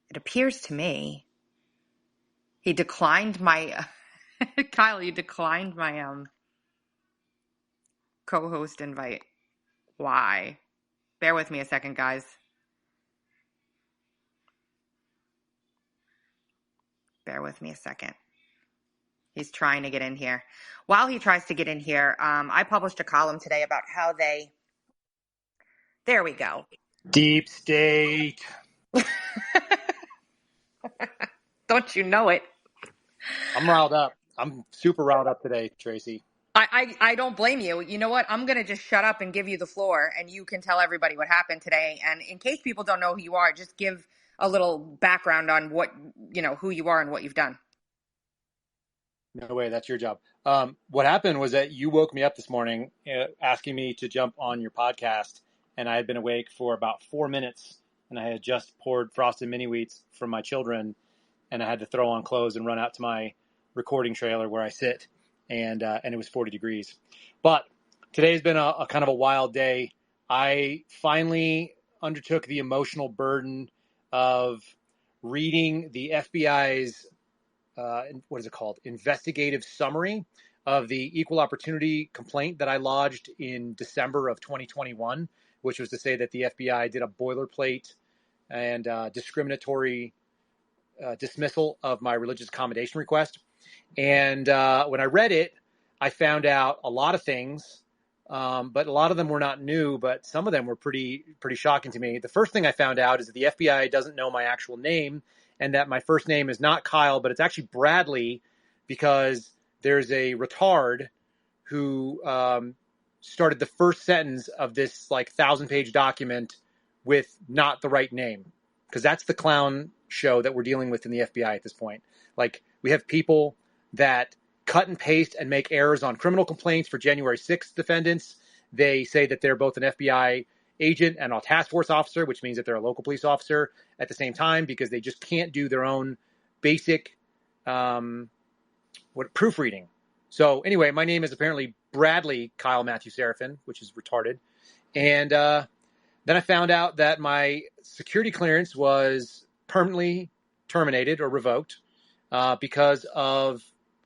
It appears to me he declined my Kyle, you declined my co-host invite. Why? Bear with me a second, guys. Bear with me a second. He's trying to get in here. While he tries to get in here, I published a column today about how they... There we go. Deep state. Don't you know it? I'm riled up. I'm super riled up today, Tracy. I don't blame you. You know what? I'm going to just shut up and give you the floor, and you can tell everybody what happened today. And in case people don't know who you are, just give a little background on what, who you are and what you've done. No way, that's your job. What happened was that you woke me up this morning asking me to jump on your podcast, and I had been awake for about 4 minutes, and I had just poured frosted mini wheats for my children, and I had to throw on clothes and run out to my recording trailer where I sit, and it was 40 degrees. But today's been a kind of a wild day. I finally undertook the emotional burden of reading the FBI's what is it called? Investigative summary of the equal opportunity complaint that I lodged in December of 2021, which was to say that the FBI did a boilerplate and discriminatory dismissal of my religious accommodation request. And when I read it, I found out a lot of things, but a lot of them were not new, but some of them were pretty shocking to me. The first thing I found out is that the FBI doesn't know my actual name, and that my first name is not Kyle, but it's actually Bradley, because there's a retard who started the first sentence of this 1,000-page document with not the right name, because that's the clown show that we're dealing with in the FBI at this point. We have people that cut and paste and make errors on criminal complaints for January 6th defendants. They say that they're both an FBI agent and a task force officer, which means that they're a local police officer at the same time, because they just can't do their own basic proofreading. So anyway, my name is apparently Bradley Kyle Matthew Seraphin, which is retarded. And then I found out that my security clearance was permanently terminated or revoked because of,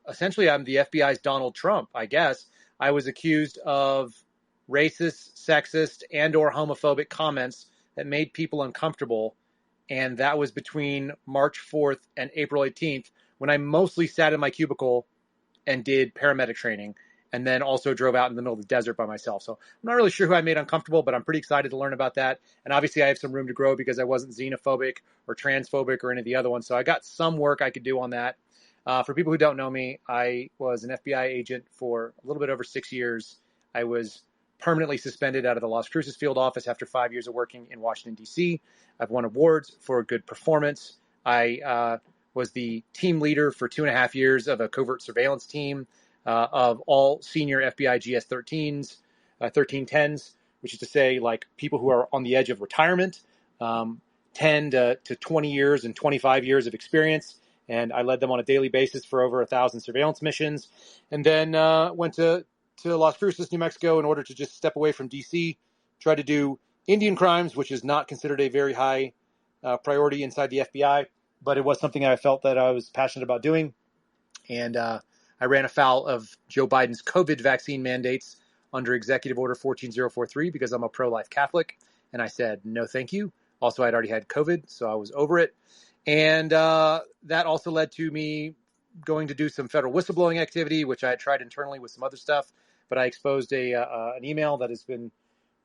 essentially, I'm the FBI's Donald Trump, I guess. I was accused of racist, sexist, and or homophobic comments that made people uncomfortable. And that was between March 4th and April 18th, when I mostly sat in my cubicle and did paramedic training, and then also drove out in the middle of the desert by myself. So I'm not really sure who I made uncomfortable, but I'm pretty excited to learn about that. And obviously I have some room to grow because I wasn't xenophobic or transphobic or any of the other ones. So I got some work I could do on that. For people who don't know me, I was an FBI agent for a little bit over 6 years. I was permanently suspended out of the Las Cruces field office after 5 years of working in Washington, D.C. I've won awards for good performance. I was the team leader for 2.5 years of a covert surveillance team of all senior FBI GS-13s, 1310s, which is to say, people who are on the edge of retirement, 10 to 20 years and 25 years of experience. And I led them on a daily basis for over 1,000 surveillance missions. And then went to Las Cruces, New Mexico, in order to just step away from D.C., try to do Indian crimes, which is not considered a very high priority inside the FBI, but it was something I felt that I was passionate about doing. And I ran afoul of Joe Biden's COVID vaccine mandates under Executive Order 14043 because I'm a pro-life Catholic. And I said, no, thank you. Also, I'd already had COVID, so I was over it. And that also led to me going to do some federal whistleblowing activity, which I had tried internally with some other stuff. But I exposed an email that has been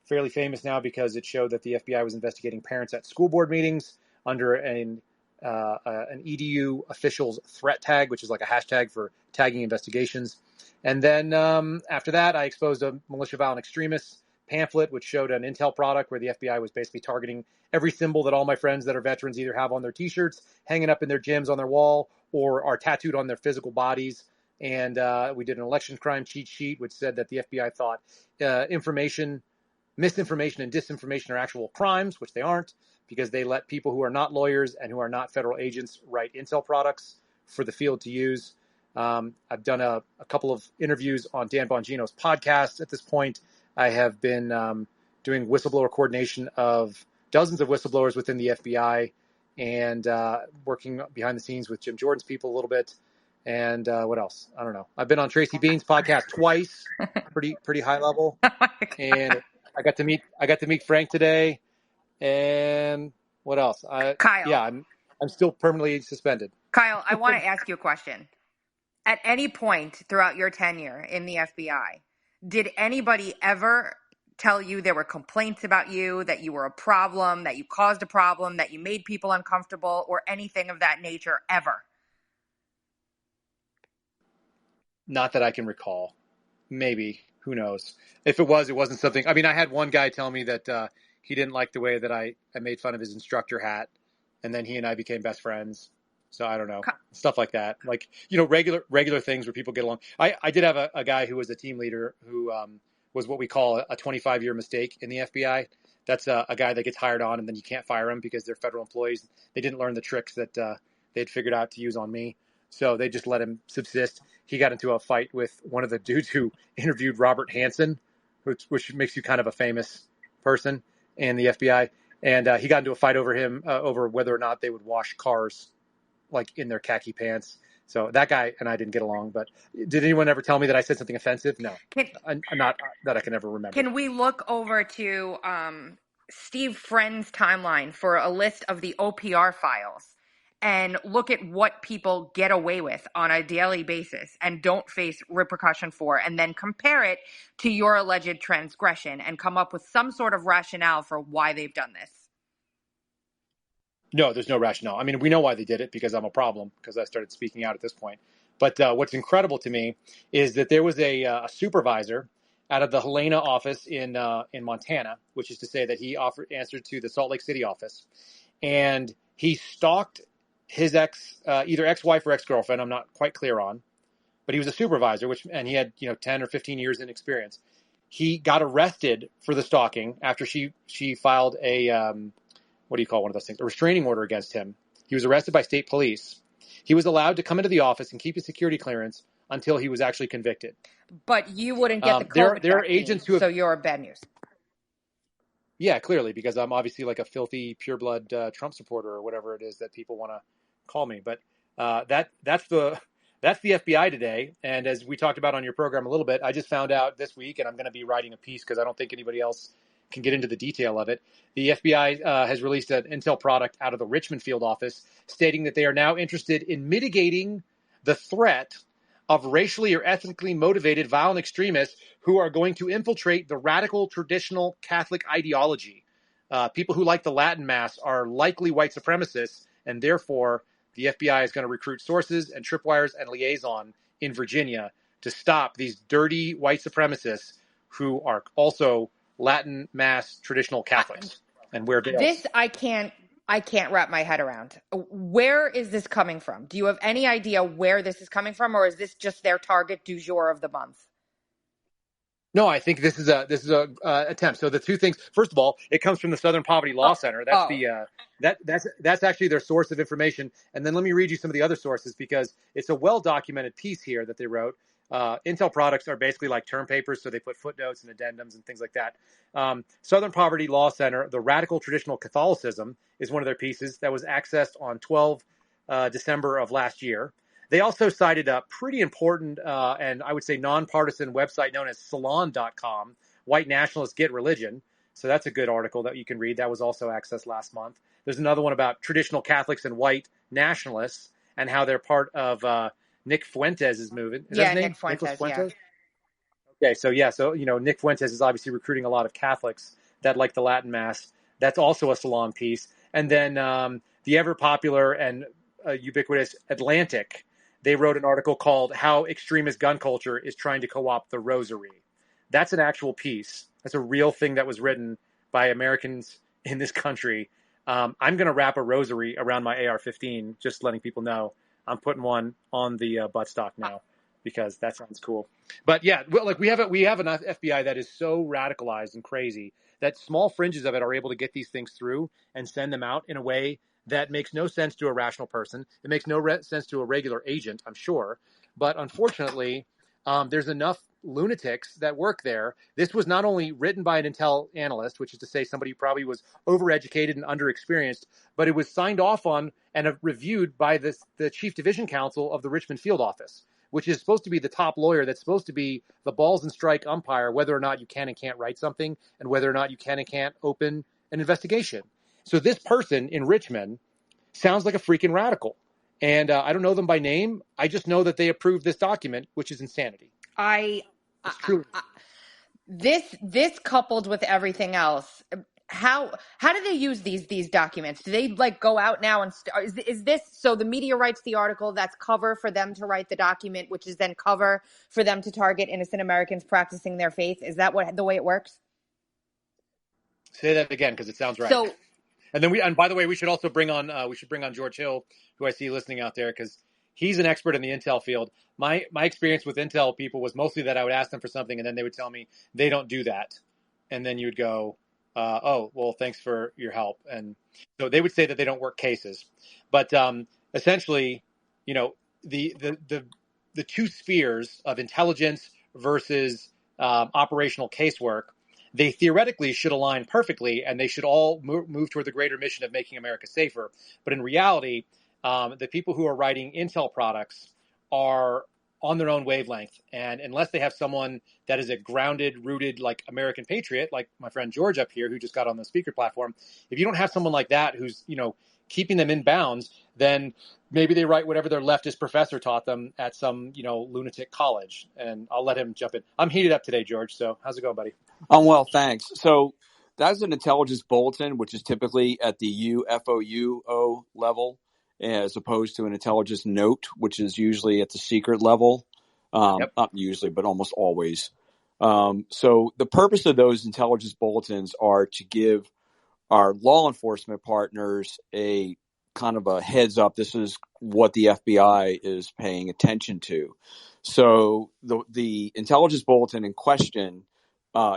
fairly famous now because it showed that the FBI was investigating parents at school board meetings under an EDU officials threat tag, which is like a hashtag for tagging investigations. And then after that, I exposed a militia violent extremists pamphlet, which showed an Intel product where the FBI was basically targeting every symbol that all my friends that are veterans either have on their T-shirts, hanging up in their gyms on their wall, or are tattooed on their physical bodies. And we did an election crime cheat sheet, which said that the FBI thought misinformation and disinformation are actual crimes, which they aren't, because they let people who are not lawyers and who are not federal agents write Intel products for the field to use. I've done a couple of interviews on Dan Bongino's podcast at this point. I have been doing whistleblower coordination of dozens of whistleblowers within the FBI, and working behind the scenes with Jim Jordan's people a little bit. And what else? I don't know. I've been on Tracy Bean's podcast twice, pretty high level. Oh my God. And I got to meet Frank today. And what else? Kyle. Yeah, I'm still permanently suspended. Kyle, I want to ask you a question. At any point throughout your tenure in the FBI, did anybody ever tell you there were complaints about you, that you were a problem, that you caused a problem, that you made people uncomfortable, or anything of that nature ever? Not that I can recall. Maybe. Who knows? If it was, it wasn't something. I mean, I had one guy tell me that he didn't like the way that I made fun of his instructor hat, and then he and I became best friends. So I don't know, stuff like that. Like, regular things where people get along. I did have a guy who was a team leader who was what we call a 25-year mistake in the FBI. That's a guy that gets hired on and then you can't fire him because they're federal employees. They didn't learn the tricks that they'd figured out to use on me. So they just let him subsist. He got into a fight with one of the dudes who interviewed Robert Hansen, which makes you kind of a famous person in the FBI. And he got into a fight over him, over whether or not they would wash cars like in their khaki pants. So that guy and I didn't get along. But did anyone ever tell me that I said something offensive? No, not that I can ever remember. Can we look over to Steve Friend's timeline for a list of the OPR files and look at what people get away with on a daily basis and don't face repercussion for, and then compare it to your alleged transgression and come up with some sort of rationale for why they've done this? No, there's no rationale. I mean, we know why they did it, because I'm a problem, because I started speaking out at this point. But what's incredible to me is that there was a supervisor out of the Helena office in Montana, which is to say that he answered to the Salt Lake City office, and he stalked his either ex-wife or ex-girlfriend. I'm not quite clear on, but he was a supervisor, and he had 10 or 15 years in experience. He got arrested for the stalking after she filed a what do you call one of those things? A restraining order against him. He was arrested by state police. He was allowed to come into the office and keep his security clearance until he was actually convicted. But you wouldn't get the COVID there are agents who have, so you're bad news. Yeah, clearly, because I'm obviously like a filthy pureblood Trump supporter or whatever it is that people want to call me. But that's the FBI today. And as we talked about on your program a little bit, I just found out this week, and I'm going to be writing a piece because I don't think anybody else can get into the detail of it. The FBI has released an intel product out of the Richmond field office stating that they are now interested in mitigating the threat of racially or ethnically motivated violent extremists who are going to infiltrate the radical traditional Catholic ideology. People who like the Latin Mass are likely white supremacists, and therefore the FBI is going to recruit sources and tripwires and liaison in Virginia to stop these dirty white supremacists who are also Latin Mass traditional Catholics and wear veils. This I can't wrap my head around. Where is this coming from? Do you have any idea where this is coming from, or is this just their target du jour of the month? No, I think this is a attempt. So the two things. First of all, it comes from the Southern Poverty Law Center. That's that's actually their source of information. And then let me read you some of the other sources, because it's a well documented piece here that they wrote. Intel products are basically like term papers, so they put footnotes and addendums and things like that. Southern Poverty Law Center, the Radical Traditional Catholicism, is one of their pieces that was accessed on 12 December of last year. They also cited a pretty important and I would say nonpartisan website known as Salon.com, White Nationalists Get Religion. So that's a good article that you can read. That was also accessed last month. There's another one about traditional Catholics and white nationalists and how they're part of Nick Fuentes' movement. Is that his name? Nick Fuentes, Fuentes? Yeah. Okay, so Nick Fuentes is obviously recruiting a lot of Catholics that like the Latin Mass. That's also a Salon piece. And then the ever popular and ubiquitous Atlantic, they wrote an article called "How Extremist Gun Culture is Trying to Co-opt the Rosary." That's an actual piece. That's a real thing that was written by Americans in this country. I'm going to wrap a rosary around my AR-15, just letting people know. I'm putting one on the buttstock now because that sounds cool. But yeah, we have an FBI that is so radicalized and crazy that small fringes of it are able to get these things through and send them out in a way that makes no sense to a rational person. It makes no sense to a regular agent, I'm sure. But unfortunately, there's enough lunatics that work there. This was not only written by an Intel analyst, which is to say somebody who probably was overeducated and underexperienced, but it was signed off on and reviewed by the chief division counsel of the Richmond field office, which is supposed to be the top lawyer that's supposed to be the balls and strike umpire, whether or not you can and can't write something and whether or not you can and can't open an investigation. So this person in Richmond sounds like a freaking radical. And I don't know them by name. I just know that they approved this document, which is insanity. It's true. This coupled with everything else, how do they use these documents? Do they like go out now and is this so the media writes the article, that's cover for them to write the document, which is then cover for them to target innocent Americans practicing their faith? Is that the way it works? Say that again, because it sounds right. So, and then and by the way, we should also bring on George Hill, who I see listening out there, because he's an expert in the Intel field. My experience with Intel people was mostly that I would ask them for something, and then they would tell me they don't do that, and then you would go, oh, well, thanks for your help. And so they would say that they don't work cases, but essentially, the two spheres of intelligence versus operational casework, they theoretically should align perfectly, and they should all move toward the greater mission of making America safer. But in reality, the people who are writing Intel products are on their own wavelength. And unless they have someone that is a grounded, rooted, like American patriot, like my friend George up here, who just got on the speaker platform, if you don't have someone like that who's, keeping them in bounds, then maybe they write whatever their leftist professor taught them at some, lunatic college. And I'll let him jump in. I'm heated up today, George. So how's it going, buddy? Well, thanks. So that's an intelligence bulletin, which is typically at the UFOUO level, as opposed to an intelligence note, which is usually at the secret level. Yep. Not usually, but almost always. So the purpose of those intelligence bulletins are to give our law enforcement partners a kind of a heads up. This is what the FBI is paying attention to. So the intelligence bulletin in question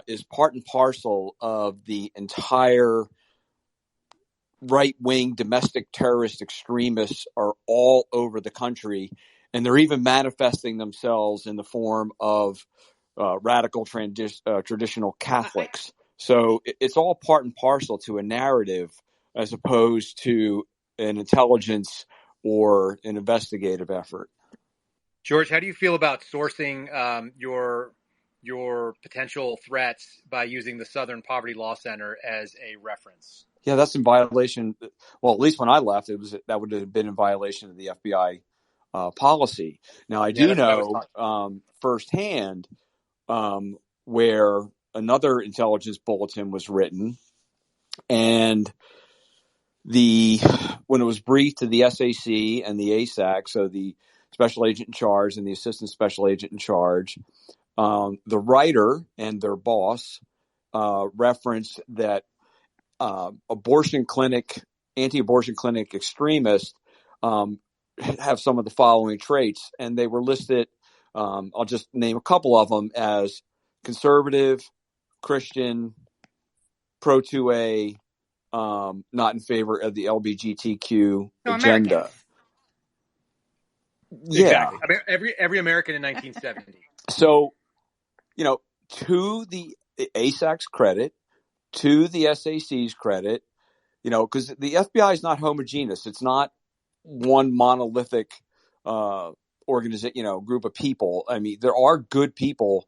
is part and parcel of the entire right-wing domestic terrorist extremists are all over the country, and they're even manifesting themselves in the form of radical traditional Catholics. So it's all part and parcel to a narrative as opposed to an intelligence or an investigative effort. George, how do you feel about sourcing your potential threats by using the Southern Poverty Law Center as a reference? Yeah, that's in violation. Well, at least when I left, that would have been in violation of the FBI policy. Now, I do know firsthand where another intelligence bulletin was written, and when it was briefed to the SAC and the ASAC, so the special agent in charge and the assistant special agent in charge, the writer and their boss referenced that anti-abortion clinic extremists have some of the following traits, and they were listed. I'll just name a couple of them as conservative, Christian, pro-2A, not in favor of the LGBTQ agenda. Americans. Yeah, exactly. Every American in 1970. So, to the ASAC's credit, to the SAC's credit, because the FBI is not homogeneous. It's not one monolithic organization, group of people. I mean, there are good people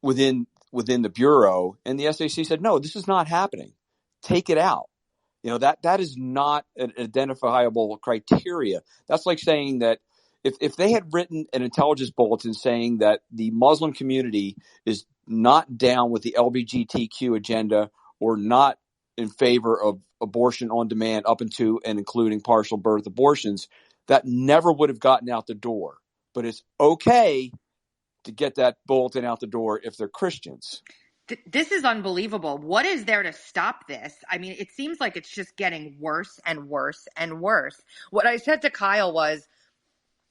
within the bureau, and the SAC said, no, this is not happening. Take it out. That is not an identifiable criteria. That's like saying that if they had written an intelligence bulletin saying that the Muslim community is not down with the LGBTQ agenda or not in favor of abortion on demand up into and including partial birth abortions, that never would have gotten out the door. But it's okay to get that bulletin out the door if they're Christians. This is unbelievable. What is there to stop this? I mean, it seems like it's just getting worse and worse and worse. What I said to Kyle was,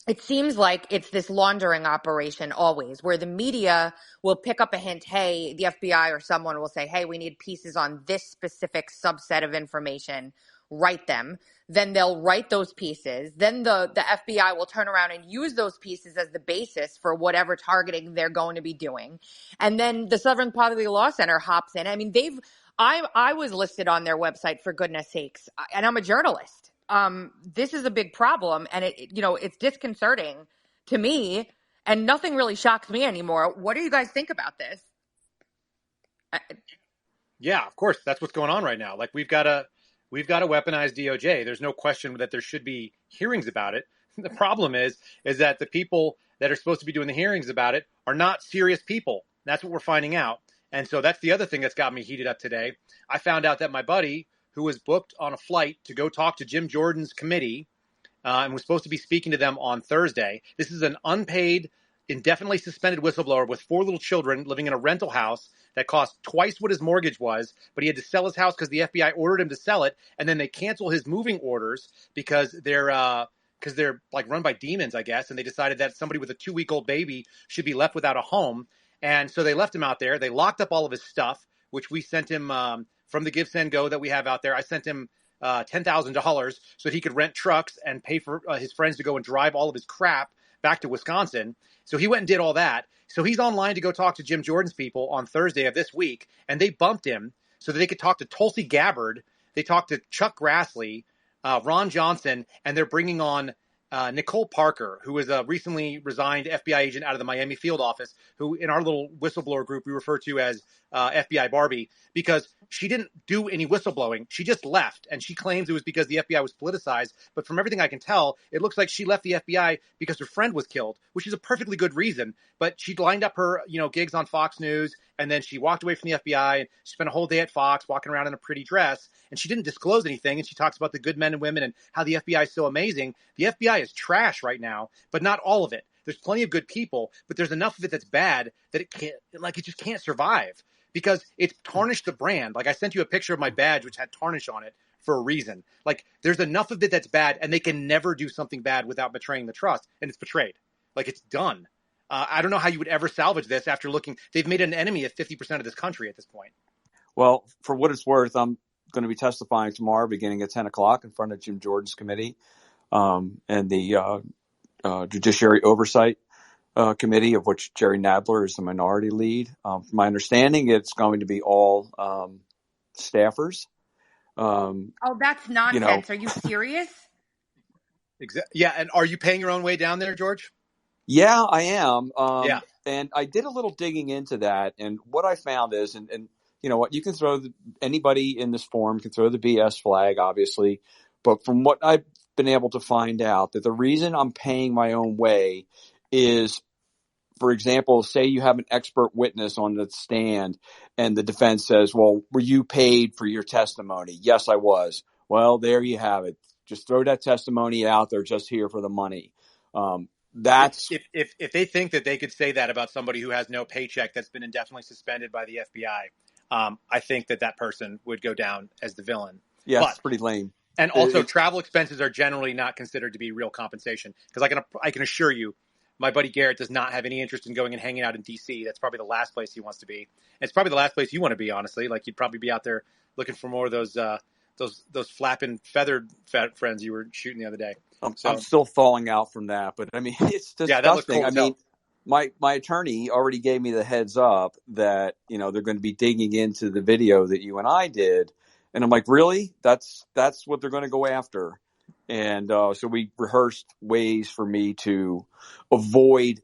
it seems like it's this laundering operation always, where the media will pick up a hint. Hey, the FBI or someone will say, hey, we need pieces on this specific subset of information. write them. Then they'll write those pieces. Then the FBI will turn around and use those pieces as the basis for whatever targeting they're going to be doing. And then the Southern Poverty Law Center hops in. I mean, I was listed on their website, for goodness sakes, and I'm a journalist. This is a big problem, and it's disconcerting to me, and nothing really shocks me anymore. What do you guys think about this? Yeah, of course, that's what's going on right now. Like we've got a weaponized DOJ. There's no question that there should be hearings about it. The problem is that the people that are supposed to be doing the hearings about it are not serious people. That's what we're finding out. And so that's the other thing that's got me heated up today. I found out that my buddy, who was booked on a flight to go talk to Jim Jordan's committee and was supposed to be speaking to them on Thursday. This is an unpaid, indefinitely suspended whistleblower with 4 little children living in a rental house that cost twice what his mortgage was, but he had to sell his house because the FBI ordered him to sell it, and then they cancel his moving orders because they're like run by demons, I guess, and they decided that somebody with a 2-week-old baby should be left without a home. And so they left him out there. They locked up all of his stuff, which we sent him from the Give, Send, Go that we have out there. I sent him $10,000 so that he could rent trucks and pay for his friends to go and drive all of his crap back to Wisconsin. So he went and did all that. So he's online to go talk to Jim Jordan's people on Thursday of this week, and they bumped him so that they could talk to Tulsi Gabbard. They talked to Chuck Grassley, Ron Johnson, and they're bringing on Nicole Parker, who is a recently resigned FBI agent out of the Miami field office, who in our little whistleblower group we refer to as FBI Barbie, because she didn't do any whistleblowing. She just left, and she claims it was because the FBI was politicized. But from everything I can tell, it looks like she left the FBI because her friend was killed, which is a perfectly good reason. But she lined up her gigs on Fox News, and then she walked away from the FBI, and she spent a whole day at Fox walking around in a pretty dress, and she didn't disclose anything. And she talks about the good men and women and how the FBI is so amazing. The FBI is trash right now, but not all of it. There's plenty of good people, but there's enough of it that's bad that it just can't survive because it's tarnished the brand. Like I sent you a picture of my badge, which had tarnish on it for a reason. Like there's enough of it that's bad, and they can never do something bad without betraying the trust, and it's betrayed. Like it's done. I don't know how you would ever salvage this after looking. They've made an enemy of 50% of this country at this point. Well, for what it's worth, I'm going to be testifying tomorrow beginning at 10 o'clock in front of Jim Jordan's committee and the Judiciary Oversight Committee, of which Jerry Nadler is the minority lead. From my understanding, it's going to be all staffers. That's nonsense. Are you serious? Yeah, and are you paying your own way down there, George? Yeah, I am. Yeah. And I did a little digging into that. And what I found is, and you know what, you can anybody in this forum can throw the BS flag, obviously. But from what I've been able to find out, that the reason I'm paying my own way is, for example, say you have an expert witness on the stand and the defense says, well, were you paid for your testimony? Yes, I was. Well, there you have it. Just throw that testimony out there, just here for the money. That's if they think that they could say that about somebody who has no paycheck that's been indefinitely suspended by the FBI, I think that person would go down as the villain. Yeah, it's pretty lame. And also, travel expenses are generally not considered to be real compensation because I can assure you, my buddy Garrett does not have any interest in going and hanging out in D.C. That's probably the last place he wants to be. And it's probably the last place you want to be, honestly. Like you'd probably be out there looking for more of those flapping feathered friends you were shooting the other day. I'm still falling out from that, but I mean, it's disgusting. Yeah, that looks cool. I mean, my attorney already gave me the heads up that, they're going to be digging into the video that you and I did. And I'm like, really? That's what they're going to go after. And so we rehearsed ways for me to avoid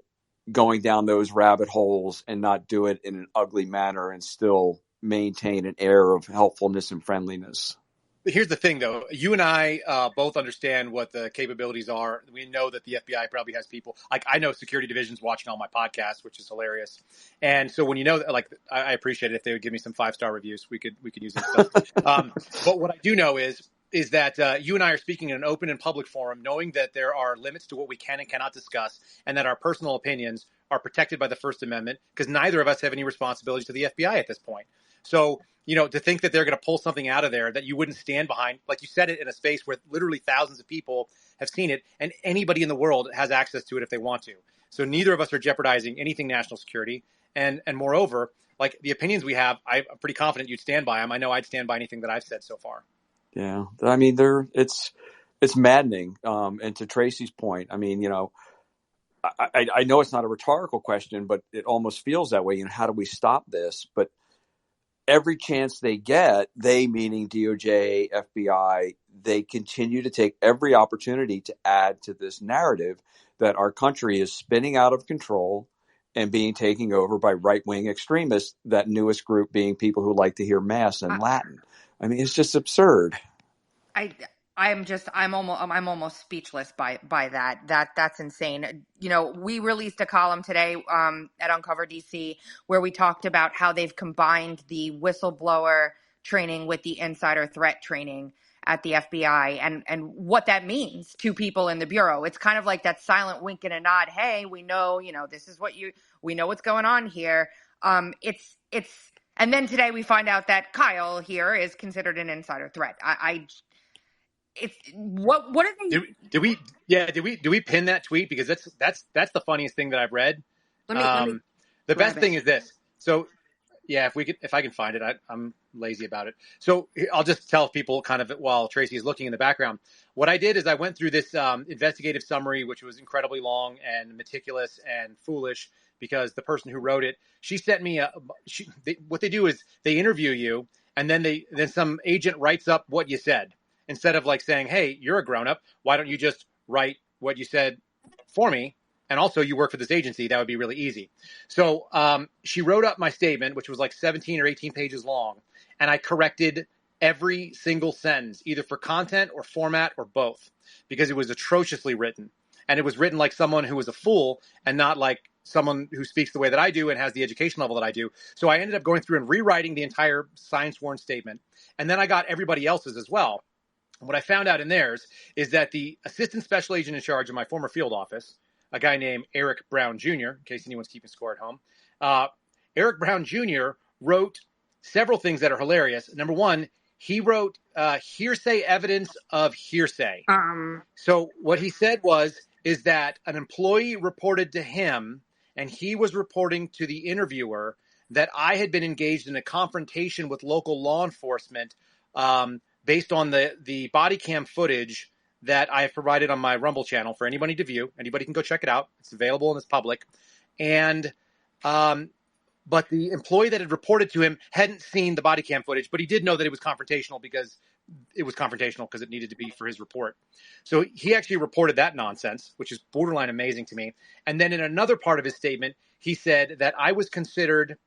going down those rabbit holes and not do it in an ugly manner and still maintain an air of helpfulness and friendliness. Here's the thing, though. You and I both understand what the capabilities are. We know that the FBI probably has people. Like, I know security divisions watching all my podcasts, which is hilarious. And so when I appreciate it if they would give me some 5-star reviews. We could use this stuff. But what I do know is that you and I are speaking in an open and public forum, knowing that there are limits to what we can and cannot discuss, and that our personal opinions are protected by the First Amendment, because neither of us have any responsibility to the FBI at this point. So, to think that they're going to pull something out of there that you wouldn't stand behind, like you said it in a space where literally thousands of people have seen it, and anybody in the world has access to it if they want to. So neither of us are jeopardizing anything national security. And moreover, like the opinions we have, I'm pretty confident you'd stand by them. I know I'd stand by anything that I've said so far. Yeah. I mean, it's maddening. And to Tracy's point, I mean, I know it's not a rhetorical question, but it almost feels that way. How do we stop this? But every chance they get, they meaning DOJ, FBI, they continue to take every opportunity to add to this narrative that our country is spinning out of control and being taken over by right-wing extremists, that newest group being people who like to hear Mass in Latin. I mean, it's just absurd. I'm almost speechless by that. That's insane. We released a column today at Uncover DC where we talked about how they've combined the whistleblower training with the insider threat training at the FBI and what that means to people in the bureau. It's kind of like that silent wink and a nod. Hey, we know, this is we know what's going on here. And then today we find out that Kyle here is considered an insider threat. It's what are they? Do we pin that tweet? Because that's the funniest thing that I've read. Let me The best thing is this. So yeah, if I can find it, I'm lazy about it. So I'll just tell people kind of while Tracy is looking in the background. What I did is I went through this investigative summary, which was incredibly long and meticulous and foolish because the person who wrote it, she sent me what they do is they interview you and then some agent writes up what you said. Instead of like saying, hey, you're a grown-up, why don't you just write what you said for me? And also you work for this agency, that would be really easy. So she wrote up my statement, which was like 17 or 18 pages long. And I corrected every single sentence, either for content or format or both, because it was atrociously written. And it was written like someone who was a fool and not like someone who speaks the way that I do and has the education level that I do. So I ended up going through and rewriting the entire signed sworn statement. And then I got everybody else's as well. What I found out in theirs is that the assistant special agent in charge of my former field office, a guy named Eric Brown Jr., in case anyone's keeping score at home, Eric Brown Jr. wrote several things that are hilarious. Number one, he wrote hearsay evidence of hearsay. So what he said is that an employee reported to him, and he was reporting to the interviewer, that I had been engaged in a confrontation with local law enforcement based on the body cam footage that I have provided on my Rumble channel for anybody to view. Anybody can go check it out. It's available and it's public. And but the employee that had reported to him hadn't seen the body cam footage, but he did know that it was confrontational because it needed to be for his report. So he actually reported that nonsense, which is borderline amazing to me. And then in another part of his statement, he said that I was considered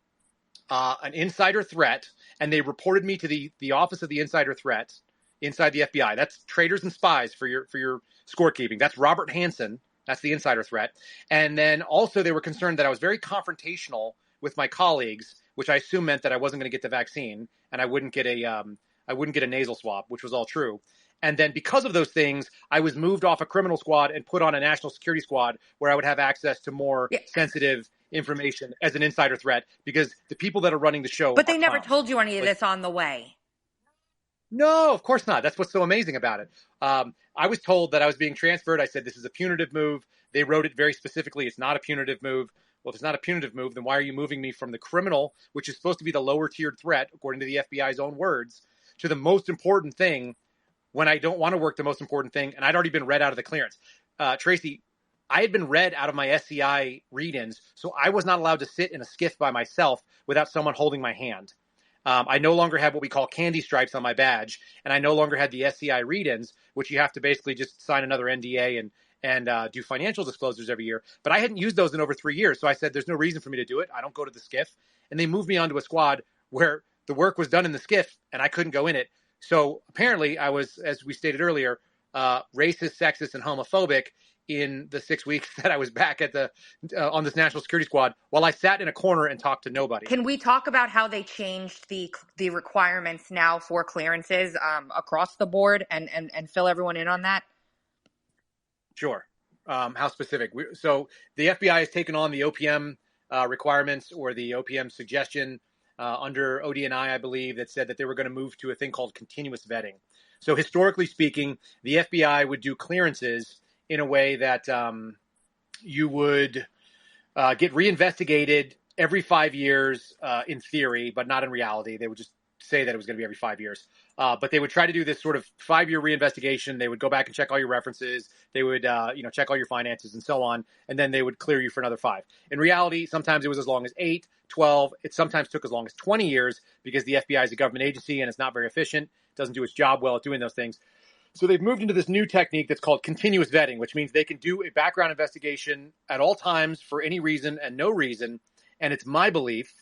an insider threat, and they reported me to the Office of the Insider Threat inside the FBI. That's traitors and spies for your scorekeeping. That's Robert Hansen. That's the insider threat. And then also they were concerned that I was very confrontational with my colleagues, which I assume meant that I wasn't going to get the vaccine and I wouldn't get a nasal swab, which was all true. And then because of those things, I was moved off a criminal squad and put on a national security squad where I would have access to more sensitive information as an insider threat because the people that are running the show. But they never told you any of this on the way. No, of course not. That's what's so amazing about it. I was told that I was being transferred. I said, this is a punitive move. They wrote it very specifically. It's not a punitive move. Well, if it's not a punitive move, then why are you moving me from the criminal, which is supposed to be the lower tiered threat, according to the FBI's own words, to the most important thing when I don't want to work the most important thing? And I'd already been read out of the clearance. Tracy, I had been read out of my SCI read-ins, so I was not allowed to sit in a skiff by myself without someone holding my hand. I no longer had what we call candy stripes on my badge, and I no longer had the SCI read-ins, which you have to basically just sign another NDA and do financial disclosures every year. But I hadn't used those in over 3 years, so I said, there's no reason for me to do it. I don't go to the skiff. And they moved me onto a squad where the work was done in the skiff, and I couldn't go in it. So apparently I was, as we stated earlier, racist, sexist, and homophobic in the 6 weeks that I was back at on this national security squad while I sat in a corner and talked to nobody. Can we talk about how they changed the requirements now for clearances across the board and fill everyone in on that? Sure. How specific? So the FBI has taken on the OPM requirements or the OPM suggestion under ODNI, I believe, that said that they were going to move to a thing called continuous vetting. So historically speaking, the FBI would do clearances in a way that you would get reinvestigated every 5 years in theory, but not in reality. They would just say that it was going to be every 5 years. But they would try to do this sort of 5-year reinvestigation. They would go back and check all your references. They would, check all your finances and so on. And then they would clear you for another 5. In reality, sometimes it was as long as 8, 12. It sometimes took as long as 20 years because the FBI is a government agency and it's not very efficient. It doesn't do its job well at doing those things. So they've moved into this new technique that's called continuous vetting, which means they can do a background investigation at all times for any reason and no reason. And it's my belief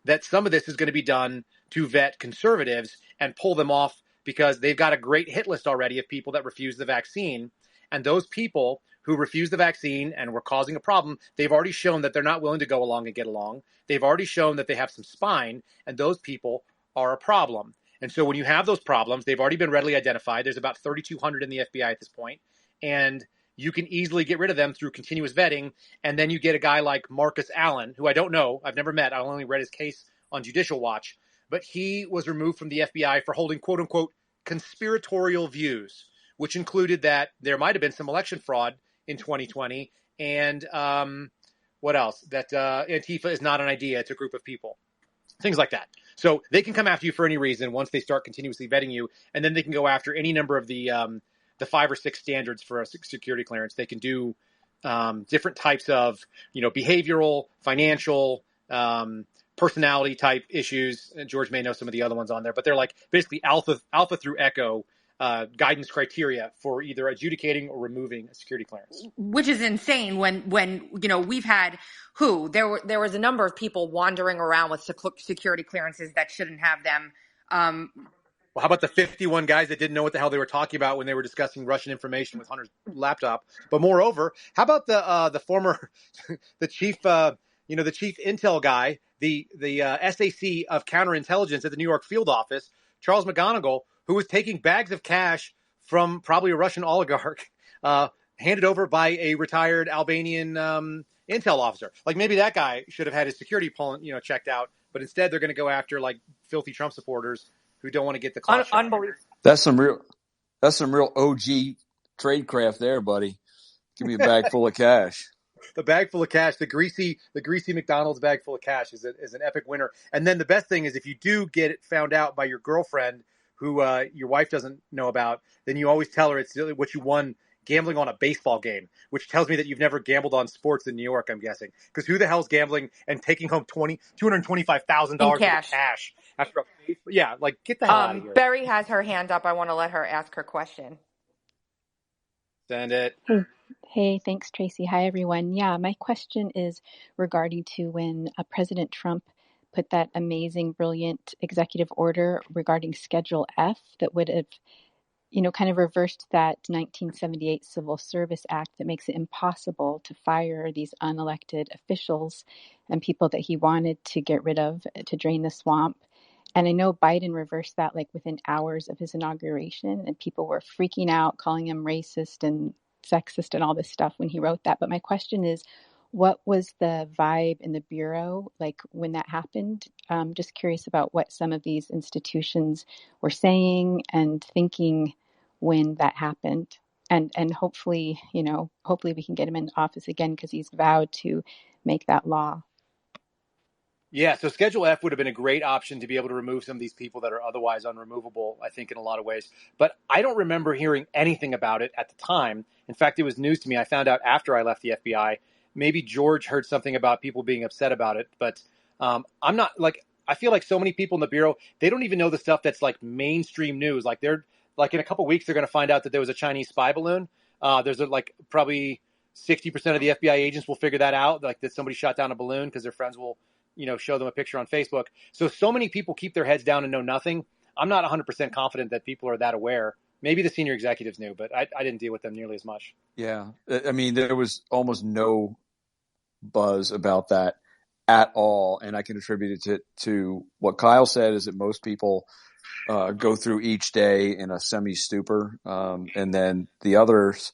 that some of this is going to be done to vet conservatives and pull them off because they've got a great hit list already of people that refuse the vaccine. And those people who refuse the vaccine and were causing a problem, they've already shown that they're not willing to go along and get along. They've already shown that they have some spine, and those people are a problem. And so when you have those problems, they've already been readily identified. There's about 3,200 in the FBI at this point, and you can easily get rid of them through continuous vetting. And then you get a guy like Marcus Allen, who I don't know, I've never met. I only read his case on Judicial Watch, but he was removed from the FBI for holding quote unquote conspiratorial views, which included that there might have been some election fraud in 2020. And what else? That Antifa is not an idea. It's a group of people. Things like that. So they can come after you for any reason once they start continuously vetting you, and then they can go after any number of the 5 or 6 standards for a security clearance. They can do different types of, behavioral, financial, personality type issues. And George may know some of the other ones on there, but they're like basically alpha through echo guidance criteria for either adjudicating or removing a security clearance. Which is insane when we've had there was a number of people wandering around with security clearances that shouldn't have them. Well, how about the 51 guys that didn't know what the hell they were talking about when they were discussing Russian information with Hunter's laptop? But moreover, how about the former the chief the chief intel guy, the SAC of counterintelligence at the New York field office, Charles McGonigal, who was taking bags of cash from probably a Russian oligarch, handed over by a retired Albanian intel officer. Like maybe that guy should have had his security checked out, but instead they're going to go after like filthy Trump supporters who don't want to get the clout. Unbelievable. That's some real OG tradecraft there, buddy. Give me a bag full of cash. The bag full of cash, the greasy McDonald's bag full of cash is an epic winner. And then the best thing is if you do get it found out by your girlfriend who your wife doesn't know about, then you always tell her it's what you won gambling on a baseball game, which tells me that you've never gambled on sports in New York, I'm guessing. Because who the hell's gambling and taking home $225,000 cash. of cash after a yeah, like get the hell out of here. Barry has her hand up. I want to let her ask her question. Send it. Hey, thanks, Tracy. Hi, everyone. Yeah, my question is regarding to when President Trump put that amazing, brilliant executive order regarding Schedule F that would have, kind of reversed that 1978 Civil Service Act that makes it impossible to fire these unelected officials and people that he wanted to get rid of to drain the swamp. And I know Biden reversed that like within hours of his inauguration, and people were freaking out, calling him racist and sexist and all this stuff when he wrote that. But my question is, what was the vibe in the Bureau like when that happened? Just curious about what some of these institutions were saying and thinking when that happened. And hopefully, hopefully we can get him in office again because he's vowed to make that law. Yeah, so Schedule F would have been a great option to be able to remove some of these people that are otherwise unremovable, I think, in a lot of ways. But I don't remember hearing anything about it at the time. In fact, it was news to me. I found out after I left the FBI. Maybe George heard something about people being upset about it. But I'm not like, I feel like so many people in the Bureau, they don't even know the stuff that's like mainstream news. Like they're like in a couple of weeks, they're going to find out that there was a Chinese spy balloon. There's like probably 60% of the FBI agents will figure that out, like that somebody shot down a balloon because their friends will show them a picture on Facebook. So many people keep their heads down and know nothing. I'm not 100% confident that people are that aware. Maybe the senior executives knew, but I didn't deal with them nearly as much. Yeah. I mean, there was almost no buzz about that at all. And I can attribute it to what Kyle said is that most people go through each day in a semi-stupor. And then the others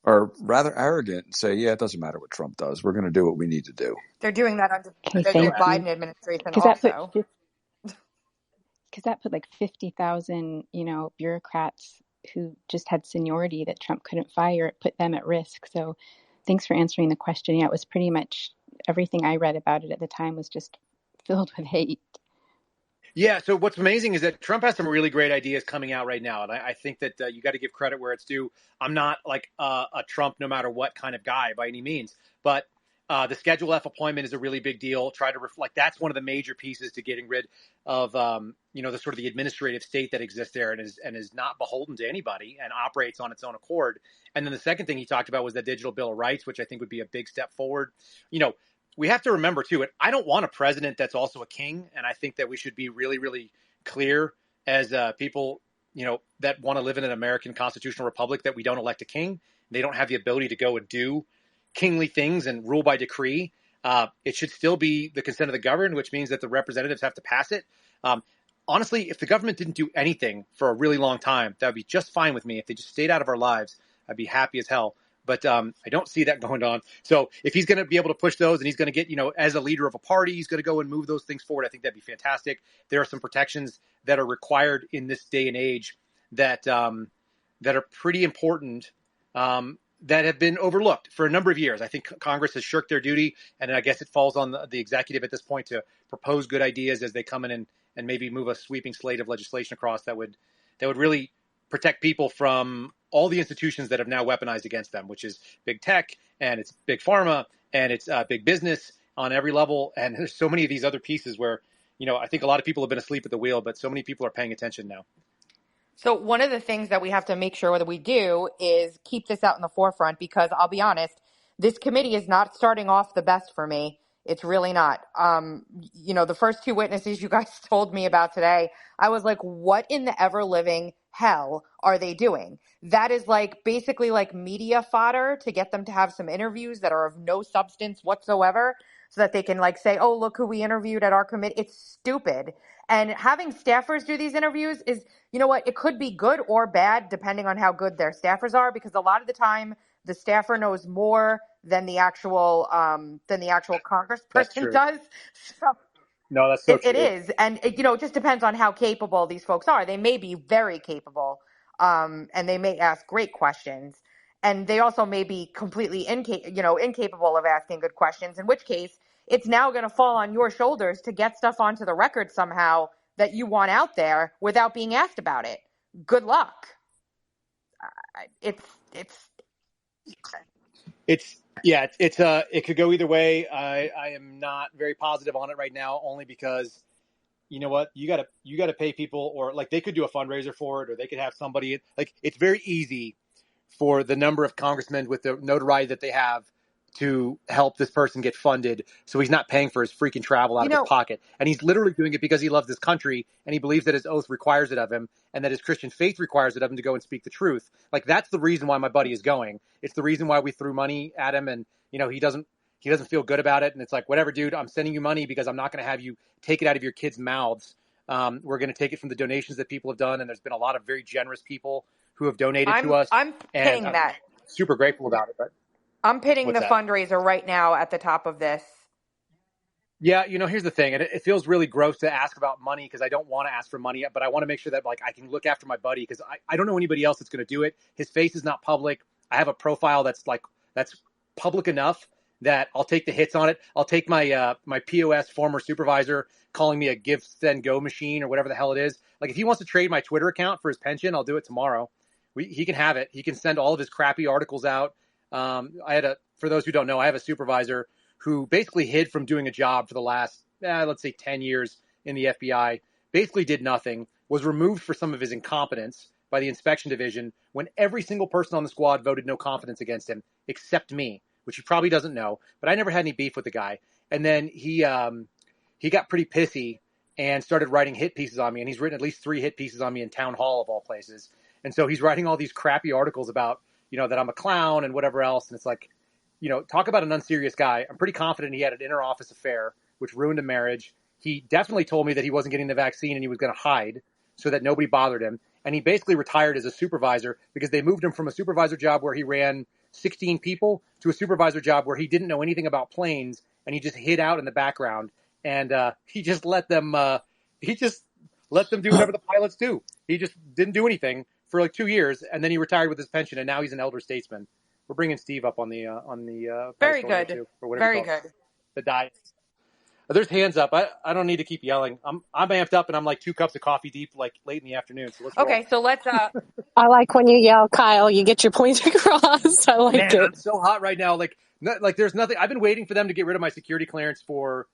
are rather arrogant and say, yeah, it doesn't matter what Trump does. We're going to do what we need to do. They're doing that under the Biden administration also. Because that put like 50,000, bureaucrats who just had seniority that Trump couldn't fire. It put them at risk. So thanks for answering the question. Yeah, it was pretty much everything I read about it at the time was just filled with hate. Yeah. So what's amazing is that Trump has some really great ideas coming out right now, and I think that you got to give credit where it's due. I'm not like a Trump no matter what kind of guy by any means, but the Schedule F appointment is a really big deal. Try to reflect. That's one of the major pieces to getting rid of the sort of the administrative state that exists there and is not beholden to anybody and operates on its own accord. And then the second thing he talked about was the Digital Bill of Rights, which I think would be a big step forward. We have to remember too, I don't want a president that's also a king. And I think that we should be really, really clear as people, that want to live in an American constitutional republic, that we don't elect a king. They don't have the ability to go and do kingly things and rule by decree. It should still be the consent of the governed, which means that the representatives have to pass it. Honestly, if the government didn't do anything for a really long time, that would be just fine with me. If they just stayed out of our lives, I'd be happy as hell. But I don't see that going on. So if he's going to be able to push those and he's going to get, as a leader of a party, he's going to go and move those things forward. I think that'd be fantastic. There are some protections that are required in this day and age that are pretty important, that have been overlooked for a number of years. I think Congress has shirked their duty, and I guess it falls on the executive at this point to propose good ideas as they come in and maybe move a sweeping slate of legislation across that would really protect people from all the institutions that have now weaponized against them, which is big tech and it's big pharma and it's big business on every level. And there's so many of these other pieces where, I think a lot of people have been asleep at the wheel, but so many people are paying attention now. So one of the things that we have to make sure that we do is keep this out in the forefront, because I'll be honest, this committee is not starting off the best for me. It's really not. The first two witnesses you guys told me about today, I was like, what in the ever living hell are they doing? That is like basically like media fodder to get them to have some interviews that are of no substance whatsoever, so that they can like say, oh, look who we interviewed at our committee. It's stupid. And having staffers do these interviews is, it could be good or bad depending on how good their staffers are, because a lot of the time the staffer knows more than the actual congressperson does. So no, that's so true. It is. And it just depends on how capable these folks are. They may be very capable, and they may ask great questions, and they also may be completely incapable of asking good questions, in which case it's now going to fall on your shoulders to get stuff onto the record somehow that you want out there without being asked about it. Good luck. It could go either way. I am not very positive on it right now, only because you know what, you gotta pay people, or like they could do a fundraiser for it, or they could have somebody, like it's very easy for the number of congressmen with the notoriety that they have to help this person get funded, so he's not paying for his freaking travel out of his pocket. And he's literally doing it because he loves this country and he believes that his oath requires it of him and that his Christian faith requires it of him to go and speak the truth. Like, that's the reason why my buddy is going. It's the reason why we threw money at him, and he doesn't feel good about it. And it's like, whatever, dude, I'm sending you money because I'm not going to have you take it out of your kids' mouths. We're going to take it from the donations that people have done, and there's been a lot of very generous people who have donated to us. I'm pinning that. Super grateful about it, but I'm pitting the fundraiser right now at the top of this. Yeah, here's the thing, and it feels really gross to ask about money because I don't want to ask for money, but I want to make sure that I can look after my buddy, because I don't know anybody else that's going to do it. His face is not public. I have a profile that's public enough that I'll take the hits on it. I'll take my my POS former supervisor calling me a give, send, go machine or whatever the hell it is. Like, if he wants to trade my Twitter account for his pension, I'll do it tomorrow. He can have it. He can send all of his crappy articles out. For those who don't know, I have a supervisor who basically hid from doing a job for the last, let's say 10 years in the FBI, basically did nothing, was removed for some of his incompetence by the inspection division when every single person on the squad voted no confidence against him, except me, which he probably doesn't know, but I never had any beef with the guy. And then he got pretty pissy and started writing hit pieces on me, and he's written at least 3 hit pieces on me in Town Hall of all places. And so he's writing all these crappy articles about, that I'm a clown and whatever else. And it's like, talk about an unserious guy. I'm pretty confident he had an inter-office affair, which ruined a marriage. He definitely told me that he wasn't getting the vaccine and he was going to hide so that nobody bothered him. And he basically retired as a supervisor because they moved him from a supervisor job where he ran 16 people to a supervisor job where he didn't know anything about planes, and he just hid out in the background. And he just let them do whatever the pilots do. He just didn't do anything for 2 years, and then he retired with his pension, and now he's an elder statesman. We're bringing Steve up on the very good, too, or very good. The diet. There's hands up. I don't need to keep yelling. I'm amped up and I'm like 2 cups of coffee deep, like late in the afternoon. So let's roll. Okay, so let's I like when you yell, Kyle. You get your point across. I like Man, it. I'm so hot right now. Like there's nothing. I've been waiting for them to get rid of my security clearance for,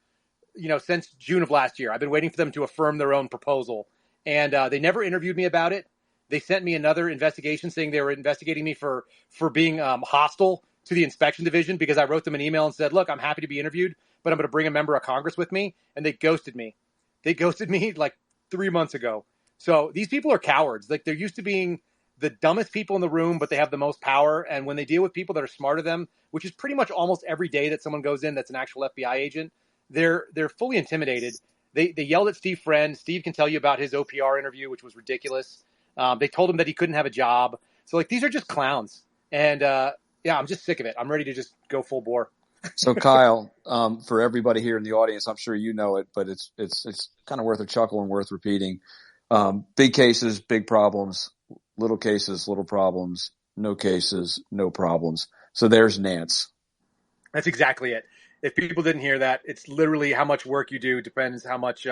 since June of last year. I've been waiting for them to affirm their own proposal, and they never interviewed me about it. They sent me another investigation saying they were investigating me for being hostile to the inspection division because I wrote them an email and said, look, I'm happy to be interviewed, but I'm going to bring a member of Congress with me. And they ghosted me. They ghosted me like 3 months ago. So these people are cowards. Like they're used to being the dumbest people in the room, but they have the most power. And when they deal with people that are smarter than them, which is pretty much almost every day that someone goes in that's an actual FBI agent, they're fully intimidated. They yelled at Steve Friend. Steve can tell you about his OPR interview, which was ridiculous. They told him that he couldn't have a job. So like these are just clowns. And yeah, I'm just sick of it. I'm ready to just go full bore. So Kyle, for everybody here in the audience, I'm sure you know it, but it's kind of worth a chuckle and worth repeating. Big cases, big problems. Little cases, little problems. No cases, no problems. So there's Nance. That's exactly it. If people didn't hear that, it's literally how much work you do depends how much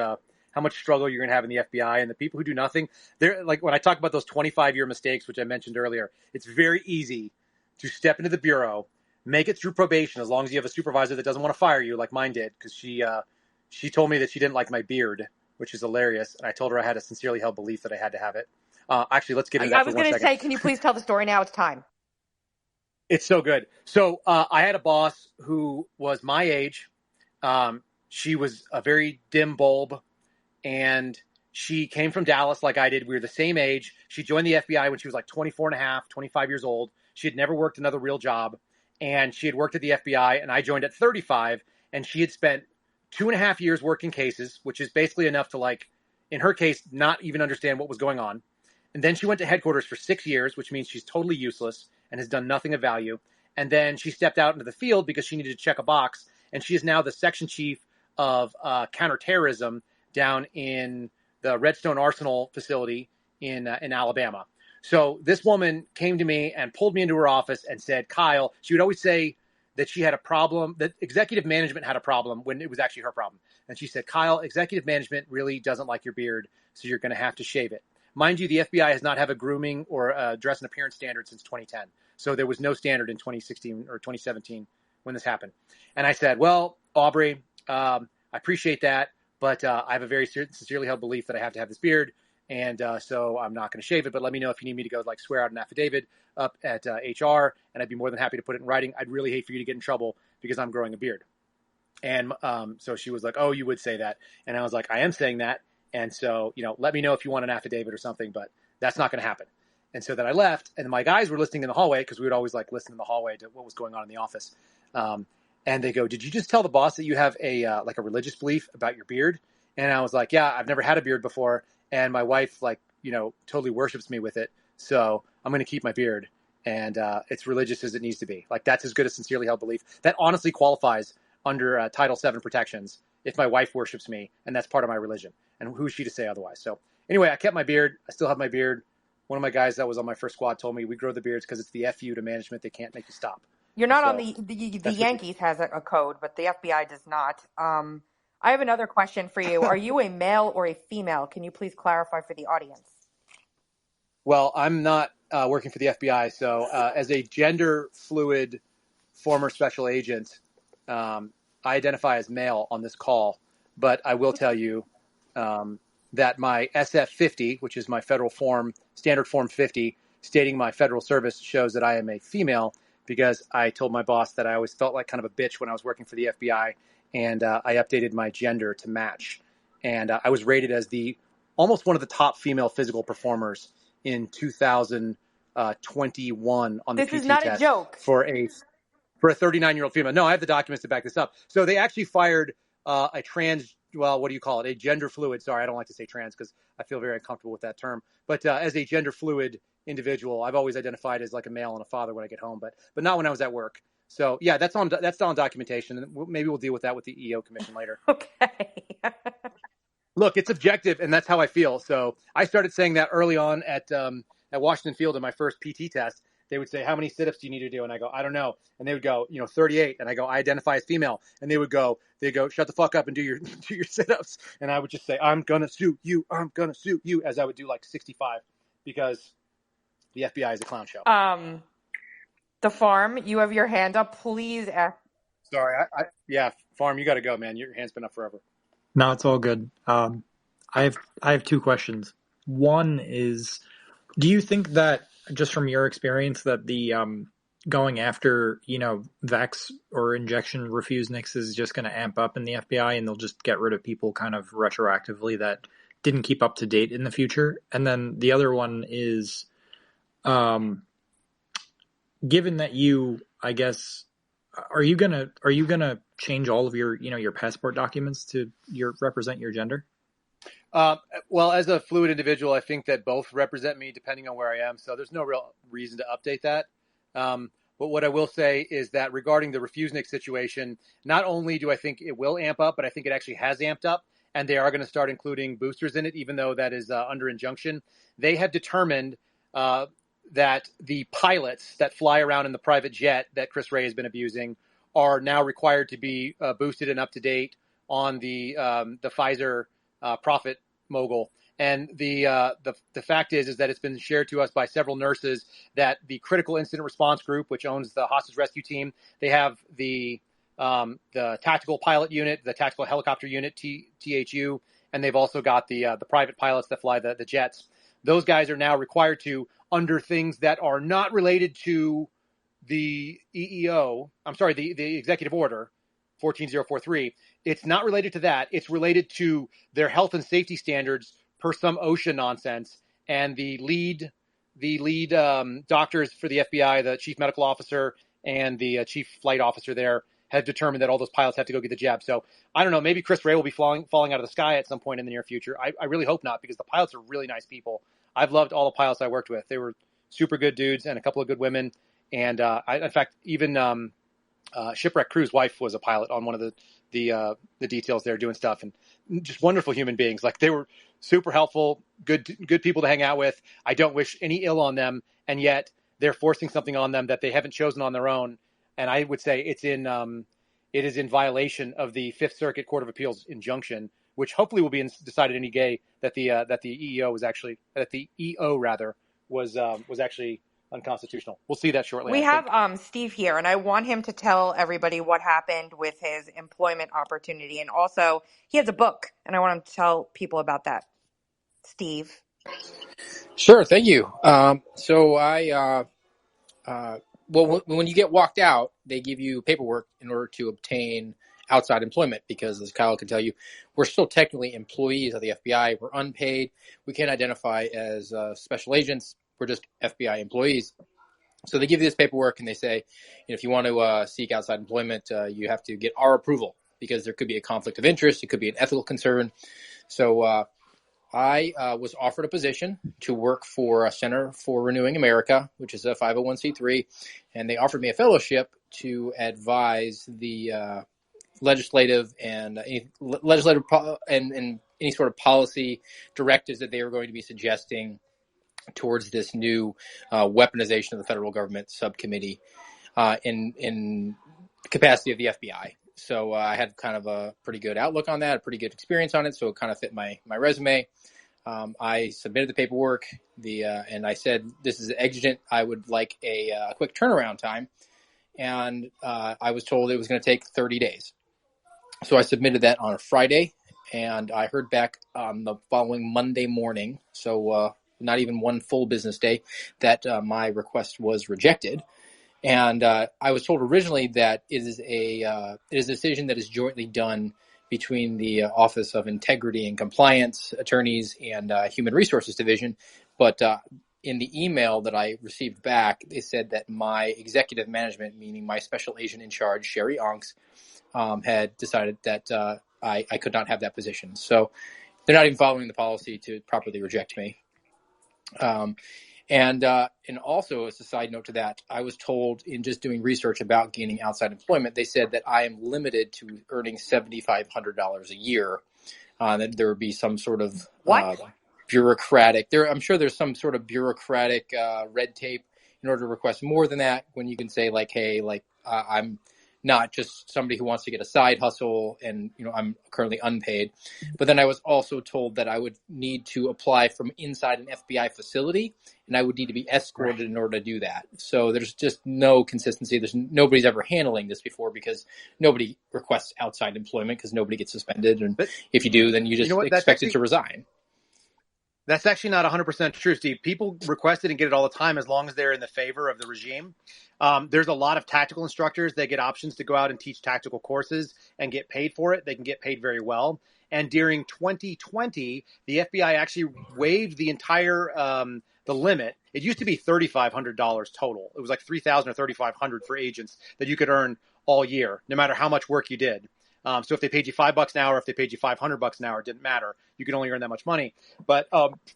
struggle you're going to have in the FBI. And the people who do nothing, they're like when I talk about those 25-year mistakes, which I mentioned earlier, it's very easy to step into the bureau, make it through probation as long as you have a supervisor that doesn't want to fire you like mine did, because she told me that she didn't like my beard, which is hilarious. And I told her I had a sincerely held belief that I had to have it. Actually, let's get into that for 1 second. I was going to say, can you please tell the story now? It's time. It's so good. So I had a boss who was my age. She was a very dim bulb, and she came from Dallas like I did. We were the same age. She joined the FBI when she was like 24 and a half, 25 years old. She had never worked another real job, and she had worked at the FBI, and I joined at 35, and she had spent 2.5 years working cases, which is basically enough to, like, in her case, not even understand what was going on. And then she went to headquarters for 6 years, which means she's totally useless and has done nothing of value. And then she stepped out into the field because she needed to check a box. And she is now the section chief of counterterrorism down in the Redstone Arsenal facility in Alabama. So this woman came to me and pulled me into her office and said, Kyle, she would always say that she had a problem, that executive management had a problem when it was actually her problem. And she said, Kyle, executive management really doesn't like your beard, so you're going to have to shave it. Mind you, the FBI has not had a grooming or a dress and appearance standard since 2010. So there was no standard in 2016 or 2017 when this happened. And I said, well, Aubrey, I appreciate that, but I have a very sincerely held belief that I have to have this beard. And so I'm not going to shave it, but let me know if you need me to go like swear out an affidavit up at HR, and I'd be more than happy to put it in writing. I'd really hate for you to get in trouble because I'm growing a beard. And so she was like, oh, you would say that. And I was like, I am saying that. And so, let me know if you want an affidavit or something, but that's not going to happen. And so then I left, and my guys were listening in the hallway because we would always like listen in the hallway to what was going on in the office. And they go, did you just tell the boss that you have a like a religious belief about your beard? And I was like, yeah, I've never had a beard before. And my wife, totally worships me with it. So I'm going to keep my beard. And it's religious as it needs to be. Like, that's as good a sincerely held belief. That honestly qualifies under Title VII protections if my wife worships me, and that's part of my religion. And who is she to say otherwise? So anyway, I kept my beard. I still have my beard. One of my guys that was on my first squad told me we grow the beards because it's the FU to management. They can't make you stop. You're not on the Yankees has a code, but the FBI does not. I have another question for you. Are you a male or a female? Can you please clarify for the audience? Well, I'm not working for the FBI. So as a gender fluid former special agent, I identify as male on this call. But I will tell you that my SF-50, which is my federal form, standard form 50, stating my federal service, shows that I am a female because I told my boss that I always felt like kind of a bitch when I was working for the FBI, and I updated my gender to match. And I was rated as almost one of the top female physical performers in 2021 on the PT test. This is not a joke. For a 39-year-old female. No, I have the documents to back this up. So they actually fired a trans, well, what do you call it? A gender fluid. Sorry, I don't like to say trans because I feel very uncomfortable with that term. But as a gender fluid individual, I've always identified as like a male and a father when I get home, but not when I was at work. So yeah, that's on documentation. And maybe we'll deal with that with the EO commission later. Okay. Look, it's objective, and that's how I feel. So I started saying that early on at Washington Field in my first PT test, they would say, how many sit-ups do you need to do? And I go, I don't know. And they would go, 38. And I go, I identify as female. And they go, shut the fuck up and do your do your sit-ups. And I would just say, I'm gonna sue you, as I would do like 65, because the FBI is a clown show. The Farm, you have your hand up. Please ask. Sorry, yeah, Farm, you got to go, man. Your hand's been up forever. No, it's all good. I have two questions. One is, do you think that, just from your experience, that the going after, vax or injection refuseniks is just going to amp up in the FBI, and they'll just get rid of people kind of retroactively that didn't keep up to date in the future? And then the other one is, given that you, I guess, are you gonna change all of your passport documents to represent your gender? Well, as a fluid individual, I think that both represent me depending on where I am. So there's no real reason to update that. But what I will say is that regarding the Refusnik situation, not only do I think it will amp up, but I think it actually has amped up, and they are going to start including boosters in it, even though that is under injunction. They have determined that the pilots that fly around in the private jet that Chris Wray has been abusing are now required to be boosted and up to date on the Pfizer profit mogul. And the fact is that it's been shared to us by several nurses that the Critical Incident Response Group, which owns the hostage rescue team, they have the tactical pilot unit, the tactical helicopter unit, THU, and they've also got the private pilots that fly the jets. Those guys are now required to, under things that are not related to the the executive order 14043. It's not related to that. It's related to their health and safety standards per some OSHA nonsense. And the lead doctors for the FBI, the chief medical officer and the chief flight officer there, have determined that all those pilots have to go get the jab. So I don't know, maybe Chris Wray will be falling out of the sky at some point in the near future. I really hope not, because the pilots are really nice people. I've loved all the pilots I worked with. They were super good dudes and a couple of good women. And in fact, even Shipwreck Crew's wife was a pilot on one of the details there doing stuff, and just wonderful human beings. Like, they were super helpful, good people to hang out with. I don't wish any ill on them, and yet they're forcing something on them that they haven't chosen on their own. And I would say it is in violation of the Fifth Circuit Court of Appeals injunction, which hopefully will be decided any day, that the EO was actually unconstitutional. We'll see that shortly. We have Steve here, and I want him to tell everybody what happened with his employment opportunity, and also he has a book, and I want him to tell people about that. Steve. Sure, thank you. So I when you get walked out, they give you paperwork in order to obtain outside employment, because, as Kyle can tell you, we're still technically employees of the FBI. We're unpaid. We can't identify as special agents. We're just FBI employees. So they give you this paperwork and they say, if you want to seek outside employment, you have to get our approval, because there could be a conflict of interest. It could be an ethical concern. So I was offered a position to work for a Center for Renewing America, which is a 501c3, and they offered me a fellowship to advise the legislative and any sort of policy directives that they were going to be suggesting towards this new weaponization of the federal government subcommittee in capacity of the FBI. So I had kind of a pretty good outlook on that, a pretty good experience on it, so it kind of fit my resume. I submitted the paperwork, and I said, this is exigent. I would like a quick turnaround time. And I was told it was going to take 30 days. So I submitted that on a Friday, and I heard back on the following Monday morning, so not even one full business day, that my request was rejected. And I was told originally that it is a decision that is jointly done between the Office of Integrity and Compliance attorneys and Human Resources Division. But in the email that I received back, they said that my executive management, meaning my special agent in charge, Sherry Onks, had decided that I could not have that position. So they're not even following the policy to properly reject me. And also, as a side note to that, I was told in just doing research about gaining outside employment, they said that I am limited to earning $7,500 a year. That there would be some sort of bureaucratic. I'm sure there's some sort of bureaucratic red tape in order to request more than that, when you can say like, hey, like I'm not just somebody who wants to get a side hustle and, I'm currently unpaid. But then I was also told that I would need to apply from inside an FBI facility and I would need to be escorted in order to do that. So there's just no consistency. Nobody's ever handling this before because nobody requests outside employment because nobody gets suspended. And if you do, then you just expected to resign. That's actually not 100% true, Steve. People request it and get it all the time as long as they're in the favor of the regime. There's a lot of tactical instructors. They get options to go out and teach tactical courses and get paid for it. They can get paid very well. And during 2020, the FBI actually waived the entire the limit. It used to be $3,500 total. It was like $3,000 or $3,500 for agents that you could earn all year, no matter how much work you did. So if they paid you $5 an hour, if they paid you $500 an hour, it didn't matter. You could only earn that much money. But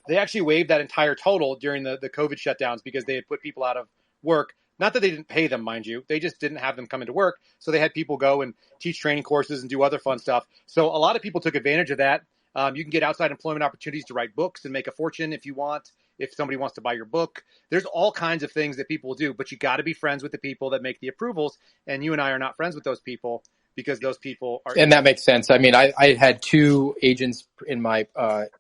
they actually waived that entire total during the COVID shutdowns because they had put people out of work. Not that they didn't pay them, mind you. They just didn't have them come into work. So they had people go and teach training courses and do other fun stuff. So a lot of people took advantage of that. You can get outside employment opportunities to write books and make a fortune if you want, if somebody wants to buy your book. There's all kinds of things that people will do, but you got to be friends with the people that make the approvals. And you and I are not friends with those people, because those people are. And that makes sense. I mean, I had two agents in my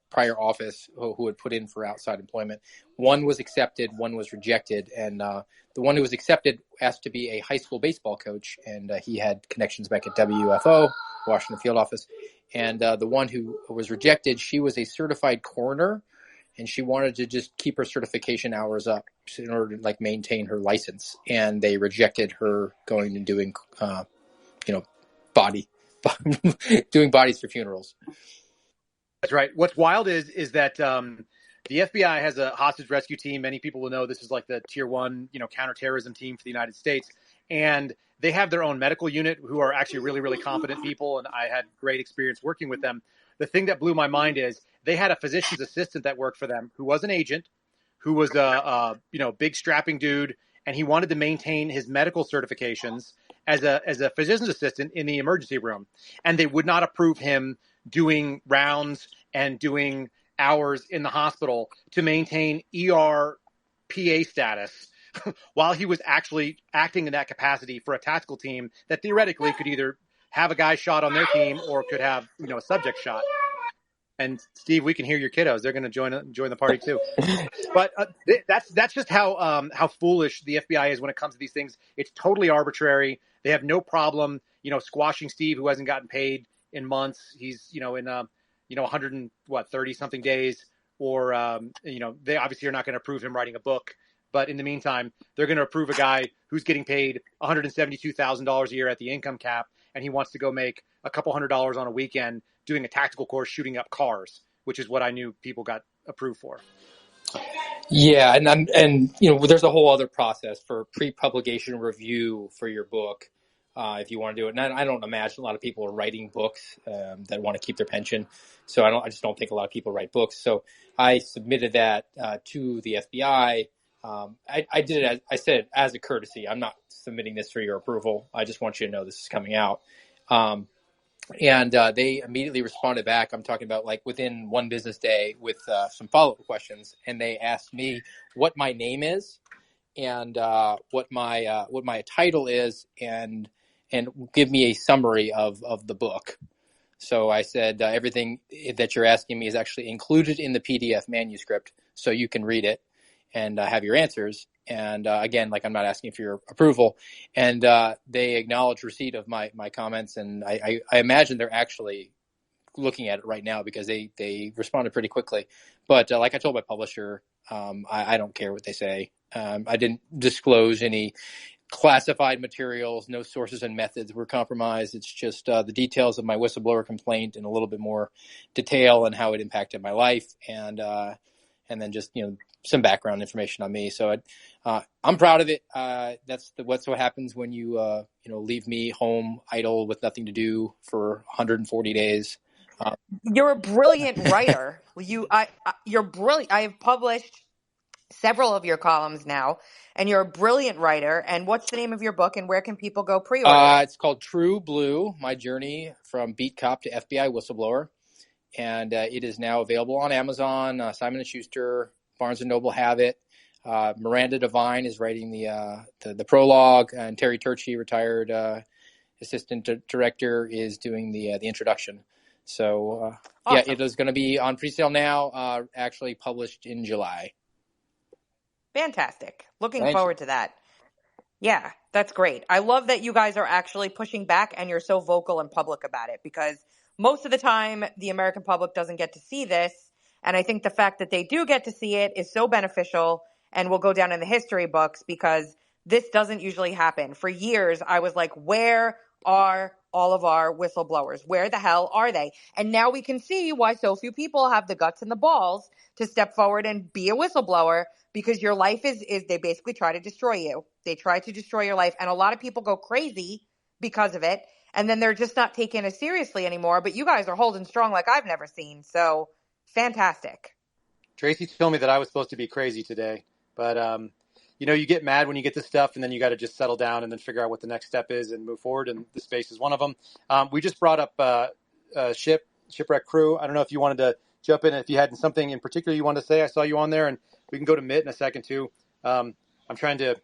prior office who had put in for outside employment. One was accepted, one was rejected. And the one who was accepted asked to be a high school baseball coach. And he had connections back at WFO, Washington Field Office. And the one who was rejected, she was a certified coroner. And she wanted to just keep her certification hours up in order to maintain her license. And they rejected her going and doing, doing bodies for funerals. That's right. What's wild is that the FBI has a hostage rescue team. Many people will know this is like the tier 1, counterterrorism team for the United States. And they have their own medical unit who are actually really, really competent people. And I had great experience working with them. The thing that blew my mind is they had a physician's assistant that worked for them who was an agent, who was a big strapping dude, and he wanted to maintain his medical certifications as a physician's assistant in the emergency room. And they would not approve him doing rounds and doing hours in the hospital to maintain ER PA status while he was actually acting in that capacity for a tactical team that theoretically could either have a guy shot on their team or could have, a subject shot. And Steve, we can hear your kiddos. They're going to join the party too. But that's just how foolish the FBI is when it comes to these things. It's totally arbitrary. They have no problem, squashing Steve, who hasn't gotten paid in months. He's, in 130 something days, or they obviously are not going to approve him writing a book. But in the meantime, they're going to approve a guy who's getting paid $172,000 a year at the income cap, and he wants to go make a couple $100s on a weekend doing a tactical course shooting up cars, which is what I knew people got approved for. Yeah, and there's a whole other process for pre-publication review for your book if you want to do it. And I don't imagine a lot of people are writing books that want to keep their pension. So I just don't think a lot of people write books. So I submitted that to the FBI. I did it. I said it as a courtesy. I'm not submitting this for your approval. I just want you to know this is coming out. And they immediately responded back. I'm talking about within one business day with some follow-up questions. And they asked me what my name is and what my title is and give me a summary of the book. So I said everything that you're asking me is actually included in the PDF manuscript, so you can read it and have your answers. And again, I'm not asking for your approval. And they acknowledged receipt of my comments. And I imagine they're actually looking at it right now because they responded pretty quickly. But like I told my publisher, I don't care what they say. I didn't disclose any classified materials. No sources and methods were compromised. It's just the details of my whistleblower complaint and a little bit more detail and how it impacted my life. And then just, some background information on me. So I'm proud of it. That's what happens when you, leave me home idle with nothing to do for 140 days. You're a brilliant writer. You're brilliant. I have published several of your columns now, and you're a brilliant writer. And what's the name of your book, and where can people go pre-order? It's called True Blue, My Journey from Beat Cop to FBI Whistleblower. And it is now available on Amazon, Simon & Schuster, Barnes & Noble have it. Miranda Devine is writing the prologue, and Terry Turchi, retired assistant director, is doing the introduction. So Awesome. yeah, it is going to be on pre-sale now. Actually published in July. Fantastic. Looking Thank forward to that. Yeah, that's great. I love that you guys are actually pushing back and you're so vocal and public about it, because most of the time the American public doesn't get to see this. And I think the fact that they do get to see it is so beneficial and will go down in the history books, because this doesn't usually happen. For years, I was like, where are all of our whistleblowers? Where the hell are they? And now we can see why so few people have the guts and the balls to step forward and be a whistleblower, because your life is they basically try to destroy you. They try to destroy your life. And a lot of people go crazy because of it. And then they're just not taken as seriously anymore. But you guys are holding strong like I've never seen. So fantastic. Tracy told me that I was supposed to be crazy today, but you get mad when you get this stuff, and then you got to just settle down and then figure out what the next step is and move forward. And the space is one of them. We just brought up Shipwreck Crew. I don't know if you wanted to jump in, if you had something in particular you wanted to say. I saw you on there, and we can go to Mitt in a second too. I'm trying to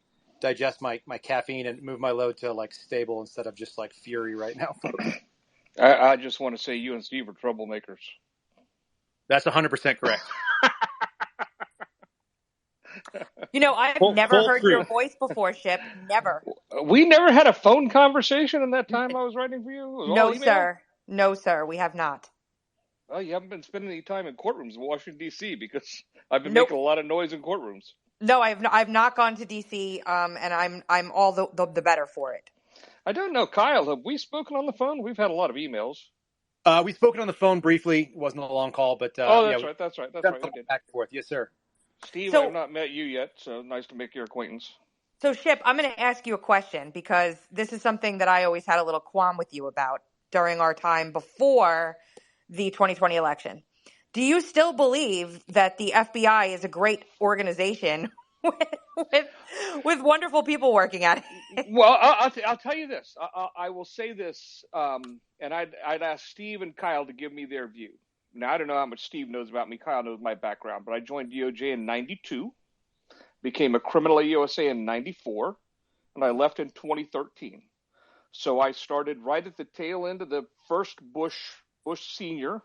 digest my caffeine and move my load to like stable instead of just like fury right now, folks. I just want to say you and Steve are troublemakers. That's 100% correct. I've never heard your voice before, Ship. Never. We never had a phone conversation in that time I was writing for you? It was all email? Sir. No, sir. We have not. Well, you haven't been spending any time in courtrooms in Washington, D.C., because I've been making a lot of noise in courtrooms. No, I've not gone to D.C., and I'm all the better for it. I don't know, Kyle, have we spoken on the phone? We've had a lot of emails. We've spoken on the phone briefly. It wasn't a long call, but that's right. We did. Back and forth. Yes, sir. Steve, I've not met you yet, so nice to make your acquaintance. So, Ship, I'm going to ask you a question, because this is something that I always had a little qualm with you about during our time before the 2020 election. Do you still believe that the FBI is a great organization with wonderful people working at it? Well, I'll tell you this. I will say this, and I'd ask Steve and Kyle to give me their view. Now, I don't know how much Steve knows about me. Kyle knows my background, but I joined DOJ in 92, became a criminal AUSA in 94, and I left in 2013. So I started right at the tail end of the first Bush senior,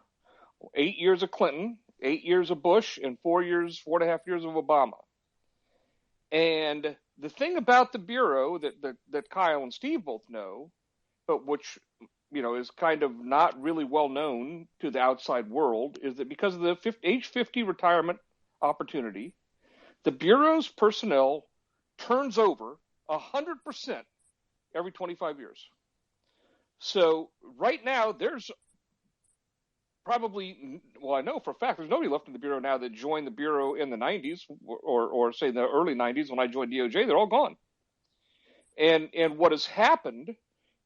8 years of Clinton, 8 years of Bush, and 4.5 years of Obama. And the thing about the Bureau that Kyle and Steve both know, but which is kind of not really well known to the outside world, is that because of the age 50 retirement opportunity, the Bureau's personnel turns over 100% every 25 years. So right now, there's probably, I know for a fact there's nobody left in the Bureau now that joined the Bureau in the 90s or say the early 90s when I joined DOJ. They're all gone. And what has happened,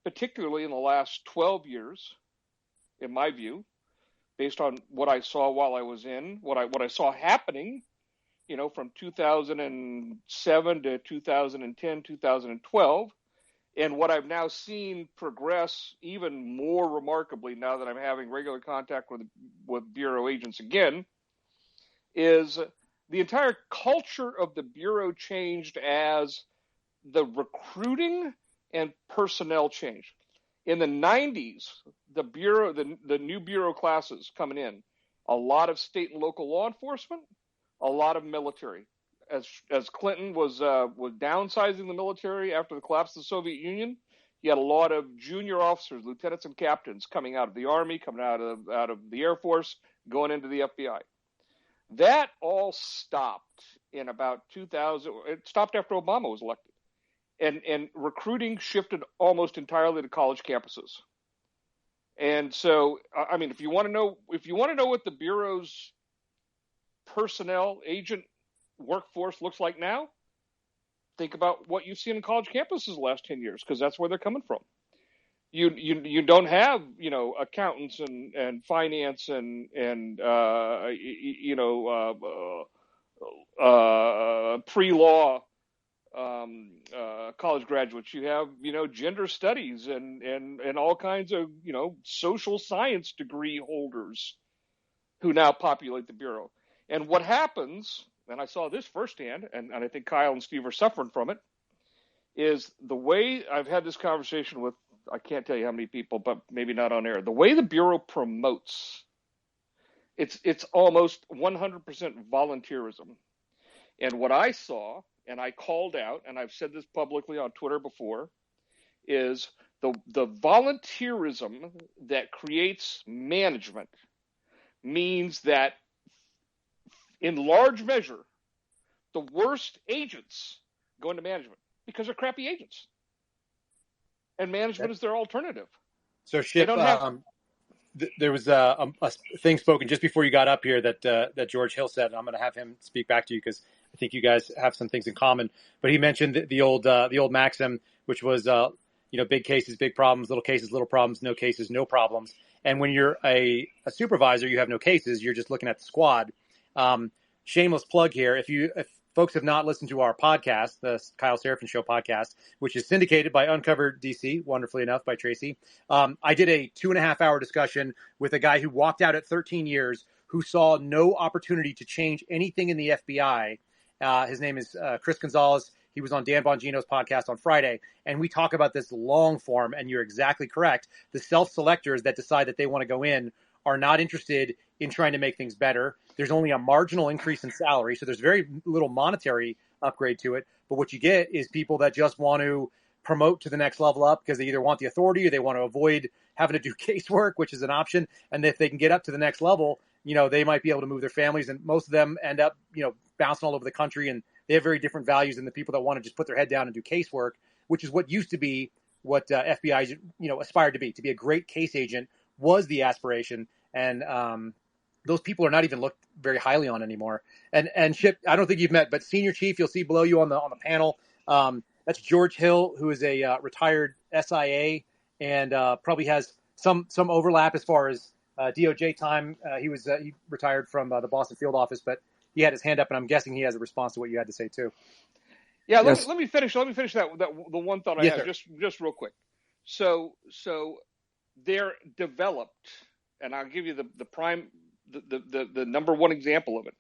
particularly in the last 12 years, in my view, based on what I saw while I was in, what I saw happening, from 2007 to 2010, 2012, and what I've now seen progress even more remarkably now that I'm having regular contact with Bureau agents again, is the entire culture of the Bureau changed as the recruiting and personnel change. In the 90s, the Bureau, the new Bureau classes coming in, a lot of state and local law enforcement, a lot of military. As Clinton was downsizing the military after the collapse of the Soviet Union, he had a lot of junior officers, lieutenants and captains coming out of the Army, coming out of the Air Force, going into the FBI. That all stopped in about 2000. It stopped after Obama was elected. And recruiting shifted almost entirely to college campuses. And so, I mean, if you want to know what the Bureau's personnel agent workforce looks like now, think about what you've seen in college campuses the last 10 years, because that's where they're coming from. You don't have, accountants and finance and pre-law college graduates. You have, gender studies and all kinds of, social science degree holders who now populate the Bureau. And what happens and I saw this firsthand, and I think Kyle and Steve are suffering from it, is the way I've had this conversation with, I can't tell you how many people, but maybe not on air. The way the Bureau promotes, it's almost 100% volunteerism. And what I saw, and I called out, and I've said this publicly on Twitter before, is the volunteerism that creates management means that in large measure, the worst agents go into management because they're crappy agents. And management is their alternative. So, Ship, there was a thing spoken just before you got up here that George Hill said, and I'm going to have him speak back to you because I think you guys have some things in common. But he mentioned the old maxim, which was big cases, big problems; little cases, little problems; no cases, no problems. And when you're a supervisor, you have no cases. You're just looking at the squad. Shameless plug here: if folks have not listened to our podcast, the Kyle Seraphin Show podcast, which is syndicated by Uncover DC, wonderfully enough, by Tracy. I did a 2.5-hour discussion with a guy who walked out at 13 years, who saw no opportunity to change anything in the FBI. His name is Chris Gonzalez. He was on Dan Bongino's podcast on Friday, and we talk about this long form, and you're exactly correct. The self-selectors that decide that they want to go in are not interested in trying to make things better. There's only a marginal increase in salary, so there's very little monetary upgrade to it. But what you get is people that just want to promote to the next level up because they either want the authority or they want to avoid having to do casework, which is an option. And if they can get up to the next level, they might be able to move their families. And most of them end up, bouncing all over the country, and they have very different values than the people that want to just put their head down and do casework, which is what used to be what FBI, aspired to be a great case agent was the aspiration. And those people are not even looked very highly on anymore. And Chip, I don't think you've met, but Senior Chief, you'll see below you on the panel. That's George Hill, who is a retired SIA and probably has some overlap as far as DOJ time. He retired from the Boston field office, but he had his hand up, and I'm guessing he has a response to what you had to say too. Yeah, yes. Let me finish that the one thought I have just real quick. So they're developed, and I'll give you the prime. The number one example of it.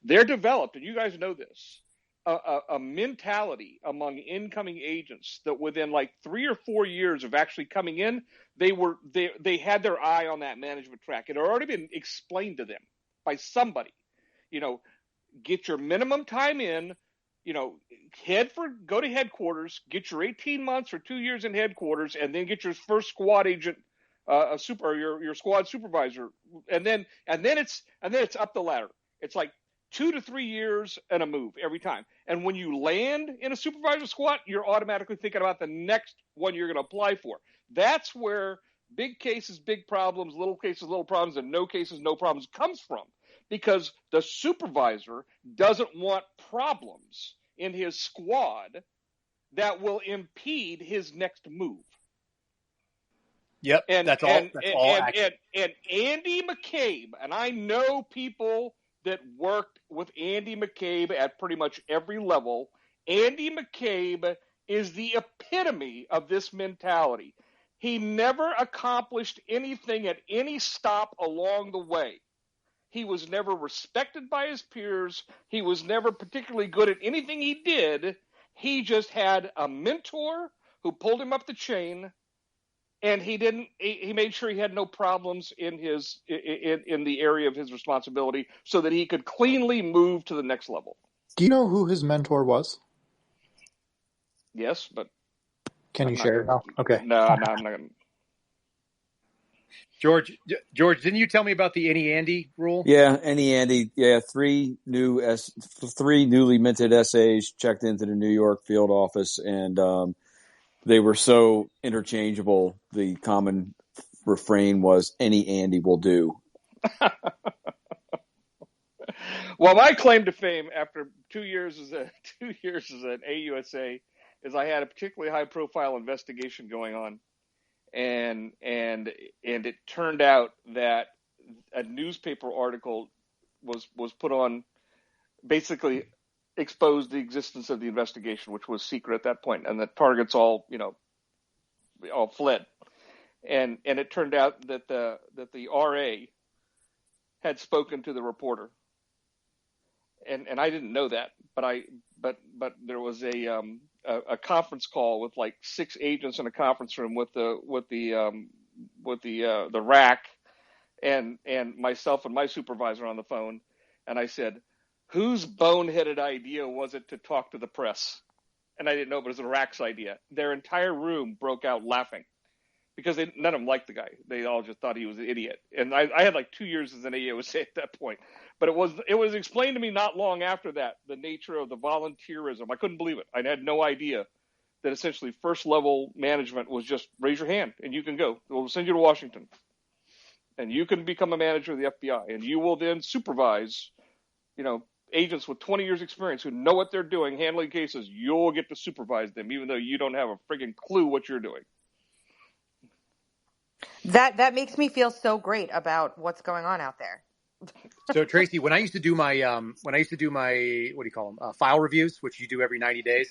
They're developed, and you guys know this, a mentality among incoming agents that within like 3 or 4 years of actually coming in, they had their eye on that management track. It had already been explained to them by somebody. Get your minimum time in, go to headquarters, get your 18 months or 2 years in headquarters, and then get your first squad agent your squad supervisor, and then it's up the ladder. It's like 2 to 3 years and a move every time. And when you land in a supervisor squad, you're automatically thinking about the next one you're going to apply for. That's where big cases, big problems, little cases, little problems, and no cases, no problems comes from, because the supervisor doesn't want problems in his squad that will impede his next move. Yep, and that's all. And Andy McCabe, and I know people that worked with Andy McCabe at pretty much every level. Andy McCabe is the epitome of this mentality. He never accomplished anything at any stop along the way. He was never respected by his peers. He was never particularly good at anything he did. He just had a mentor who pulled him up the chain. And he made sure he had no problems in the area of his responsibility so that he could cleanly move to the next level. Do you know who his mentor was? Yes, but can you share it now? Okay. No, I'm not going to. George, didn't you tell me about the any Andy rule? Yeah, any Andy. Yeah, 3 newly minted SAs checked into the New York field office, and they were so interchangeable. The common refrain was any Andy will do. Well, my claim to fame after 2 years as an AUSA is I had a particularly high profile investigation going on. And it turned out that a newspaper article was put on, basically exposed the existence of the investigation, which was secret at that point, and the targets all fled. And it turned out that the RA had spoken to the reporter and I didn't know that, but there was a conference call with like 6 agents in a conference room with the rack and myself and my supervisor on the phone, and I said, whose boneheaded idea was it to talk to the press? And I didn't know it was the rack's idea. Their entire room broke out laughing because none of them liked the guy. They all just thought he was an idiot. And I had like 2 years as an AOC at that point. But it was explained to me not long after that, the nature of the volunteerism. I couldn't believe it. I had no idea that essentially first level management was just raise your hand and you can go. We'll send you to Washington. And you can become a manager of the FBI. And you will then supervise, agents with 20 years experience who know what they're doing, handling cases. You'll get to supervise them, even though you don't have a friggin' clue what you're doing. That makes me feel so great about what's going on out there. So Tracy, when I used to do my what do you call them, file reviews, which you do every 90 days,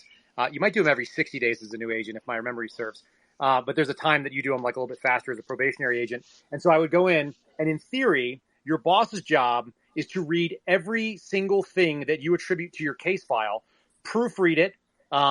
you might do them every 60 days as a new agent if my memory serves. But there's a time that you do them like a little bit faster as a probationary agent. And so I would go in, and in theory, your boss's job is to read every single thing that you attribute to your case file, proofread it,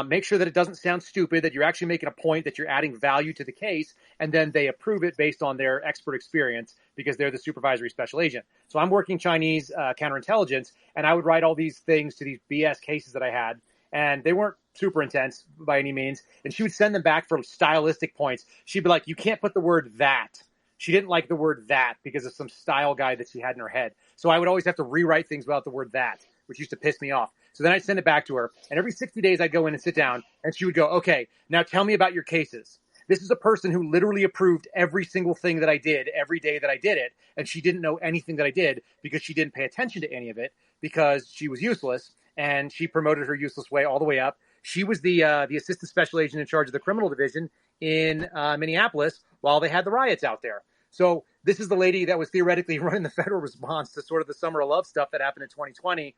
make sure that it doesn't sound stupid, that you're actually making a point, that you're adding value to the case, and then they approve it based on their expert experience because they're the supervisory special agent. So I'm working Chinese counterintelligence, and I would write all these things to these BS cases that I had, and they weren't super intense by any means, and she would send them back for stylistic points. She'd be like, you can't put the word that. She didn't like the word that because of some style guide that she had in her head. So I would always have to rewrite things without the word that, which used to piss me off. So then I'd send it back to her. And every 60 days I'd go in and sit down, and she would go, okay, now tell me about your cases. This is a person who literally approved every single thing that I did every day that I did it. And she didn't know anything that I did because she didn't pay attention to any of it because she was useless. And she promoted her useless way all the way up. She was the assistant special agent in charge of the criminal division in Minneapolis while they had the riots out there. So this is the lady that was theoretically running the federal response to sort of the summer of love stuff that happened in 2020.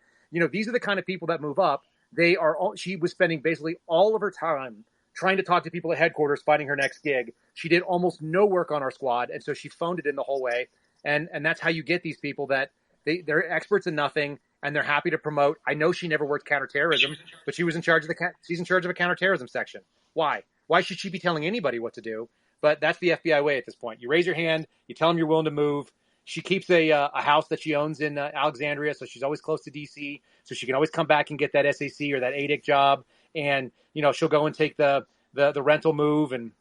These are the kind of people that move up. She was spending basically all of her time trying to talk to people at headquarters, finding her next gig. She did almost no work on our squad. And so she phoned it in the whole way. And that's how you get these people that they're experts in nothing and they're happy to promote. I know she never worked counterterrorism, but she's in charge of a counterterrorism section. Why? Why should she be telling anybody what to do? But that's the FBI way at this point. You raise your hand, you tell them you're willing to move. She keeps a house that she owns in Alexandria, so she's always close to D.C., so she can always come back and get that SAC or that ADIC job. And, she'll go and take the rental move, and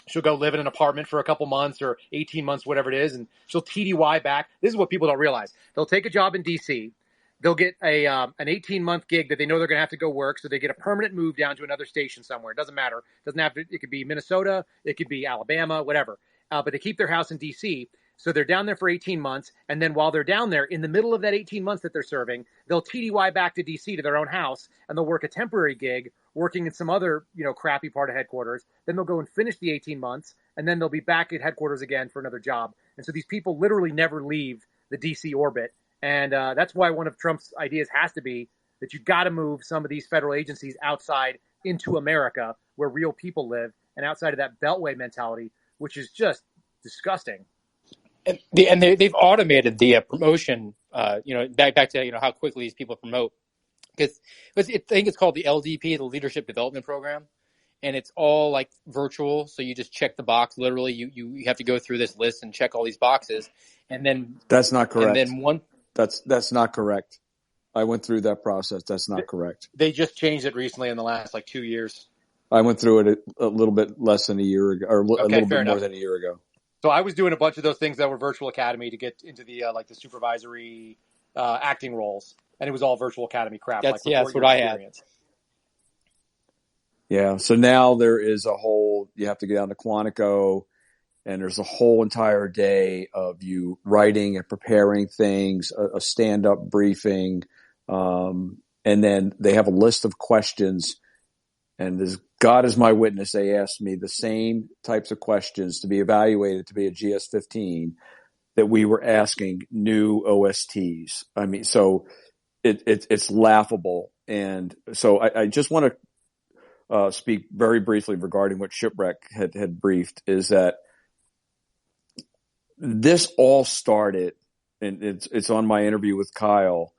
she'll go live in an apartment for a couple months or 18 months, whatever it is, and she'll TDY back. This is what people don't realize. They'll take a job in D.C., they'll get an 18-month gig that they know they're going to have to go work, so they get a permanent move down to another station somewhere. It doesn't matter. It doesn't have to. It could be Minnesota. It could be Alabama, whatever. But they keep their house in D.C., so they're down there for 18 months, and then while they're down there, in the middle of that 18 months that they're serving, they'll TDY back to D.C. to their own house, and they'll work a temporary gig working in some other, crappy part of headquarters. Then they'll go and finish the 18 months, and then they'll be back at headquarters again for another job. And so these people literally never leave the D.C. orbit. And that's why one of Trump's ideas has to be that you've got to move some of these federal agencies outside into America where real people live and outside of that Beltway mentality, which is just disgusting. And they've automated the promotion, back to, how quickly these people promote. Because I think it's called the LDP, the Leadership Development Program. And it's all like virtual. So you just check the box. Literally, you have to go through this list and check all these boxes. And then that's not correct. And then that's not correct. I went through that process. That's not correct. They just changed it recently in the last 2 years. I went through it a little bit less than a year ago, or a little bit enough. more than a year ago. So I was doing a bunch of those things that were virtual academy to get into the the supervisory acting roles, and it was all virtual academy crap. That's what I had. Yeah. So now there is you have to get down to Quantico, and there's a whole entire day of you writing and preparing things, a stand-up briefing, and then they have a list of questions. And God is my witness, they asked me the same types of questions to be evaluated to be a GS-15 that we were asking new OSTs. I mean, so it's laughable. And so I just want to speak very briefly regarding what Shipwreck had briefed, is that this all started, and it's on my interview with Kyle,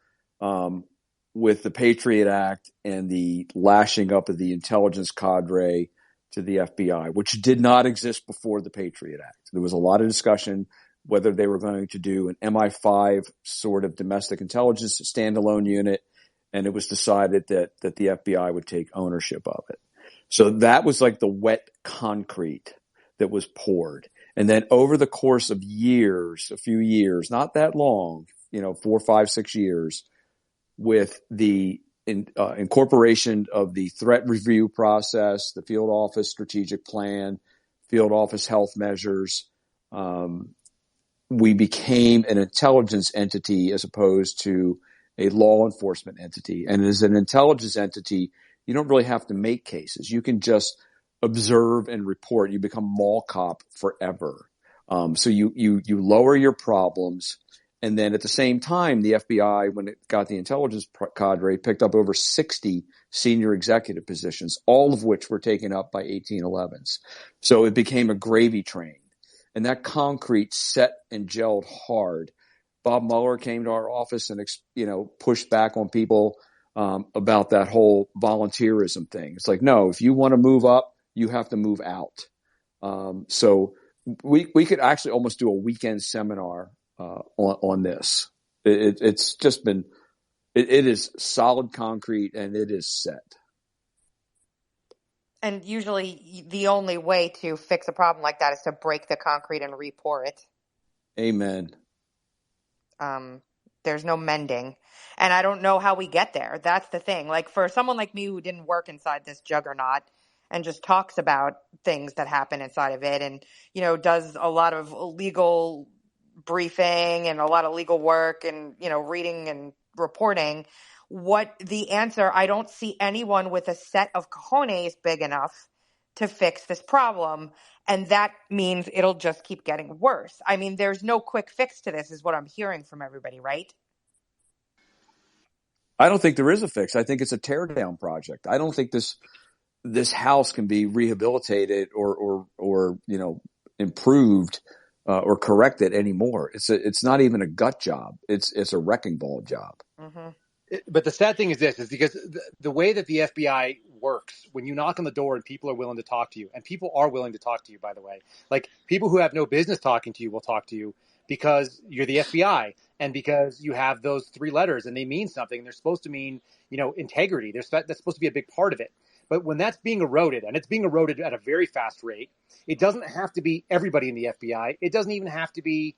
with the Patriot Act and the lashing up of the intelligence cadre to the FBI, which did not exist before the Patriot Act. There was a lot of discussion whether they were going to do an MI5 sort of domestic intelligence standalone unit, and it was decided that the FBI would take ownership of it. So that was like the wet concrete that was poured. And then over the course of years, a few years, not that long, 4, 5, 6 years, with the incorporation of the threat review process, the field office strategic plan, field office health measures, we became an intelligence entity as opposed to a law enforcement entity. And as an intelligence entity, you don't really have to make cases. You can just observe and report. You become mall cop forever. So you lower your problems. And then at the same time, the FBI, when it got the intelligence cadre, picked up over 60 senior executive positions, all of which were taken up by 1811s. So it became a gravy train. And that concrete set and gelled hard. Bob Mueller came to our office and, pushed back on people about that whole volunteerism thing. It's like, no, if you want to move up, you have to move out. So we could actually almost do a weekend seminar on this. It's just been, it is solid concrete and it is set. And usually the only way to fix a problem like that is to break the concrete and re-pour it. Amen. There's no mending. And I don't know how we get there. That's the thing. Like for someone like me who didn't work inside this juggernaut and just talks about things that happen inside of it and, does a lot of legal briefing and a lot of legal work and, reading and reporting, what the answer, I don't see anyone with a set of cojones big enough to fix this problem. And that means it'll just keep getting worse. I mean, there's no quick fix to this is what I'm hearing from everybody, right? I don't think there is a fix. I think it's a teardown project. I don't think this house can be rehabilitated or improved or corrected anymore. It's not even a gut job. It's a wrecking ball job. Mm-hmm. But the sad thing is because the way that the FBI works, when you knock on the door and people are willing to talk to you, and people are willing to talk to you, by the way, like people who have no business talking to you will talk to you because you're the FBI and because you have those 3 letters and they mean something. And they're supposed to mean, integrity. That's supposed to be a big part of it. But when that's being eroded, and it's being eroded at a very fast rate, it doesn't have to be everybody in the FBI. It doesn't even have to be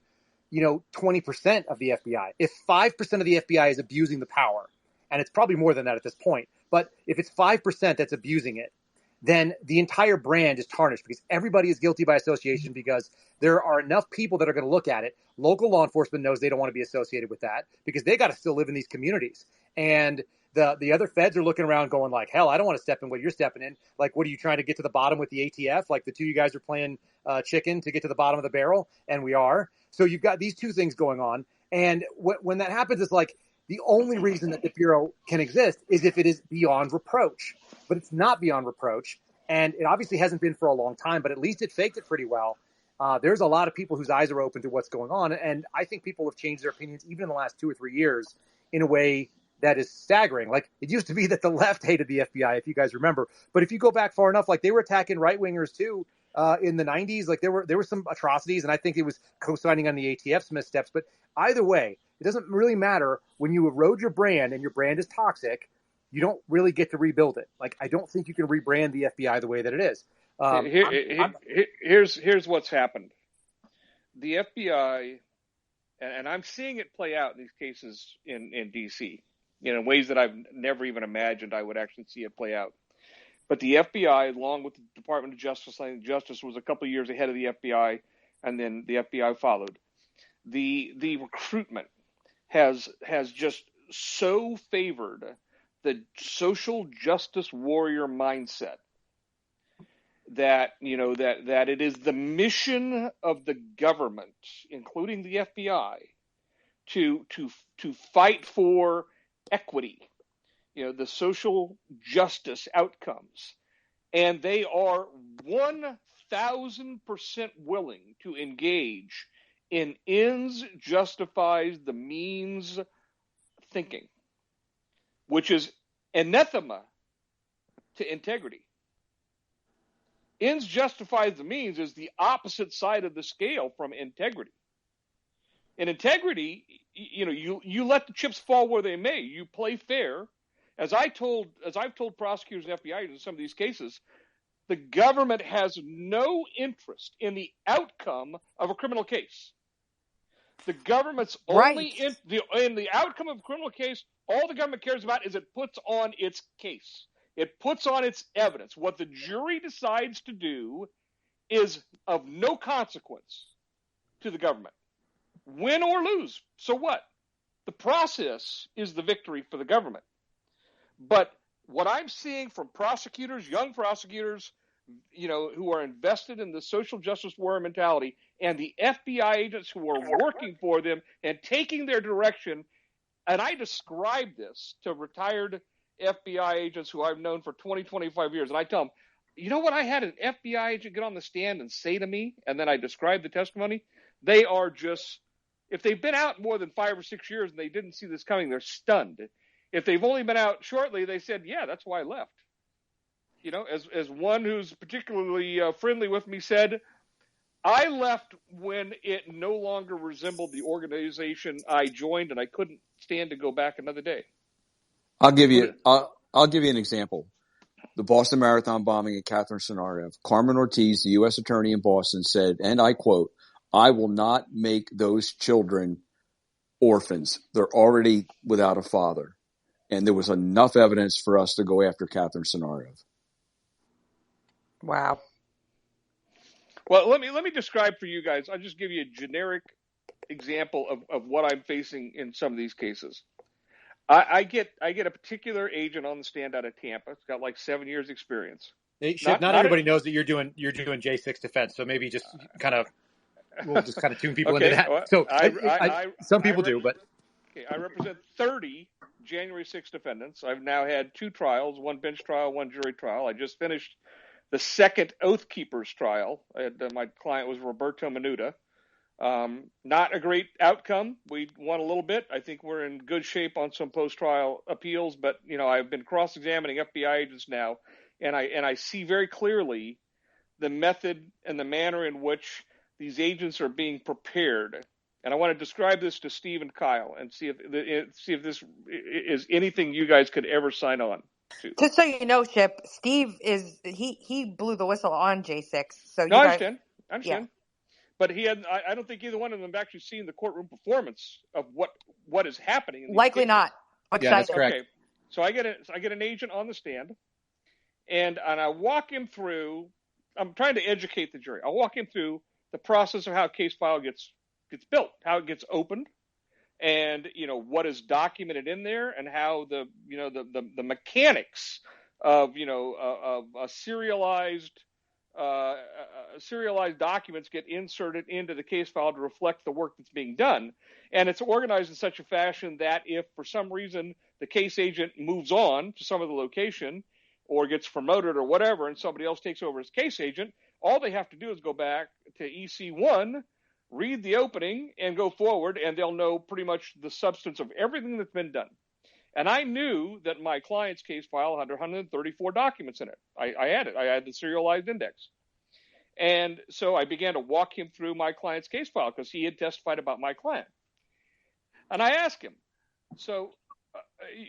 20% of the FBI. If 5% of the FBI is abusing the power, and it's probably more than that at this point, but if it's 5% that's abusing it, then the entire brand is tarnished because everybody is guilty by association because there are enough people that are going to look at it. Local law enforcement knows they don't want to be associated with that because they got to still live in these communities. And the other feds are looking around going like, hell, I don't want to step in what you're stepping in. Like, what are you trying to get to the bottom with the ATF? Like the two of you guys are playing chicken to get to the bottom of the barrel. And we are. So you've got these two things going on. And when that happens, it's like the only reason that the Bureau can exist is if it is beyond reproach. But it's not beyond reproach. And it obviously hasn't been for a long time, but at least it faked it pretty well. There's a lot of people whose eyes are open to what's going on. And I think people have changed their opinions even in the last 2 or 3 years in a way that is staggering. Like, it used to be that the left hated the FBI, if you guys remember. But if you go back far enough, like they were attacking right-wingers too in the 90s. Like there were some atrocities, and I think it was co-signing on the ATF's missteps. But either way, it doesn't really matter. When you erode your brand and your brand is toxic, you don't really get to rebuild it. Like, I don't think you can rebrand the FBI the way that it is. Here's what's happened. The FBI, and I'm seeing it play out in these cases in D.C., in ways that I've never even imagined I would actually see it play out. But the FBI, along with the Department of Justice, I think Justice was a couple of years ahead of the FBI, and then the FBI followed. The recruitment has just so favored the social justice warrior mindset that that it is the mission of the government, including the FBI, to fight for equity, the social justice outcomes, and they are 1,000% willing to engage in ends justifies the means thinking. which is anathema to integrity. Ends justify the means is the opposite side of the scale from integrity. In integrity, you let the chips fall where they may. You play fair. As I've told prosecutors and FBI in some of these cases, the government has no interest in the outcome of a criminal case. The government's only in the outcome of a criminal case, all the government cares about is it puts on its case. It puts on its evidence. What the jury decides to do is of no consequence to the government. Win or lose, so what? The process is the victory for the government. But what I'm seeing from prosecutors, young prosecutors, who are invested in the social justice warrior mentality, and the FBI agents who are working for them and taking their direction, and I describe this to retired FBI agents who I've known for 20, 25 years, and I tell them, you know what I had an FBI agent get on the stand and say to me, and then I describe the testimony? They are just, if they've been out more than 5 or 6 years and they didn't see this coming, they're stunned. If they've only been out shortly, they said, yeah, that's why I left. As one who's particularly friendly with me said, I left when it no longer resembled the organization I joined, and I couldn't stand to go back another day. I'll give you an example. The Boston Marathon bombing at Catherine Sonarev. Carmen Ortiz, the U.S. attorney in Boston, said, and I quote, "I will not make those children orphans. They're already without a father." And there was enough evidence for us to go after Catherine Sonarev. Wow. Well, let me describe for you guys. I'll just give you a generic example of what I'm facing in some of these cases. I get a particular agent on the stand out of Tampa. It's got like 7 years experience. Not everybody knows that you're doing J6 defense, so maybe just we'll just kind of tune people into that. Well, So some people do, but I represent 30 January 6 defendants. I've now had 2 trials, 1 bench trial, 1 jury trial. I just finished the second Oath Keepers trial. My client was Roberto Menuda. Not a great outcome. We won a little bit. I think we're in good shape on some post-trial appeals, but I've been cross-examining FBI agents now, and I see very clearly the method and the manner in which these agents are being prepared. And I want to describe this to Steve and Kyle and see if this is anything you guys could ever sign on to. Just so you know, Ship, Steve he blew the whistle on J6. So no, I understand. Yeah. But I don't think either one of them have actually seen the courtroom performance of what is happening. Likely not. Yeah, that's correct. Okay. So I get an agent on the stand, and I walk him through. I'm trying to educate the jury. I'll walk him through the process of how a case file gets built, how it gets opened, and what is documented in there, and how the mechanics of serialized documents get inserted into the case file to reflect the work that's being done. And it's organized in such a fashion that if for some reason the case agent moves on to some other location or gets promoted or whatever, and somebody else takes over as case agent, all they have to do is go back to EC1, read the opening, and go forward, and they'll know pretty much the substance of everything that's been done. And I knew that my client's case file had 134 documents in it. I had it. I had the serialized index. And so I began to walk him through my client's case file because he had testified about my client. And I asked him, so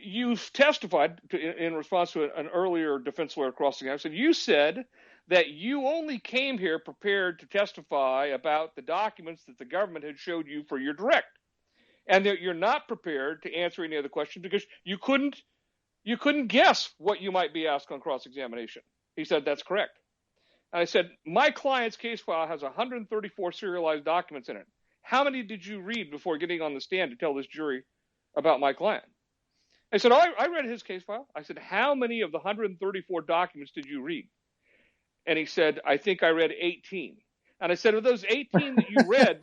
you've testified in response to an earlier defense lawyer crossing. I said, you said that you only came here prepared to testify about the documents that the government had showed you for your direct, and that you're not prepared to answer any other question because you couldn't guess what you might be asked on cross-examination. He said, that's correct. And I said, my client's case file has 134 serialized documents in it. How many did you read before getting on the stand to tell this jury about my client? I said, I read his case file. I said, how many of the 134 documents did you read? And he said, I think I read 18. And I said, of those 18 that you read,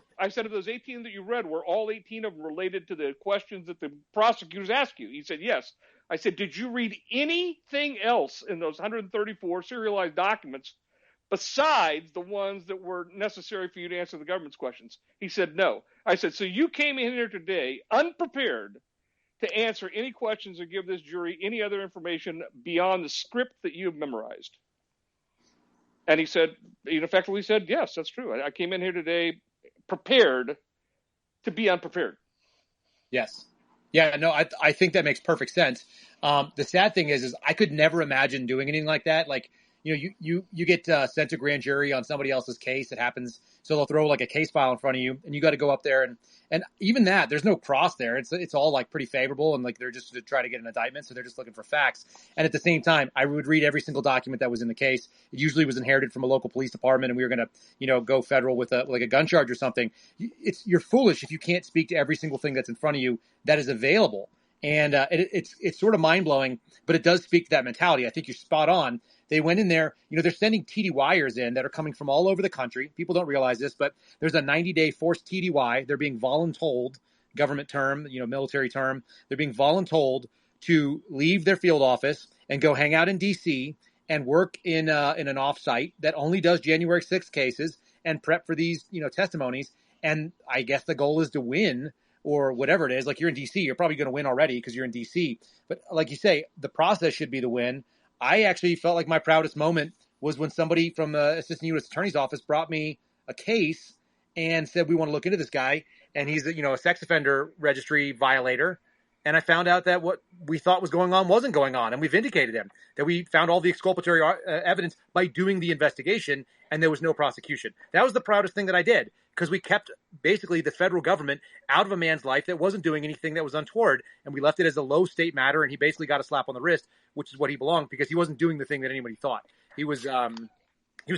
were all 18 of them related to the questions that the prosecutors asked you? He said, yes. I said, did you read anything else in those 134 serialized documents besides the ones that were necessary for you to answer the government's questions? He said, no. I said, so you came in here today unprepared to answer any questions or give this jury any other information beyond the script that you've memorized. And he effectively said, yes, that's true. I came in here today prepared to be unprepared. Yes. Yeah, no, I think that makes perfect sense. The sad thing is I could never imagine doing anything like that. Like, you get sent to grand jury on somebody else's case. It happens. So they'll throw like a case file in front of you and you got to go up there and even that, there's no cross there. It's all like pretty favorable and like they're just to try to get an indictment. So they're just looking for facts. And at the same time, I would read every single document that was in the case. It usually was inherited from a local police department and we were going to, go federal with a gun charge or something. You're foolish if you can't speak to every single thing that's in front of you that is available. And it's sort of mind blowing, but it does speak to that mentality. I think you're spot on. They went in there, they're sending TDYers in that are coming from all over the country. People don't realize this, but there's a 90-day forced TDY. They're being voluntold, government term, military term. They're being voluntold to leave their field office and go hang out in D.C. and work in an offsite that only does January 6th cases and prep for these, testimonies. And I guess the goal is to win or whatever it is. Like you're in D.C., you're probably going to win already because you're in D.C. But like you say, the process should be the win. I actually felt like my proudest moment was when somebody from the Assistant U.S. Attorney's Office brought me a case and said, we want to look into this guy. And he's a sex offender registry violator. And I found out that what we thought was going on wasn't going on. And we vindicated him, that we found all the exculpatory evidence by doing the investigation and there was no prosecution. That was the proudest thing that I did because we kept basically the federal government out of a man's life that wasn't doing anything that was untoward. And we left it as a low state matter. And he basically got a slap on the wrist, which is what he belonged because he wasn't doing the thing that anybody thought. He was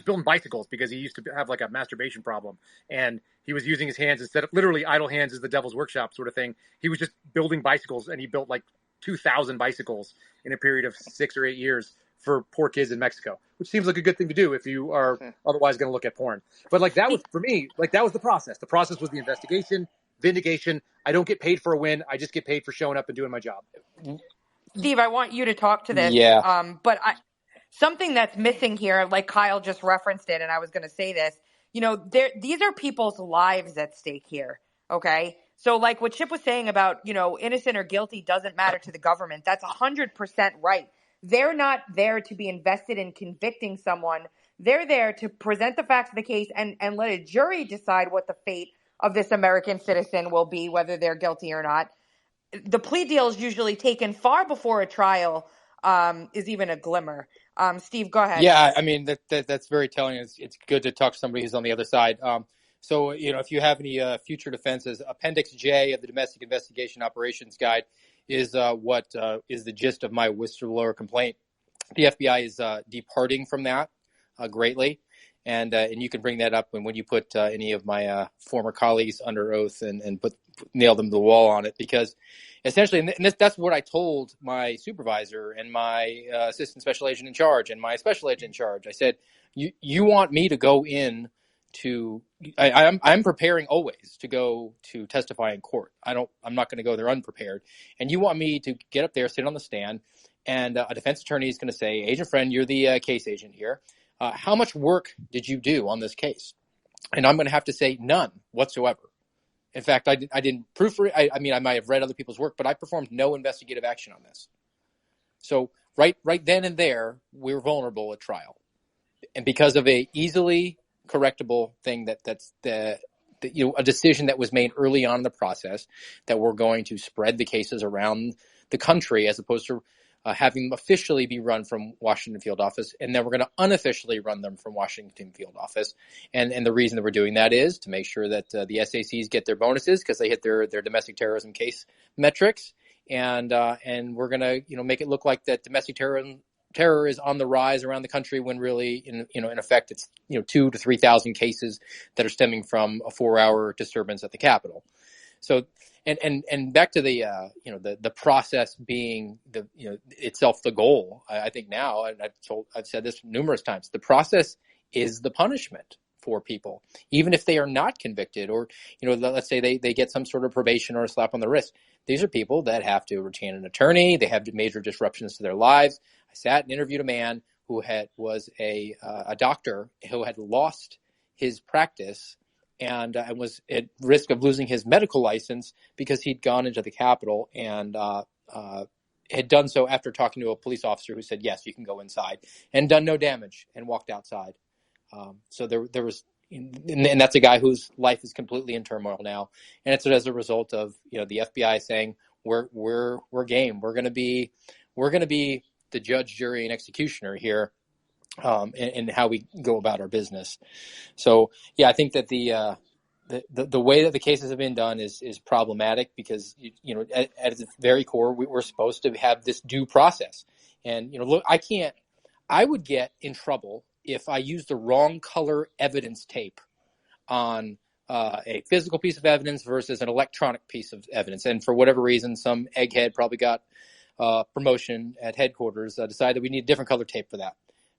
building bicycles because he used to have like a masturbation problem and he was using his hands instead of literally idle hands is the devil's workshop sort of thing. He was just building bicycles and he built like 2,000 bicycles in a period of 6 or 8 years for poor kids in Mexico, which seems like a good thing to do if you are otherwise going to look at porn. But like that was for me, like that was the process. The process was the investigation, vindication. I don't get paid for a win. I just get paid for showing up and doing my job. Steve, I want you to talk to this. Yeah. But something that's missing here, like Kyle just referenced it, and I was going to say this, these are people's lives at stake here. Okay. So like what Chip was saying about, innocent or guilty doesn't matter to the government. That's 100% right. They're not there to be invested in convicting someone. They're there to present the facts of the case and let a jury decide what the fate of this American citizen will be, whether they're guilty or not. The plea deal is usually taken far before a trial is even a glimmer. Steve, go ahead. Yeah, I mean, that's very telling. It's good to talk to somebody who's on the other side. So, if you have any future defenses, Appendix J of the Domestic Investigation Operations Guide is what is the gist of my whistleblower complaint. The FBI is departing from that greatly, and you can bring that up when you put any of my former colleagues under oath and nail them to the wall on it, because essentially, and that's what I told my supervisor and my assistant special agent in charge and my special agent in charge. I said, you want me to go in to, I'm preparing always to go to testify in court. I'm not going to go there unprepared. And you want me to get up there, sit on the stand, and a defense attorney is going to say, Agent Friend, you're the case agent here. How much work did you do on this case? And I'm going to have to say none whatsoever. In fact, I didn't proofread. I mean, I might have read other people's work, but I performed no investigative action on this. So right then and there, we were vulnerable at trial, and because of a easily correctable thing that's a decision that was made early on in the process, that we're going to spread the cases around the country as opposed to having them officially be run from Washington field office, and then we're going to unofficially run them from Washington field office. And the reason that we're doing that is to make sure that the SACs get their bonuses because they hit their domestic terrorism case metrics, and we're going to make it look like that domestic terror is on the rise around the country when really in effect it's 2,000 to 3,000 cases that are stemming from a 4-hour disturbance at the Capitol. So and back to the process being itself the goal. I think now, and I've said this numerous times, the process is the punishment for people, even if they are not convicted, or let's say they get some sort of probation or a slap on the wrist. These are people that have to retain an attorney. They have major disruptions to their lives. I sat and interviewed a man who was a doctor who had lost his practice and was at risk of losing his medical license because he'd gone into the Capitol and had done so after talking to a police officer who said, yes, you can go inside, and done no damage and walked outside. So there was, and that's a guy whose life is completely in turmoil now. And it's as a result of, the FBI saying, we're game. We're going to be the judge, jury, and executioner here, and how we go about our business. So, yeah, I think that the way that the cases have been done is problematic because, at its very core, we're supposed to have this due process. And, look, I would get in trouble if I used the wrong color evidence tape on a physical piece of evidence versus an electronic piece of evidence. And for whatever reason, some egghead probably got promotion at headquarters, decided that we need a different color tape for that.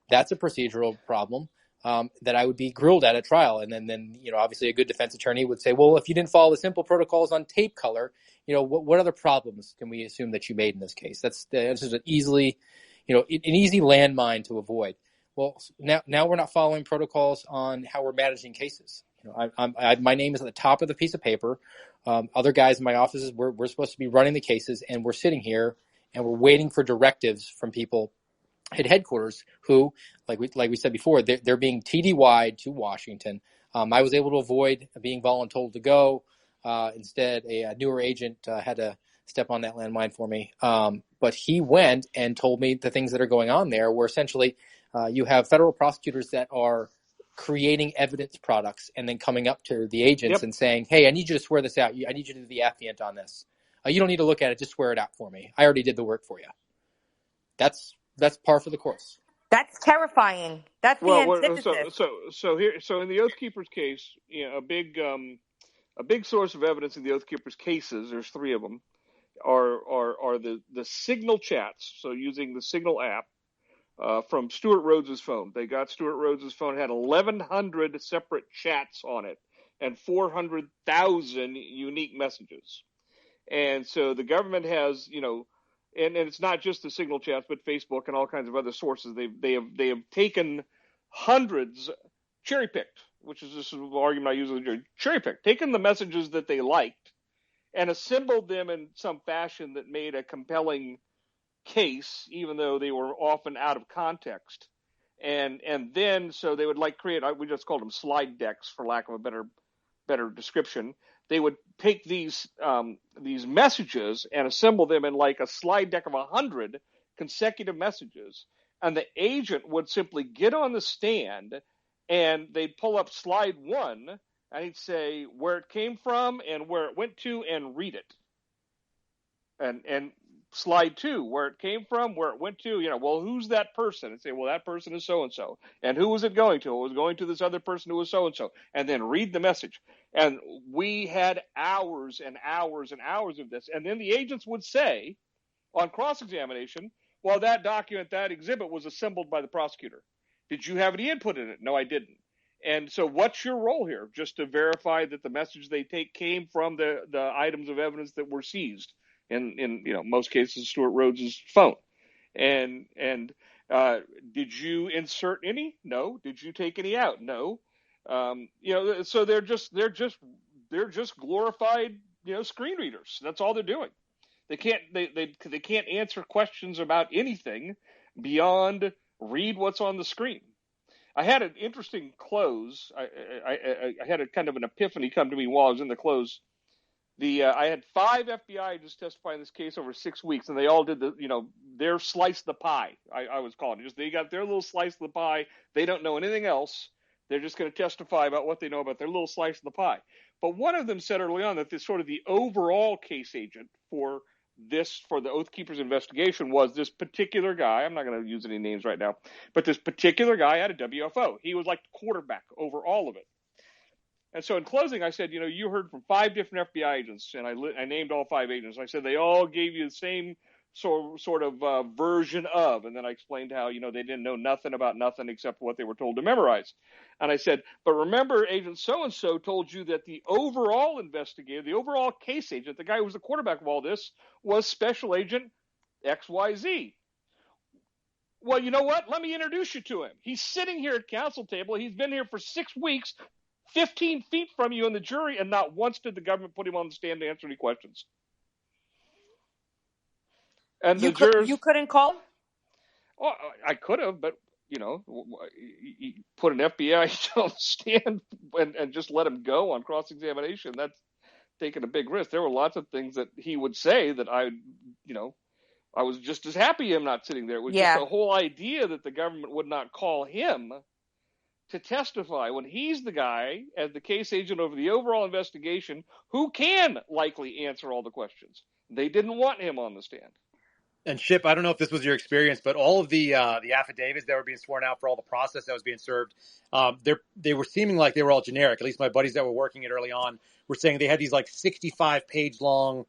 That's a procedural problem that I would be grilled at trial. And then obviously a good defense attorney would say, well, if you didn't follow the simple protocols on tape color, what other problems can we assume that you made in this case? That's just an easy landmine to avoid. Well, now we're not following protocols on how we're managing cases. My name is at the top of the piece of paper. Other guys in my offices, we're supposed to be running the cases, and we're sitting here and we're waiting for directives from people at headquarters who, like we said before, they're being TDY'd to Washington. I was able to avoid being voluntold to go. Instead, a newer agent had to step on that landmine for me. But he went and told me the things that are going on there, where essentially you have federal prosecutors that are creating evidence products and then coming up to the agents and saying, hey, I need you to swear this out. I need you to do the affiant on this. You don't need to look at it. Just swear it out for me. I already did the work for you. That's par for the course. That's terrifying. That's the antithesis. So in the Oath Keepers case, a big source of evidence in the Oath Keepers cases, there's 3 of them, are the Signal chats. So using the Signal app from Stuart Rhodes's phone. They got Stuart Rhodes's phone, had 1,100 separate chats on it and 400,000 unique messages. And so the government has, and it's not just the Signal chats, but Facebook and all kinds of other sources. They have taken hundreds, cherry picked, which is this argument I usually cherry picked, taken the messages that they liked and assembled them in some fashion that made a compelling case, even though they were often out of context. And then so they would create, we just called them slide decks for lack of a better description. They would take these messages and assemble them in a slide deck of 100 consecutive messages. And the agent would simply get on the stand and they'd pull up slide 1 and he'd say where it came from and where it went to and read it. And slide 2, where it came from, where it went to, well, who's that person? And say, well, that person is so-and-so. And who was it going to? It was going to this other person who was so-and-so. And then read the message. And we had hours and hours and hours of this. And then the agents would say on cross-examination, well, that document, that exhibit was assembled by the prosecutor. Did you have any input in it? No, I didn't. And so what's your role here? Just to verify that the message they take came from the items of evidence that were seized. In most cases, Stuart Rhodes's phone. And did you insert any? No. Did you take any out? No. So they're just glorified screen readers. That's all they're doing. They can't answer questions about anything beyond read what's on the screen. I had an interesting close. I had a kind of an epiphany come to me while I was in the close. I had 5 FBI agents testify in this case over 6 weeks, and they all did their slice of the pie. I was calling it. Just they got their little slice of the pie. They don't know anything else. They're just going to testify about what they know about their little slice of the pie. But one of them said early on that this sort of the overall case agent for the Oath Keepers investigation was this particular guy. I'm not going to use any names right now, but this particular guy had a WFO. He was like the quarterback over all of it. And so in closing, I said, you heard from 5 different FBI agents, and I named all 5 agents. I said they all gave you the same sort of version of, and then I explained how, they didn't know nothing about nothing except what they were told to memorize. And I said, but remember, agent so-and-so told you that the overall investigator, the overall case agent, the guy who was the quarterback of all this, was Special Agent XYZ. Well, you know what? Let me introduce you to him. He's sitting here at council table. He's been here for 6 weeks 15 feet from you in the jury, and not once did the government put him on the stand to answer any questions. And the jurors, You couldn't call him? oh, I could have, but you put an FBI on the stand and just let him go on cross-examination. That's taking a big risk. There were lots of things that he would say that I was just as happy him not sitting there. It was just the whole idea that the government would not call him to testify when he's the guy, as the case agent over the overall investigation, who can likely answer all the questions. They didn't want him on the stand. And Ship, I don't know if this was your experience, but all of the affidavits that were being sworn out for all the process that was being served, they were seeming like they were all generic. At least my buddies that were working it early on were saying they had these like 65-page long,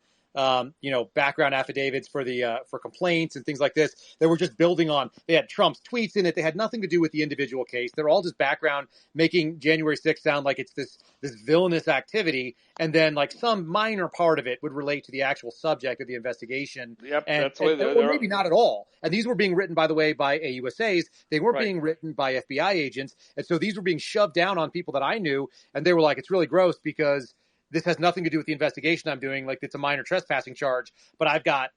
background affidavits for complaints and things like this that were just building on. They had Trump's tweets in it. They had nothing to do with the individual case. They're all just background, making January 6th sound like it's this villainous activity, and then like some minor part of it would relate to the actual subject of the investigation. Yep, that's or maybe not at all. And these were being written, by the way, by AUSAs. They weren't being written by FBI agents, and so these were being shoved down on people that I knew, and they were like, "It's really gross because this has nothing to do with the investigation I'm doing. Like, it's a minor trespassing charge, but I've got,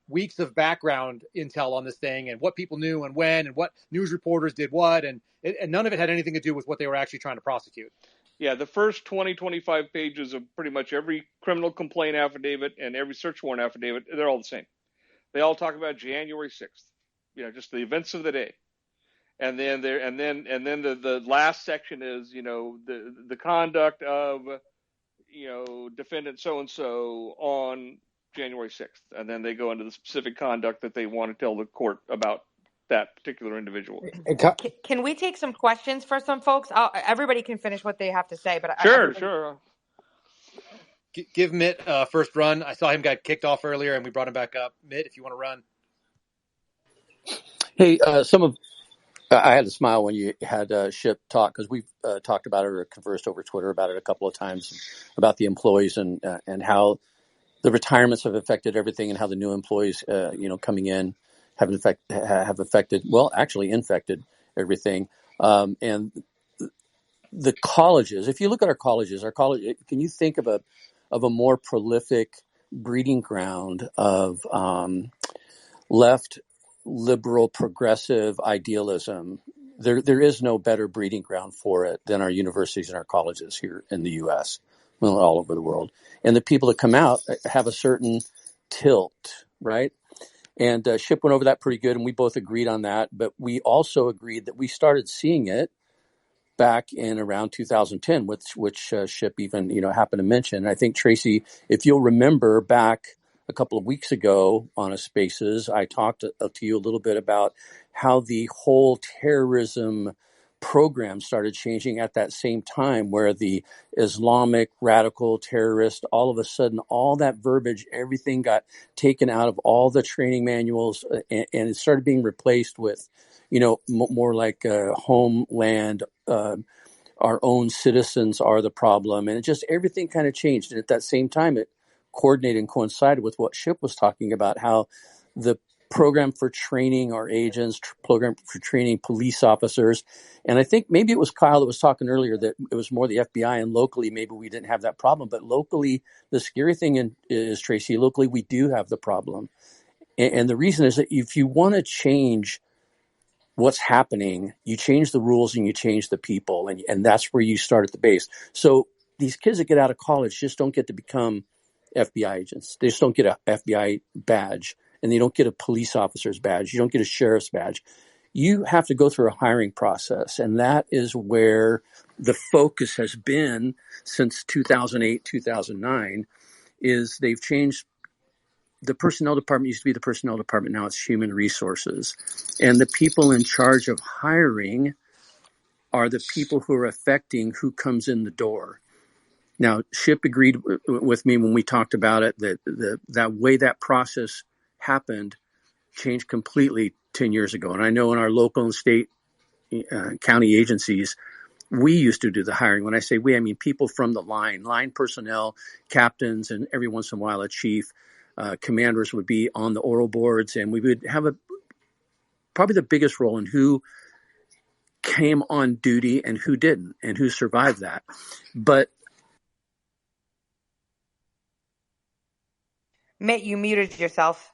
weeks of background intel on this thing and what people knew and when and what news reporters did what. And none of it had anything to do with what they were actually trying to prosecute." Yeah, the first 20, 25 pages of pretty much every criminal complaint affidavit and every search warrant affidavit, they're all the same. They all talk about January 6th, just the events of the day. And then the last section is, the conduct of defendant so-and-so on January 6th. And then they go into the specific conduct that they want to tell the court about that particular individual. Can we take some questions for some folks? Everybody can finish what they have to say, but Sure. Give Mitt first run. I saw him got kicked off earlier, and we brought him back up. Mitt, if you want to run. Hey, I had to smile when you had Ship talk, because we've talked about it or conversed over Twitter about it a couple of times, about the employees and how the retirements have affected everything, and how the new employees, coming in have affected, well, actually infected everything. And the colleges, if you look at our colleges, can you think of a more prolific breeding ground of left liberal progressive idealism? There is no better breeding ground for it than our universities and our colleges here in the U.S., well, all over the world. And the people that come out have a certain tilt, right? And Ship went over that pretty good, and we both agreed on that. But we also agreed that we started seeing it back in around 2010, which Ship even happened to mention. And I think, Tracy, if you'll remember back a couple of weeks ago on a Spaces, I talked to you a little bit about how the whole terrorism program started changing at that same time, where the Islamic radical terrorist, all of a sudden, all that verbiage, everything got taken out of all the training manuals, and it started being replaced with, more like homeland, our own citizens are the problem. And it just, everything kind of changed. And at that same time, it coordinated and coincided with what Ship was talking about, how the program for training our agents, program for training police officers. And I think maybe it was Kyle that was talking earlier that it was more the FBI, and locally, maybe we didn't have that problem. But locally, the scary thing is, Tracy, locally, we do have the problem. And the reason is that if you want to change what's happening, you change the rules and you change the people. And that's where you start at the base. So these kids that get out of college just don't get to become FBI agents. They just don't get an FBI badge, and they don't get a police officer's badge. You don't get a sheriff's badge. You have to go through a hiring process. And that is where the focus has been since 2008, 2009, is they've changed. The personnel department used to be the personnel department. Now it's human resources. And the people in charge of hiring are the people who are affecting who comes in the door. Now, Ship agreed with me when we talked about it that way that process happened changed completely 10 years ago. And I know in our local and state county agencies, we used to do the hiring. When I say we, I mean people from the line personnel, captains, and every once in a while a chief. Commanders would be on the oral boards, and we would have probably the biggest role in who came on duty and who didn't, and who survived that. But Mitt, you muted yourself.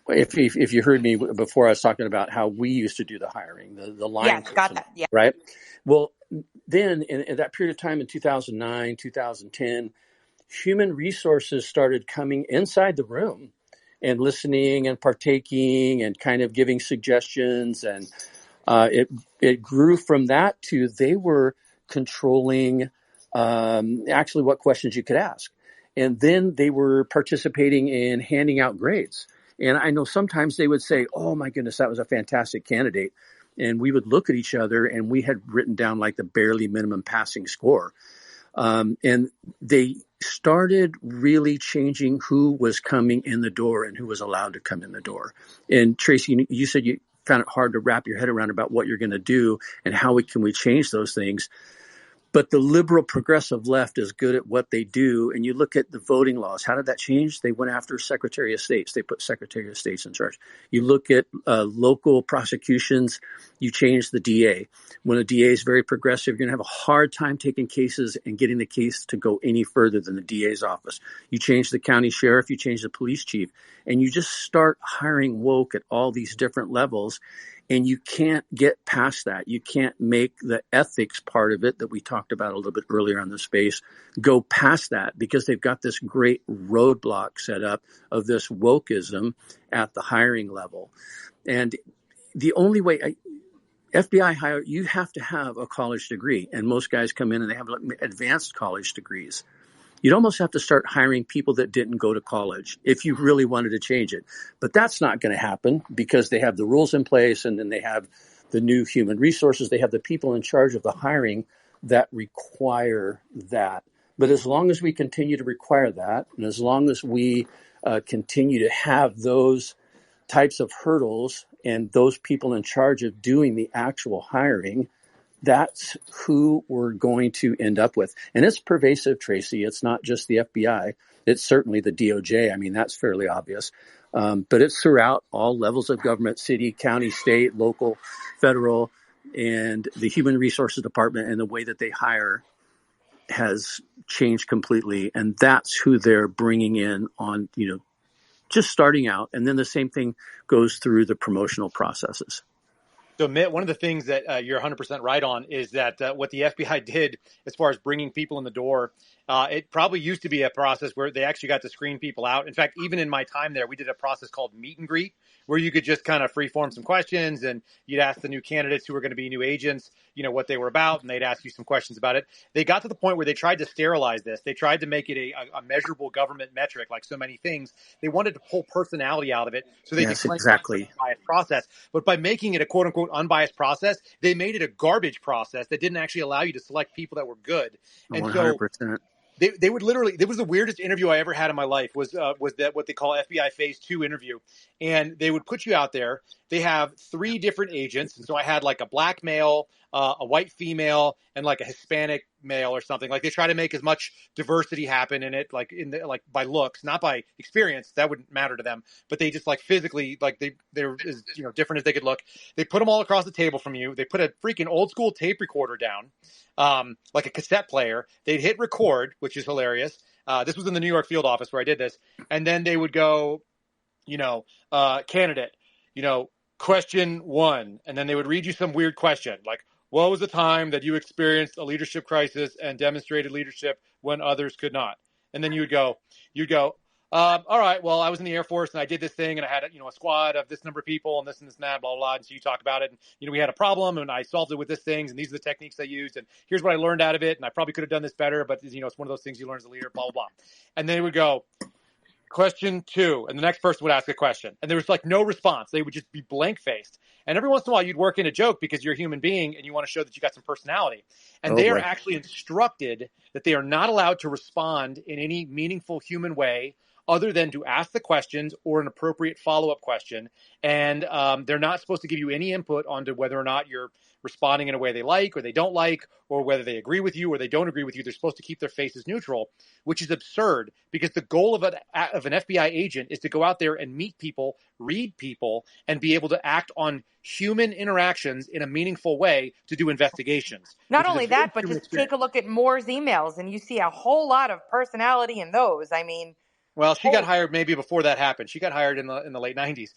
if you heard me before, I was talking about how we used to do the hiring, the line Yes, person, got that. Yeah. right? Well, then in that period of time in 2009, 2010, human resources started coming inside the room and listening and partaking and kind of giving suggestions. And it grew from that to they were controlling actually what questions you could ask. And then they were participating in handing out grades. And I know sometimes they would say, oh my goodness, that was a fantastic candidate. And we would look at each other and we had written down like the barely minimum passing score. And they started really changing who was coming in the door and who was allowed to come in the door. And Tracy, you said you found it hard to wrap your head around about what you're going to do and how can we change those things. But the liberal progressive left is good at what they do. And you look at the voting laws. How did that change? They went after Secretary of States. They put Secretary of States in charge. You look at local prosecutions. You change the DA. When a DA is very progressive, you're going to have a hard time taking cases and getting the case to go any further than the DA's office. You change the county sheriff. You change the police chief. And you just start hiring woke at all these different levels. And you can't get past that. You can't make the ethics part of it that we talked about a little bit earlier on the space go past that, because they've got this great roadblock set up of this wokeism at the hiring level. And the only way FBI hire, you have to have a college degree. And most guys come in and they have advanced college degrees. You'd almost have to start hiring people that didn't go to college if you really wanted to change it. But that's not going to happen because they have the rules in place, and then they have the new human resources. They have the people in charge of the hiring that require that. But as long as we continue to require that, and as long as we continue to have those types of hurdles and those people in charge of doing the actual hiring, that's who we're going to end up with. And it's pervasive, Tracy. It's not just the FBI. It's certainly the DOJ. I mean, that's fairly obvious. But it's throughout all levels of government, city, county, state, local, federal, and the Human Resources Department and the way that they hire has changed completely. And that's who they're bringing in on, just starting out. And then the same thing goes through the promotional processes. So, Mitt, one of the things that you're 100% right on is that what the FBI did as far as bringing people in the door, it probably used to be a process where they actually got to screen people out. In fact, even in my time there, we did a process called meet and greet, where you could just kind of freeform some questions and you'd ask the new candidates who were going to be new agents, what they were about, and they'd ask you some questions about it. They got to the point where they tried to sterilize this. They tried to make it a measurable government metric, like so many things. They wanted to pull personality out of it so they could claim exactly. it was a unbiased process. But by making it a quote unquote unbiased process, they made it a garbage process that didn't actually allow you to select people that were good. And 100%. So they would literally, it was the weirdest interview I ever had in my life was that what they call FBI Phase 2 interview. And they would put you out there. They have 3 different agents. And so I had like a black male, a white female, and like a Hispanic male or something. Like they try to make as much diversity happen in it, like by looks, not by experience. That wouldn't matter to them. But they just like physically, like they're as different as they could look. They put them all across the table from you. They put a freaking old school tape recorder down, like a cassette player. They'd hit record, which is hilarious. This was in the New York field office where I did this. And then they would go, candidate, question 1. And then they would read you some weird question like, what was the time that you experienced a leadership crisis and demonstrated leadership when others could not? And then you'd go, all right, well, I was in the Air Force and I did this thing and I had, a squad of this number of people and this and that, blah, blah, blah. And so you talk about it and, we had a problem and I solved it with this things and these are the techniques I used and here's what I learned out of it. And I probably could have done this better, but, it's one of those things you learn as a leader, blah, blah, blah. And then they would go, question 2. And the next person would ask a question. And there was like no response. They would just be blank faced. And every once in a while you'd work in a joke because you're a human being and you want to show that you got some personality. And they are actually instructed that they are not allowed to respond in any meaningful human way other than to ask the questions or an appropriate follow-up question. And they're not supposed to give you any input onto whether or not you're responding in a way they like or they don't like, or whether they agree with you or they don't agree with you. They're supposed to keep their faces neutral, which is absurd, because the goal of an FBI agent is to go out there and meet people, read people, and be able to act on human interactions in a meaningful way to do investigations. Not only that, but just take a look at Moore's emails and you see a whole lot of personality in those. I mean, well, she got hired maybe before that happened. She got hired in the late 90s.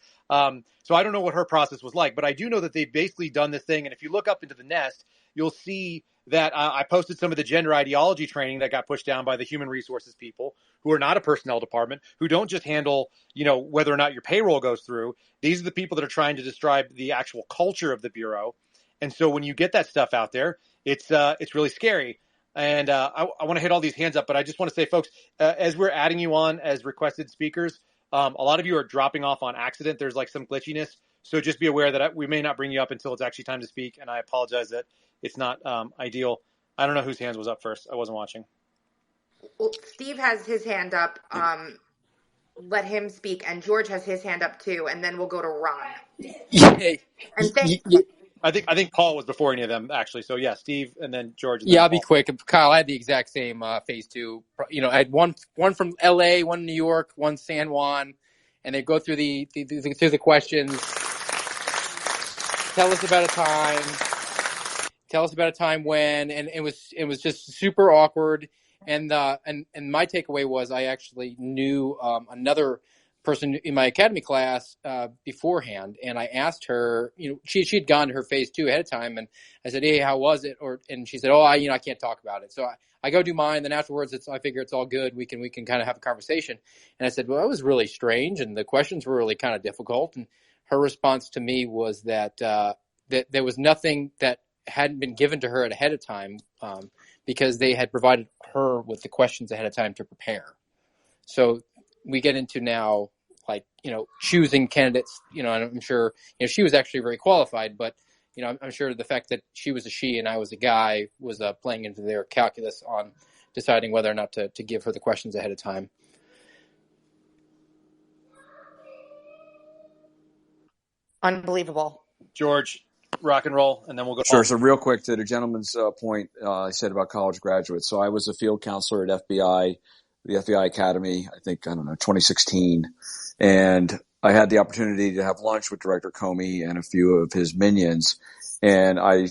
So I don't know what her process was like, but I do know that they've basically done this thing. And if you look up into the nest, you'll see that I posted some of the gender ideology training that got pushed down by the human resources people who are not a personnel department, who don't just handle, whether or not your payroll goes through. These are the people that are trying to describe the actual culture of the Bureau. And so when you get that stuff out there, it's really scary. And I want to hit all these hands up, but I just want to say, folks, as we're adding you on as requested speakers, a lot of you are dropping off on accident. There's like some glitchiness. So just be aware that we may not bring you up until it's actually time to speak. And I apologize that it's not ideal. I don't know whose hands was up first. I wasn't watching. Well, Steve has his hand up. Let him speak. And George has his hand up too. And then we'll go to Ron. And I think Paul was before any of them, actually. So, yeah, Steve and then George. Yeah, I'll be quick. Kyle, I had the exact same phase two. I had one from L.A., one New York, one San Juan, and they go through the questions. Tell us about a time when, and it was just super awkward. And my takeaway was I actually knew another person in my academy class beforehand, and I asked her, she had gone to her phase two ahead of time, and I said, hey, how was it? And she said, oh, I can't talk about it. So I go do mine. Then afterwards, I figure it's all good. We can kind of have a conversation. And I said, well, that was really strange, and the questions were really kind of difficult. And her response to me was that that there was nothing that hadn't been given to her ahead of time because they had provided her with the questions ahead of time to prepare. So we get into now, choosing candidates, and I'm sure, she was actually very qualified, but, I'm sure the fact that she was a she and I was a guy was playing into their calculus on deciding whether or not to give her the questions ahead of time. Unbelievable. George, rock and roll, and then we'll go. Sure. So real quick to the gentleman's point I said about college graduates. So I was a field counselor at the FBI Academy, 2016. And I had the opportunity to have lunch with Director Comey and a few of his minions. And I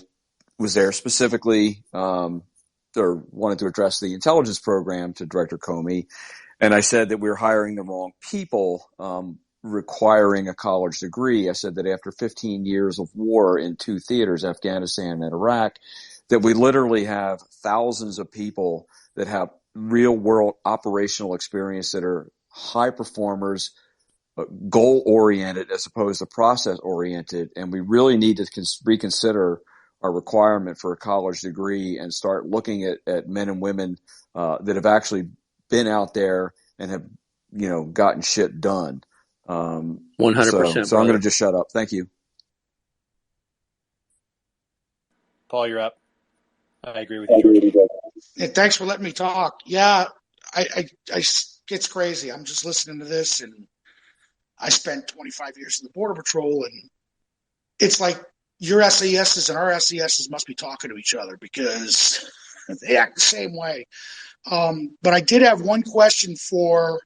was there specifically, or wanted to address the intelligence program to Director Comey. And I said that we were hiring the wrong people, requiring a college degree. I said that after 15 years of war in two theaters, Afghanistan and Iraq, that we literally have thousands of people that have real world operational experience that are high performers, goal oriented as opposed to process oriented. And we really need to reconsider our requirement for a college degree and start looking at men and women that have actually been out there and have, gotten shit done. 100%. So I'm going to just shut up. Thank you. Paul, you're up. I agree with you, George. Yeah, thanks for letting me talk. Yeah, it's crazy. I'm just listening to this, and I spent 25 years in the Border Patrol, and it's like your SESs and our SESs must be talking to each other because they act the same way. But I did have one question for,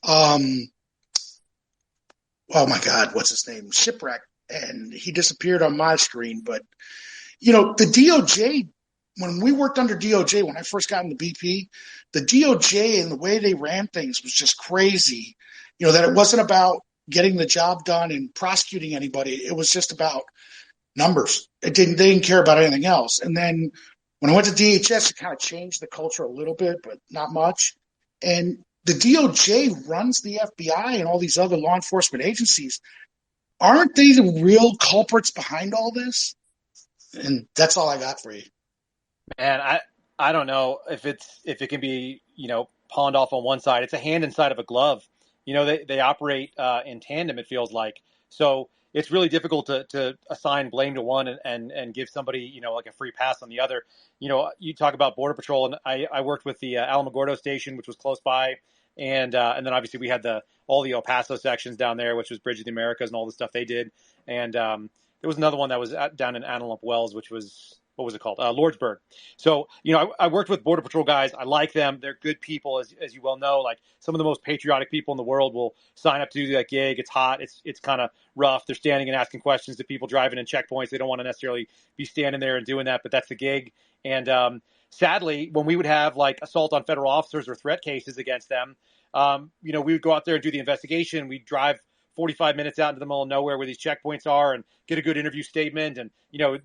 oh my God, what's his name? Shipwreck, and he disappeared on my screen. But, the DOJ, when we worked under DOJ, when I first got in the BP, the DOJ and the way they ran things was just crazy. That it wasn't about getting the job done and prosecuting anybody. It was just about numbers. They didn't care about anything else. And then when I went to DHS, it kind of changed the culture a little bit, but not much. And the DOJ runs the FBI and all these other law enforcement agencies. Aren't they the real culprits behind all this? And that's all I got for you. Man, I don't know if it can be, pawned off on one side. It's a hand inside of a glove. They operate in tandem, it feels like. So it's really difficult to assign blame to one and give somebody, like a free pass on the other. You talk about Border Patrol, and I worked with the Alamogordo station, which was close by, And then obviously we had all the El Paso sections down there, which was Bridge of the Americas and all the stuff they did. And there was another one that was down in Antelope Wells, which was, what was it called? Lordsburg. So, I worked with Border Patrol guys. I like them. They're good people, as you well know. Like, some of the most patriotic people in the world will sign up to do that gig. It's hot. It's kind of rough. They're standing and asking questions to people driving in checkpoints. They don't want to necessarily be standing there and doing that, but that's the gig. And sadly, when we would have like assault on federal officers or threat cases against them, we would go out there and do the investigation. We'd drive 45 minutes out into the middle of nowhere where these checkpoints are and get a good interview statement. And,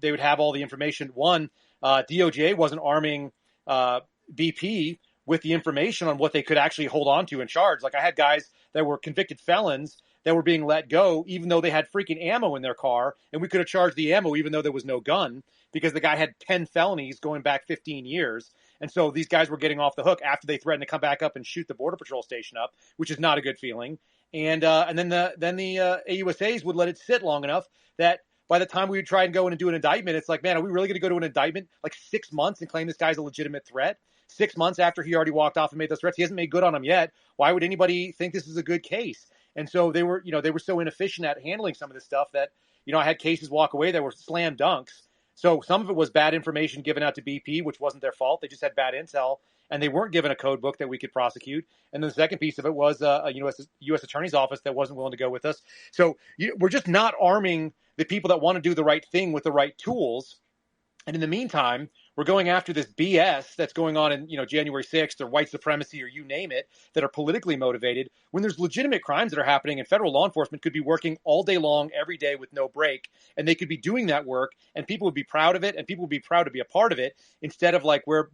they would have all the information. One, DOJ wasn't arming BP with the information on what they could actually hold on to and charge. Like, I had guys that were convicted felons that were being let go, even though they had freaking ammo in their car. And we could have charged the ammo, even though there was no gun, because the guy had 10 felonies going back 15 years. And so these guys were getting off the hook after they threatened to come back up and shoot the Border Patrol station up, which is not a good feeling. And then the AUSAs would let it sit long enough that by the time we would try and go in and do an indictment, it's like, man, are we really going to go to an indictment like 6 months and claim this guy's a legitimate threat? 6 months after he already walked off and made those threats, he hasn't made good on them yet. Why would anybody think this is a good case? And so they were so inefficient at handling some of this stuff that, I had cases walk away that were slam dunks. So some of it was bad information given out to BP, which wasn't their fault. They just had bad intel, and they weren't given a code book that we could prosecute. And then the second piece of it was a U.S. Attorney's Office that wasn't willing to go with us. So we're just not arming the people that want to do the right thing with the right tools. And in the meantime, we're going after this BS that's going on in, January 6th or white supremacy or you name it, that are politically motivated, when there's legitimate crimes that are happening, and federal law enforcement could be working all day long, every day with no break. And they could be doing that work, and people would be proud of it, and people would be proud to be a part of it, instead of like where,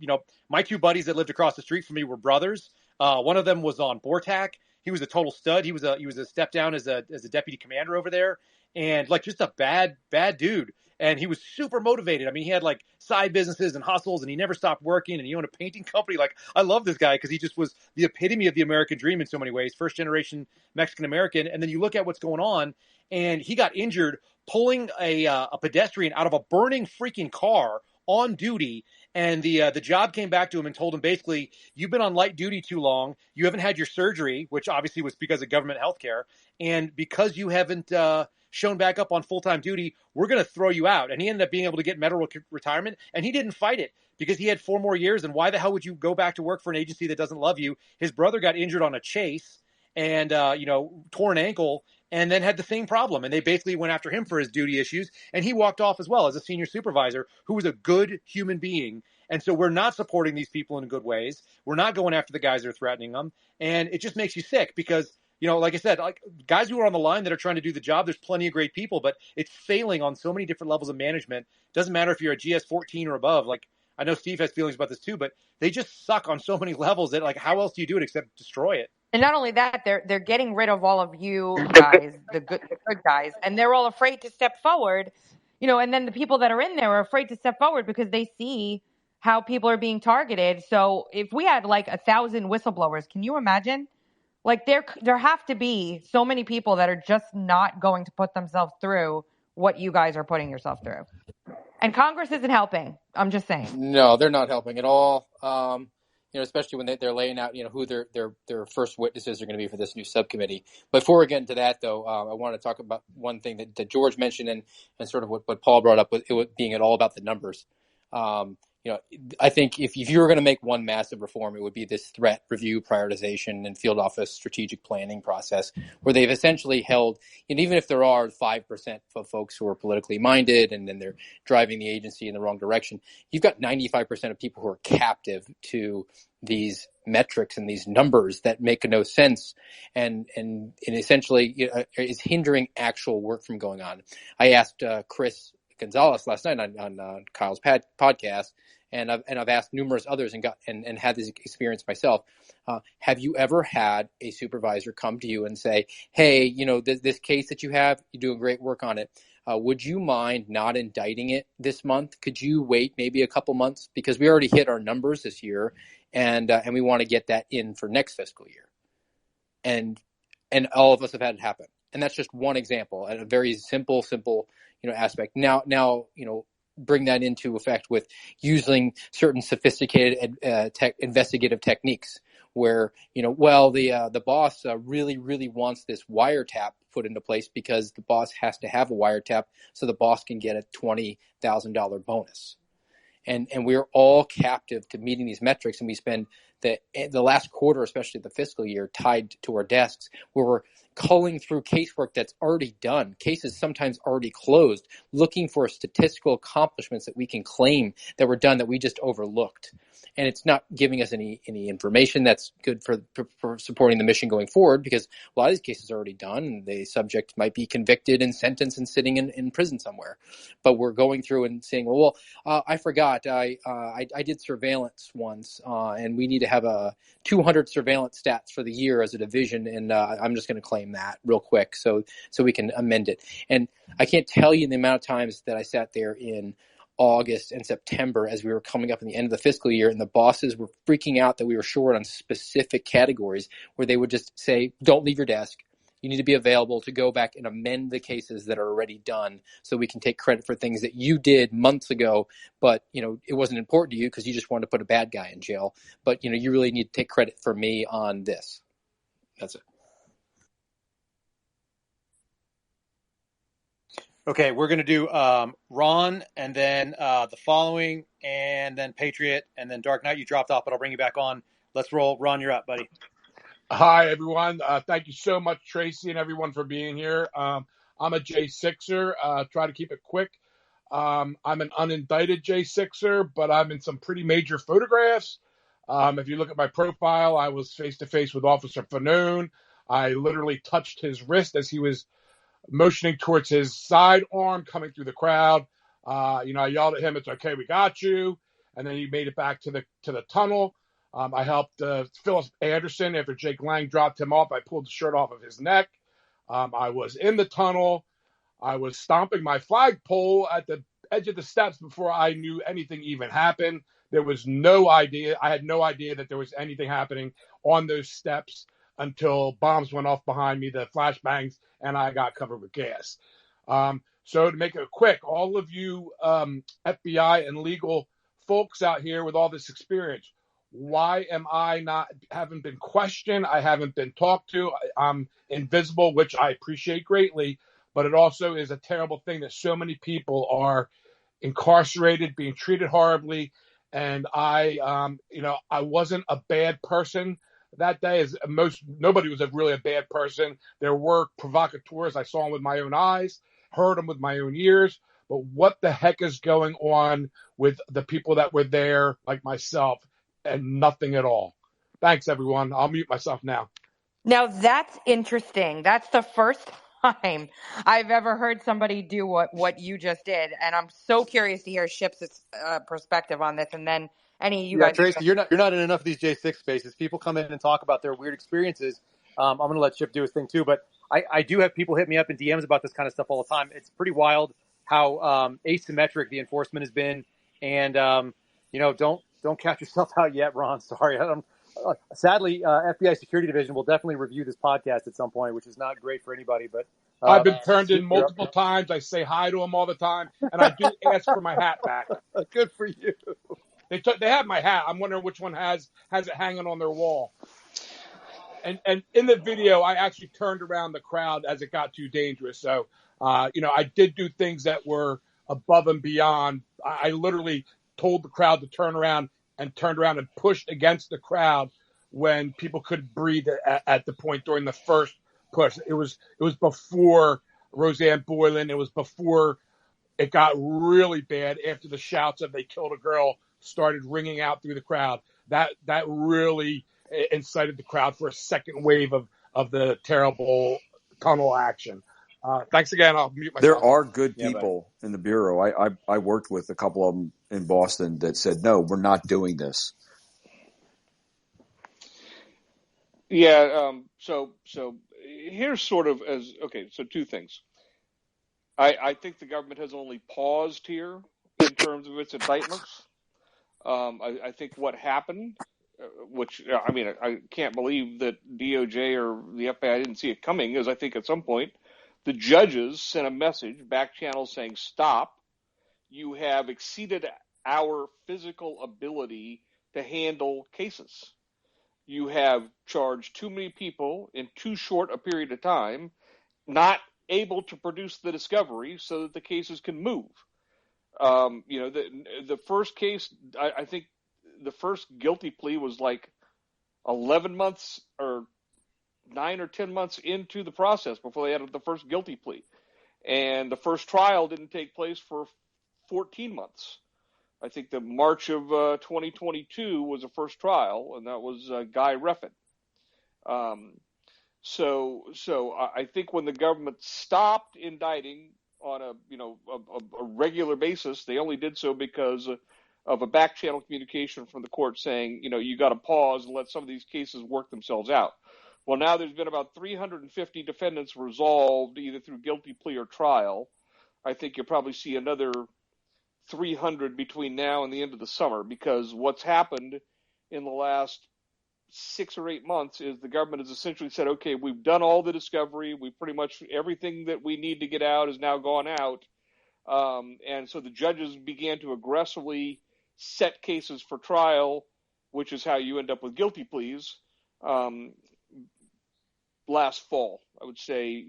my two buddies that lived across the street from me were brothers. One of them was on BORTAC. He was a total stud. He was a step down as a deputy commander over there, and like just a bad dude. And he was super motivated. I mean, he had like side businesses and hustles, and he never stopped working, and he owned a painting company. Like, I love this guy because he just was the epitome of the American dream in so many ways. First generation Mexican American. And then you look at what's going on, and he got injured pulling a pedestrian out of a burning freaking car on duty. And the job came back to him and told him, basically, you've been on light duty too long. You haven't had your surgery, which obviously was because of government health care. And because you haven't shown back up on full-time duty, we're going to throw you out. And he ended up being able to get medical retirement, and he didn't fight it because he had 4 more years. And why the hell would you go back to work for an agency that doesn't love you? His brother got injured on a chase and, tore an ankle, and then had the same problem. And they basically went after him for his duty issues. And he walked off as well as a senior supervisor who was a good human being. And so we're not supporting these people in good ways. We're not going after the guys that are threatening them. And it just makes you sick because, like I said, like guys who are on the line that are trying to do the job, there's plenty of great people, but it's failing on so many different levels of management. Doesn't matter if you're a GS-14 or above. Like, I know Steve has feelings about this too, but they just suck on so many levels that, like, how else do you do it except destroy it? And not only that, they're getting rid of all of you guys, the good guys, and they're all afraid to step forward, and then the people that are in there are afraid to step forward because they see how people are being targeted. So if we had like 1,000 whistleblowers, can you imagine? Like there have to be so many people that are just not going to put themselves through what you guys are putting yourself through. And Congress isn't helping. I'm just saying. No, they're not helping at all. Especially when they're laying out, who their first witnesses are going to be for this new subcommittee. Before we get into that, though, I want to talk about one thing that George mentioned and sort of what Paul brought up, with it being all about the numbers. I think if you were going to make one massive reform, it would be this threat review, prioritization, and field office strategic planning process, where they've essentially held, and even if there are 5% of folks who are politically minded and then they're driving the agency in the wrong direction, you've got 95% of people who are captive to these metrics and these numbers that make no sense and essentially is hindering actual work from going on. I asked Chris Gonzalez last night on Kyle's podcast, and I've asked numerous others and had this experience myself. Have you ever had a supervisor come to you and say, "Hey, this case that you have, you're doing great work on it. Would you mind not indicting it this month? Could you wait maybe a couple months because we already hit our numbers this year, and we want to get that in for next fiscal year?" And all of us have had it happen. And that's just one example, and a very simple aspect. Now, bring that into effect with using certain sophisticated investigative techniques where, the boss really wants this wiretap put into place because the boss has to have a wiretap so the boss can get a $20,000 bonus. And we're all captive to meeting these metrics, and we spend the last quarter, especially the fiscal year, tied to our desks, where we're culling through casework that's already done, cases sometimes already closed, looking for statistical accomplishments that we can claim that were done that we just overlooked. And it's not giving us any information that's good for supporting the mission going forward, because a lot of these cases are already done and the subject might be convicted and sentenced and sitting in prison somewhere. But we're going through and saying, I forgot, I did surveillance once, and we need to have 200 surveillance stats for the year as a division, and I'm just going to claim that real quick so we can amend it. And I can't tell you the amount of times that I sat there in August and September as we were coming up in the end of the fiscal year, and the bosses were freaking out that we were short on specific categories, where they would just say, don't leave your desk. You need to be available to go back and amend the cases that are already done so we can take credit for things that you did months ago, but it wasn't important to you because you just wanted to put a bad guy in jail. But you really need to take credit for me on this. That's it. Okay, we're going to do Ron, and then the following, and then Patriot, and then Dark Knight. You dropped off, but I'll bring you back on. Let's roll. Ron, you're up, buddy. Hi, everyone. Thank you so much, Tracy, and everyone for being here. I'm a J6er. Try to keep it quick. I'm an unindicted J6er, but I'm in some pretty major photographs. If you look at my profile, I was face-to-face with Officer Fanone. I literally touched his wrist as he was motioning towards his sidearm coming through the crowd. I yelled at him, "It's okay, we got you." And then he made it back to the tunnel. I helped Phyllis Anderson after Jake Lang dropped him off. I pulled the shirt off of his neck. I was in the tunnel. I was stomping my flagpole at the edge of the steps before I knew anything even happened. There was no idea. I had no idea that there was anything happening on those steps until bombs went off behind me, the flashbangs, and I got covered with gas. So to make it quick, all of you FBI and legal folks out here with all this experience, why am I haven't been questioned? I haven't been talked to. I'm invisible, which I appreciate greatly, but it also is a terrible thing that so many people are incarcerated, being treated horribly. And I wasn't a bad person that day. Nobody was really a bad person. There were provocateurs. I saw them with my own eyes, heard them with my own ears. But what the heck is going on with the people that were there, like myself, and nothing at all? Thanks, everyone. I'll mute myself now. Now that's interesting. That's the first time I've ever heard somebody do what you just did, and I'm so curious to hear Ship's perspective on this. And then any of you guys. Tracy, you're not in enough of these J6 spaces. People come in and talk about their weird experiences. I'm going to let Ship do his thing too, but I do have people hit me up in DMs about this kind of stuff all the time. It's pretty wild how asymmetric the enforcement has been, and don't count yourself out yet, Ron. Sorry. Sadly, FBI Security Division will definitely review this podcast at some point, which is not great for anybody. But I've been turned in multiple times. I say hi to them all the time, and I do ask for my hat back. Good for you. They have my hat. I'm wondering which one has it hanging on their wall. And in the video, I actually turned around the crowd as it got too dangerous. So, I did do things that were above and beyond. I literally told the crowd to turn around and turned around and pushed against the crowd when people couldn't breathe at the point during the first push. It was before Roseanne Boylan. It was before it got really bad, after the shouts of "they killed a girl" started ringing out through the crowd. That really incited the crowd for a second wave of the terrible tunnel action. Thanks again. I'll mute myself. There are good people in the Bureau. I worked with a couple of them in Boston that said, no, we're not doing this. Yeah. So here's sort of so two things. I think the government has only paused here in terms of its indictments. I think what happened, which, I can't believe that DOJ or the FBI didn't see it coming, is I think at some point the judges sent a message, back channel, saying, stop, you have exceeded our physical ability to handle cases. you have charged too many people in too short a period of time, not able to produce the discovery so that the cases can move. The first case, I think the first guilty plea was like 11 months or 9 or 10 months into the process before they had the first guilty plea. And the first trial didn't take place for 14 months. I think the March of 2022 was the first trial, and that was Guy Reffitt. So I think when the government stopped indicting on a regular basis, they only did so because of a back channel communication from the court saying, you got to pause and let some of these cases work themselves out. Well, now there's been about 350 defendants resolved either through guilty plea or trial. I think you'll probably see another 300 between now and the end of the summer, because what's happened in the last 6 or 8 months is the government has essentially said, okay, we've done all the discovery. We pretty much everything that we need to get out has now gone out. And so the judges began to aggressively set cases for trial, which is how you end up with guilty pleas. Last fall, I would say,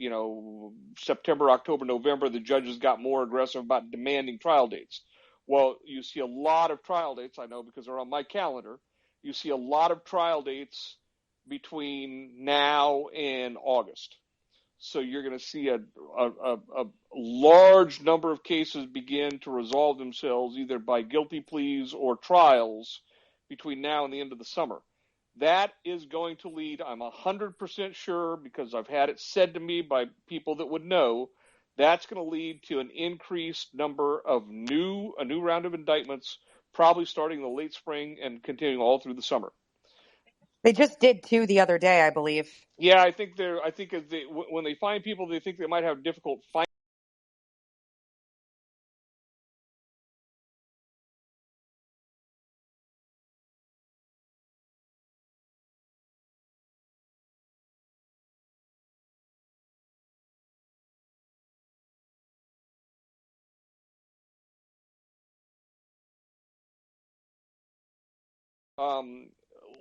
September, October, November, the judges got more aggressive about demanding trial dates. Well, you see a lot of trial dates, I know, because they're on my calendar. You see a lot of trial dates between now and August. So you're going to see a large number of cases begin to resolve themselves either by guilty pleas or trials between now and the end of the summer. That is going to lead, I'm 100% sure, because I've had it said to me by people that would know, that's going to lead to an increased number of a new round of indictments, probably starting in the late spring and continuing all through the summer. They just did 2 the other day, I believe. Yeah, I think when they find people they think they might have difficult finding.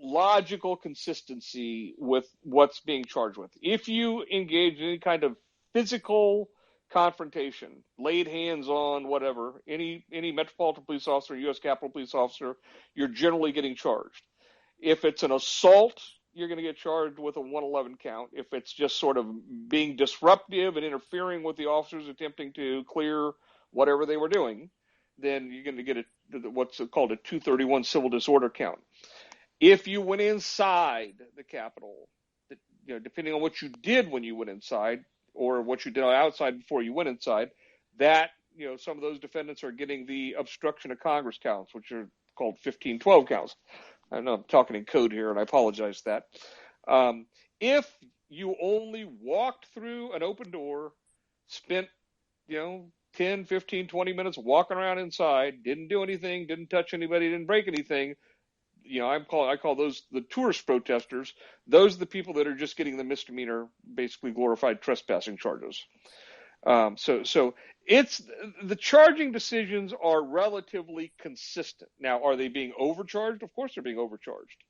Logical consistency with what's being charged with. If you engage in any kind of physical confrontation, laid hands on, whatever, any Metropolitan Police officer, U.S. Capitol Police officer, you're generally getting charged. If it's an assault, you're going to get charged with a 111 count. If it's just sort of being disruptive and interfering with the officers attempting to clear whatever they were doing, then you're going to get what's called a 231 civil disorder count. If you went inside the Capitol, depending on what you did when you went inside or what you did outside before you went inside, that, some of those defendants are getting the obstruction of Congress counts, which are called 1512 counts. I know I'm talking in code here, and I apologize for that. If you only walked through an open door, spent, 10, 15, 20 minutes walking around inside, didn't do anything, didn't touch anybody, didn't break anything, I call those the tourist protesters. Those are the people that are just getting the misdemeanor, basically glorified trespassing charges. So it's the charging decisions are relatively consistent. Now, are they being overcharged? Of course they're being overcharged.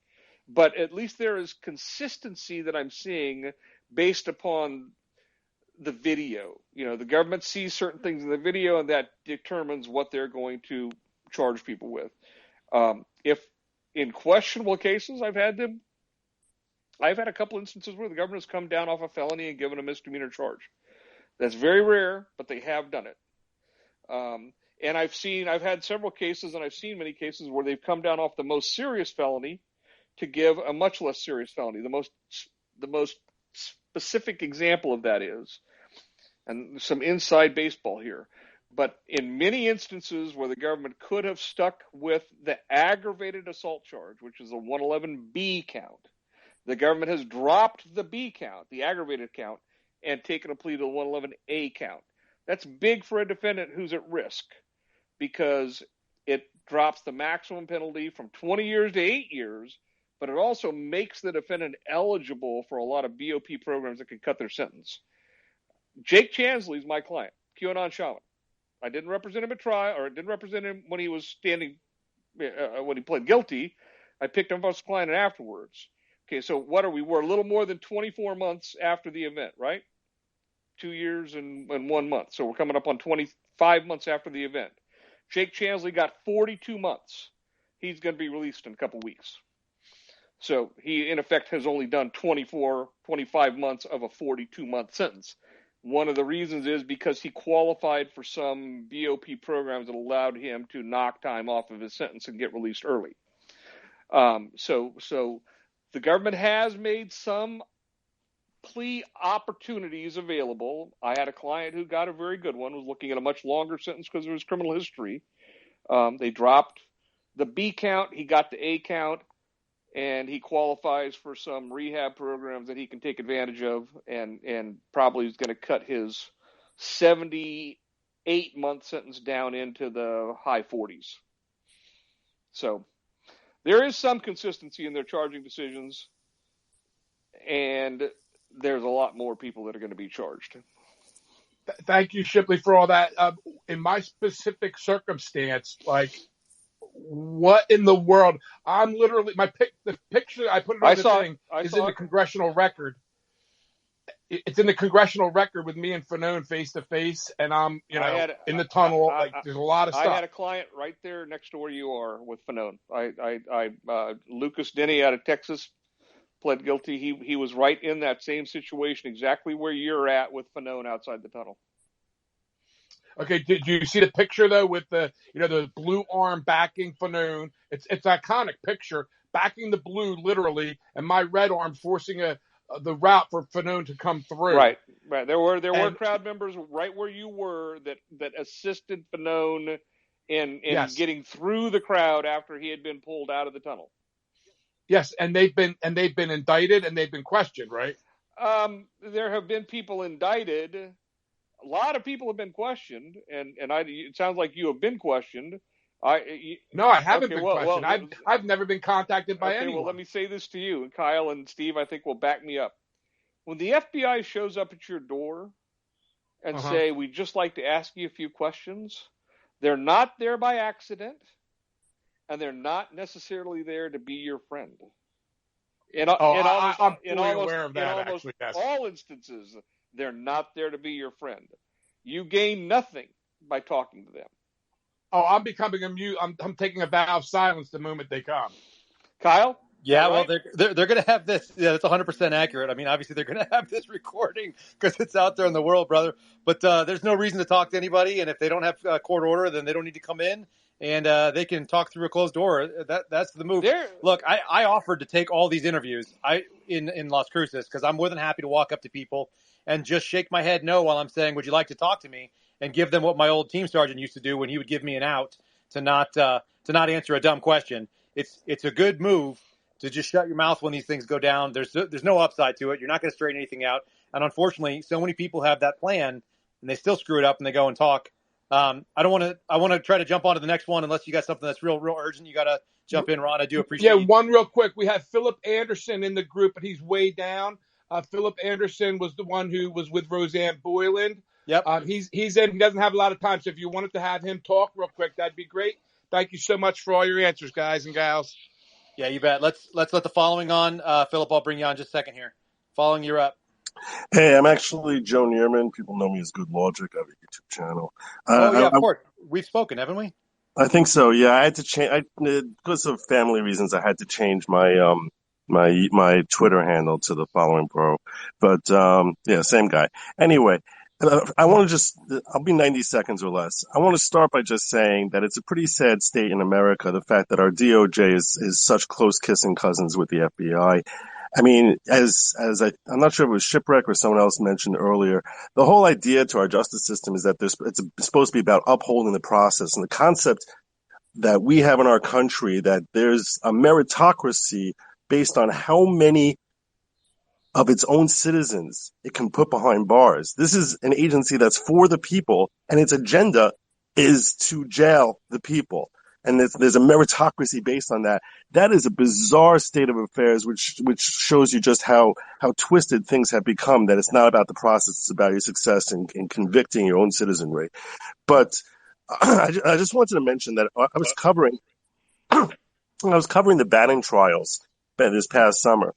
But at least there is consistency that I'm seeing based upon the video. The government sees certain things in the video, and that determines what they're going to charge people with. If in questionable cases, I've had a couple instances where the government has come down off a felony and given a misdemeanor charge. That's very rare, but they have done it. And I've had several cases, and I've seen many cases where they've come down off the most serious felony to give a much less serious felony. The most specific example of that is, and some inside baseball here, but in many instances where the government could have stuck with the aggravated assault charge, which is a 111B count, the government has dropped the B count, the aggravated count, and taken a plea to the 111A count. That's big for a defendant who's at risk, because it drops the maximum penalty from 20 years to 8 years, but it also makes the defendant eligible for a lot of BOP programs that can cut their sentence. Jake Chansley is my client, QAnon Shaman. I didn't represent him at trial, or didn't represent him when he was when he pled guilty. I picked him up as a client afterwards. Okay, so what are we? We're a little more than 24 months after the event, right? 2 years and 1 month. So we're coming up on 25 months after the event. Jake Chansley got 42 months. He's going to be released in a couple weeks. So he, in effect, has only done 25 months of a 42-month sentence. One of the reasons is because he qualified for some BOP programs that allowed him to knock time off of his sentence and get released early. So the government has made some plea opportunities available. I had a client who got a very good one, was looking at a much longer sentence because of his criminal history. They dropped the B count, he got the A count, and he qualifies for some rehab programs that he can take advantage of, and probably is going to cut his 78-month sentence down into the high 40s. So there is some consistency in their charging decisions, and there's a lot more people that are going to be charged. Thank you, Shipley, for all that. In my specific circumstance, like, what in the world? I'm literally the picture I put it on the thing is in the congressional record. It's in the congressional record with me and Fanone face to face, and I'm in the tunnel. There's a lot of stuff. I had a client right there next to where you are with Fanone. Lucas Denny out of Texas pled guilty. He was right in that same situation, exactly where you're at with Fanone outside the tunnel. Okay, did you see the picture though with the the blue arm backing Fanone? It's an iconic picture, backing the blue literally, and my red arm forcing the route for Fanone to come through. Right. There were crowd members right where you were that assisted Fanone in getting through the crowd after he had been pulled out of the tunnel. Yes, and they've been indicted and they've been questioned, right? There have been people indicted. A lot of people have been questioned, and it sounds like you have been questioned. No, I haven't been questioned. I've never been contacted by anyone. Well, let me say this to you, and Kyle and Steve, I think, will back me up. When the FBI shows up at your door and say, we'd just like to ask you a few questions, they're not there by accident, and they're not necessarily there to be your friend. I'm fully aware of that, actually, yes. All instances, they're not there to be your friend. You gain nothing by talking to them. Oh, I'm becoming a mute. I'm taking a vow of silence the moment they come. Kyle? Yeah, right? Well, they're going to have this. Yeah, that's 100% accurate. I mean, obviously, they're going to have this recording because it's out there in the world, brother. But there's no reason to talk to anybody. And if they don't have a court order, then they don't need to come in. And they can talk through a closed door. That's the move. Look, I offered to take all these interviews in Las Cruces because I'm more than happy to walk up to people and just shake my head no while I'm saying, would you like to talk to me? And give them what my old team sergeant used to do when he would give me an out to not answer a dumb question. It's a good move to just shut your mouth when these things go down. There's no upside to it. You're not going to straighten anything out. And unfortunately, so many people have that plan and they still screw it up and they go and talk. I want to try to jump on to the next one unless you got something that's real urgent. You got to jump in, Ron. I do appreciate it. Yeah, one real quick. We have Philip Anderson in the group, but he's way down. Philip Anderson was the one who was with Roseanne Boyland. Yep. He's in. He doesn't have a lot of time, so if you wanted to have him talk real quick, that'd be great. Thank you so much for all your answers, guys and gals. Yeah, you bet. Let's let the following on. Philip, I'll bring you on just a second here. Following, you're up. Hey, I'm actually Joe Neerman. People know me as Good Logic. I have a YouTube channel. Of course. We've spoken, haven't we? I think so. Yeah, I had to change. Because of family reasons, I had to change my my Twitter handle to the following bro. But yeah, same guy. Anyway. I want to I'll be 90 seconds or less. I want to start by just saying that it's a pretty sad state in America, the fact that our DOJ is such close kissing cousins with the FBI. I mean, I'm not sure if it was Shipwreck or someone else mentioned earlier, the whole idea to our justice system is that it's supposed to be about upholding the process, and the concept that we have in our country that there's a meritocracy based on how many of its own citizens it can put behind bars. This is an agency that's for the people, and its agenda is to jail the people. And there's a meritocracy based on that. That is a bizarre state of affairs, which shows you just how twisted things have become, that it's not about the process, it's about your success in convicting your own citizenry. But I just wanted to mention that I was covering the Bannon trials this past summer.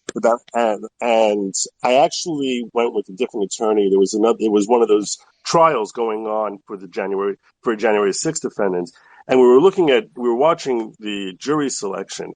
And I actually went with a different attorney. It was one of those trials going on for January 6th defendants. And we were watching the jury selection.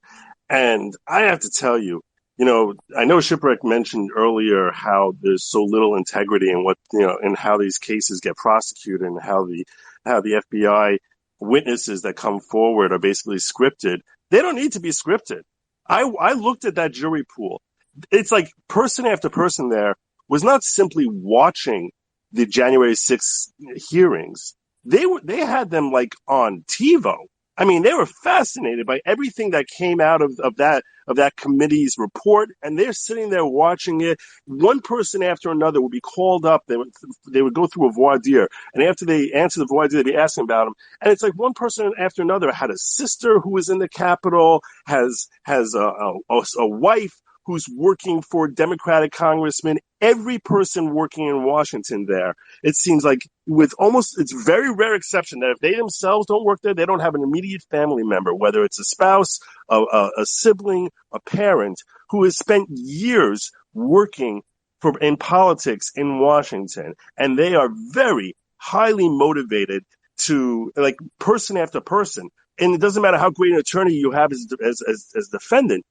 And I have to tell you, I know Shipwreck mentioned earlier how there's so little integrity in and how these cases get prosecuted and how the FBI witnesses that come forward are basically scripted. They don't need to be scripted. I looked at that jury pool. It's like person after person there was not simply watching the January 6th hearings. They had them like on TiVo. I mean, they were fascinated by everything that came out of that committee's report, and they're sitting there watching it. One person after another would be called up. They would go through a voir dire, and after they answer the voir dire, they'd be asking about them. And it's like one person after another had a sister who was in the Capitol, has a wife who's working for Democratic congressmen, every person working in Washington there. It seems like it's very rare exception that if they themselves don't work there, they don't have an immediate family member, whether it's a spouse, a sibling, a parent, who has spent years working in politics in Washington. And they are very highly motivated to, like, person after person. And it doesn't matter how great an attorney you have as defendant.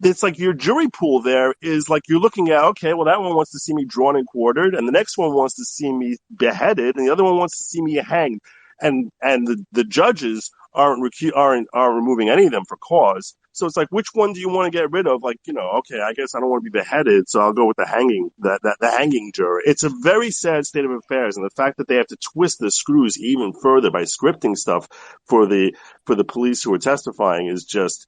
It's like your jury pool there is like you're looking at, okay, well, that one wants to see me drawn and quartered, and the next one wants to see me beheaded, and the other one wants to see me hanged. And the judges aren't removing any of them for cause. So it's like, which one do you want to get rid of? Like, okay, I guess I don't want to be beheaded, so I'll go with the hanging, the hanging juror. It's a very sad state of affairs, and the fact that they have to twist the screws even further by scripting stuff for the police who are testifying is just.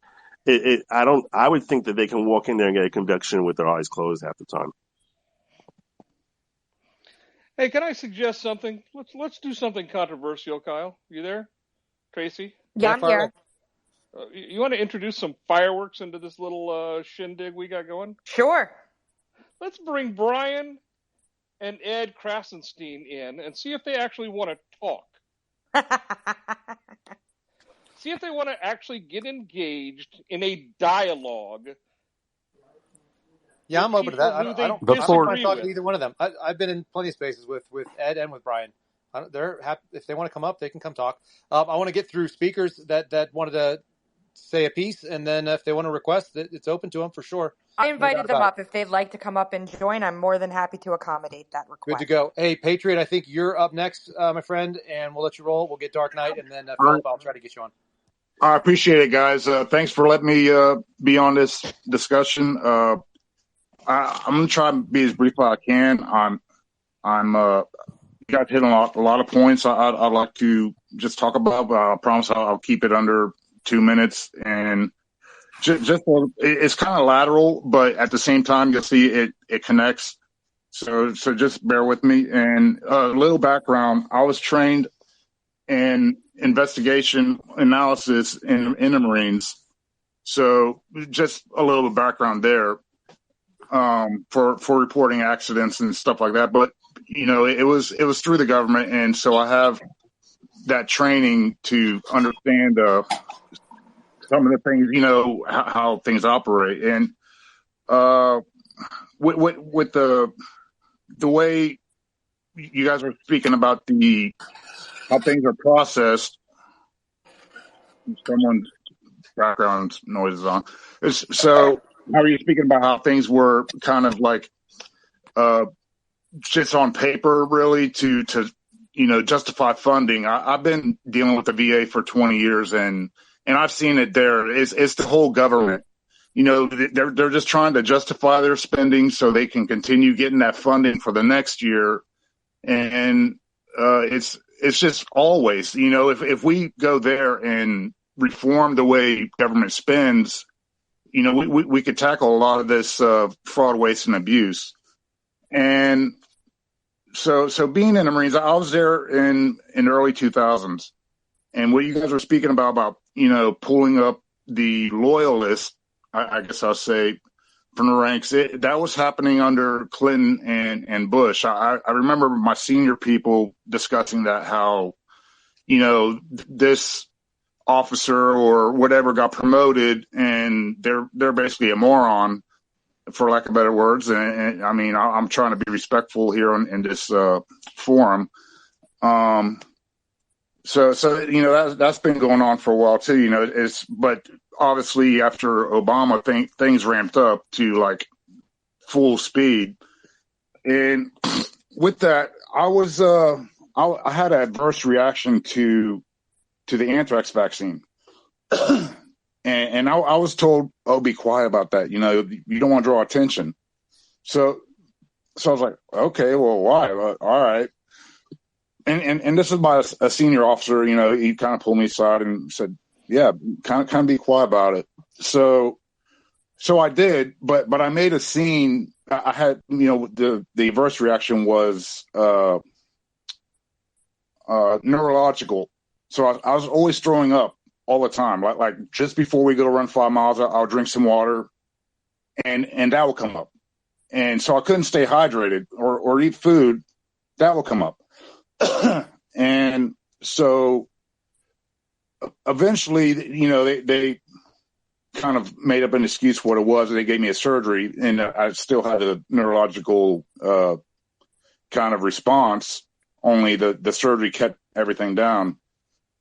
I would think that they can walk in there and get a conviction with their eyes closed half the time. Hey, can I suggest something? Let's do something controversial, Kyle. You there? Tracy? Yeah, I'm here. You want to introduce some fireworks into this little shindig we got going? Sure. Let's bring Brian and Ed Krasenstein in and see if they actually want to talk. See if they want to actually get engaged in a dialogue. Yeah, I'm open to that. I don't want to talk to either one of them. I've been in plenty of spaces with Ed and with Brian. They're happy if they want to come up, they can come talk. I want to get through speakers that wanted to say a piece, and then if they want to request, it's open to them for sure. I invited them up. If they'd like to come up and join, I'm more than happy to accommodate that request. Good to go. Hey, Patriot, I think you're up next, my friend, and we'll let you roll. We'll get Dark Knight, and then Philip, I'll try to get you on. I appreciate it, guys. Thanks for letting me be on this discussion. I'm gonna try to be as brief as I can. You guys hit on a lot of points I'd like to just talk about, but I promise I'll keep it under 2 minutes. And it's kind of lateral, but at the same time, you'll see it connects. So just bear with me. And a little background: I was trained in investigation analysis in the Marines. So just a little background there for reporting accidents and stuff like that. But, it was through the government. And so I have that training to understand some of the things, how things operate. And with the way you guys were speaking about how things are processed. Someone's background noise is on. So how are you speaking about how things were kind of like just on paper, really, to justify funding? I've been dealing with the VA for 20 years, and I've seen it there. It's the whole government. They're just trying to justify their spending so they can continue getting that funding for the next year, and it's just always, if we go there and reform the way government spends, we could tackle a lot of this fraud, waste, and abuse. And so being in the Marines, I was there in the early 2000s. And what you guys were speaking about, pulling up the loyalists, I guess I'll say, from the ranks, that was happening under Clinton and Bush. I remember my senior people discussing that, how, this officer or whatever got promoted and and they're basically a moron, for lack of better words. And I mean, I'm trying to be respectful here in this forum. So that's been going on for a while too. But obviously after Obama, things ramped up to like full speed, and with that, I had an adverse reaction to the anthrax vaccine. And I was told, "Oh, be quiet about that. You don't want to draw attention." So I was like, "Okay, well, why? All right." And this is by a senior officer. He kind of pulled me aside and said, "Yeah, kind of be quiet about it." So I did, but I made a scene. I had, the adverse reaction was neurological. So I was always throwing up all the time. Like just before we go to run 5 miles, I'll drink some water, and that will come up. And so I couldn't stay hydrated or eat food. That will come up. And so eventually, they kind of made up an excuse for what it was. They gave me a surgery, and I still had a neurological kind of response. Only the surgery kept everything down.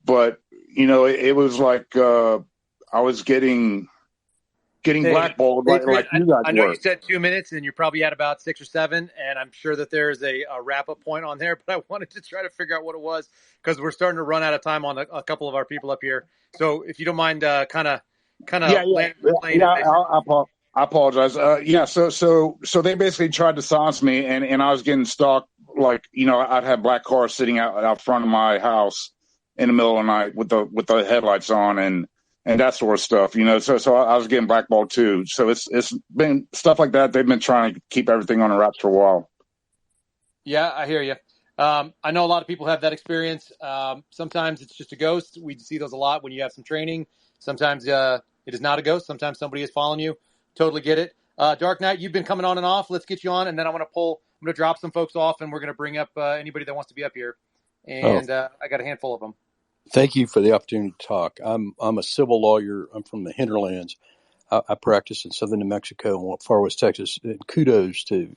But it was like I was getting blackballed like you guys I know were. you said 2 minutes, and you're probably at about 6 or 7, and I'm sure that there's a wrap-up point on there, but I wanted to try to figure out what it was because we're starting to run out of time on a couple of our people up here. So if you don't mind kind of land the plane. I apologize. So they basically tried to silence me, and I was getting stalked. Like, I'd have black cars sitting out front of my house in the middle of the night with the headlights on and that sort of stuff, So I was getting blackballed too. So it's been stuff like that. They've been trying to keep everything on the wraps for a while. Yeah, I hear you. I know a lot of people have that experience. Sometimes it's just a ghost. We see those a lot when you have some training. Sometimes it is not a ghost. Sometimes somebody is following you. Totally get it. Dark Knight, you've been coming on and off. Let's get you on, and then I'm going to drop some folks off, and we're going to bring up anybody that wants to be up here. And I got a handful of them. Thank you for the opportunity to talk. I'm a civil lawyer. I'm from the hinterlands. I practice in southern New Mexico and far west Texas. And kudos to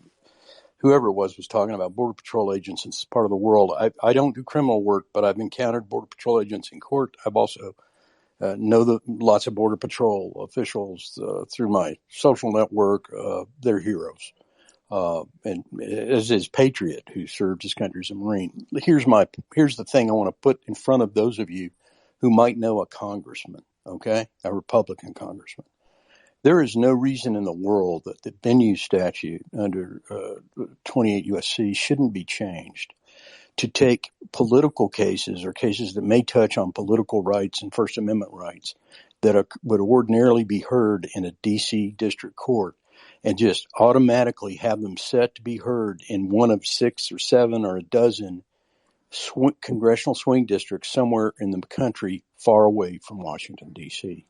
whoever it was talking about Border Patrol agents in this part of the world. I don't do criminal work, but I've encountered Border Patrol agents in court. I've also know lots of Border Patrol officials through my social network. They're heroes. And as is Patriot, who served his country as a Marine. Here's the thing I want to put in front of those of you who might know a congressman, okay, a Republican congressman. There is no reason in the world that the venue statute under 28 U.S.C. shouldn't be changed to take political cases or cases that may touch on political rights and First Amendment rights that would ordinarily be heard in a D.C. district court and just automatically have them set to be heard in one of 6 or 7 or a dozen congressional swing districts somewhere in the country far away from Washington, D.C.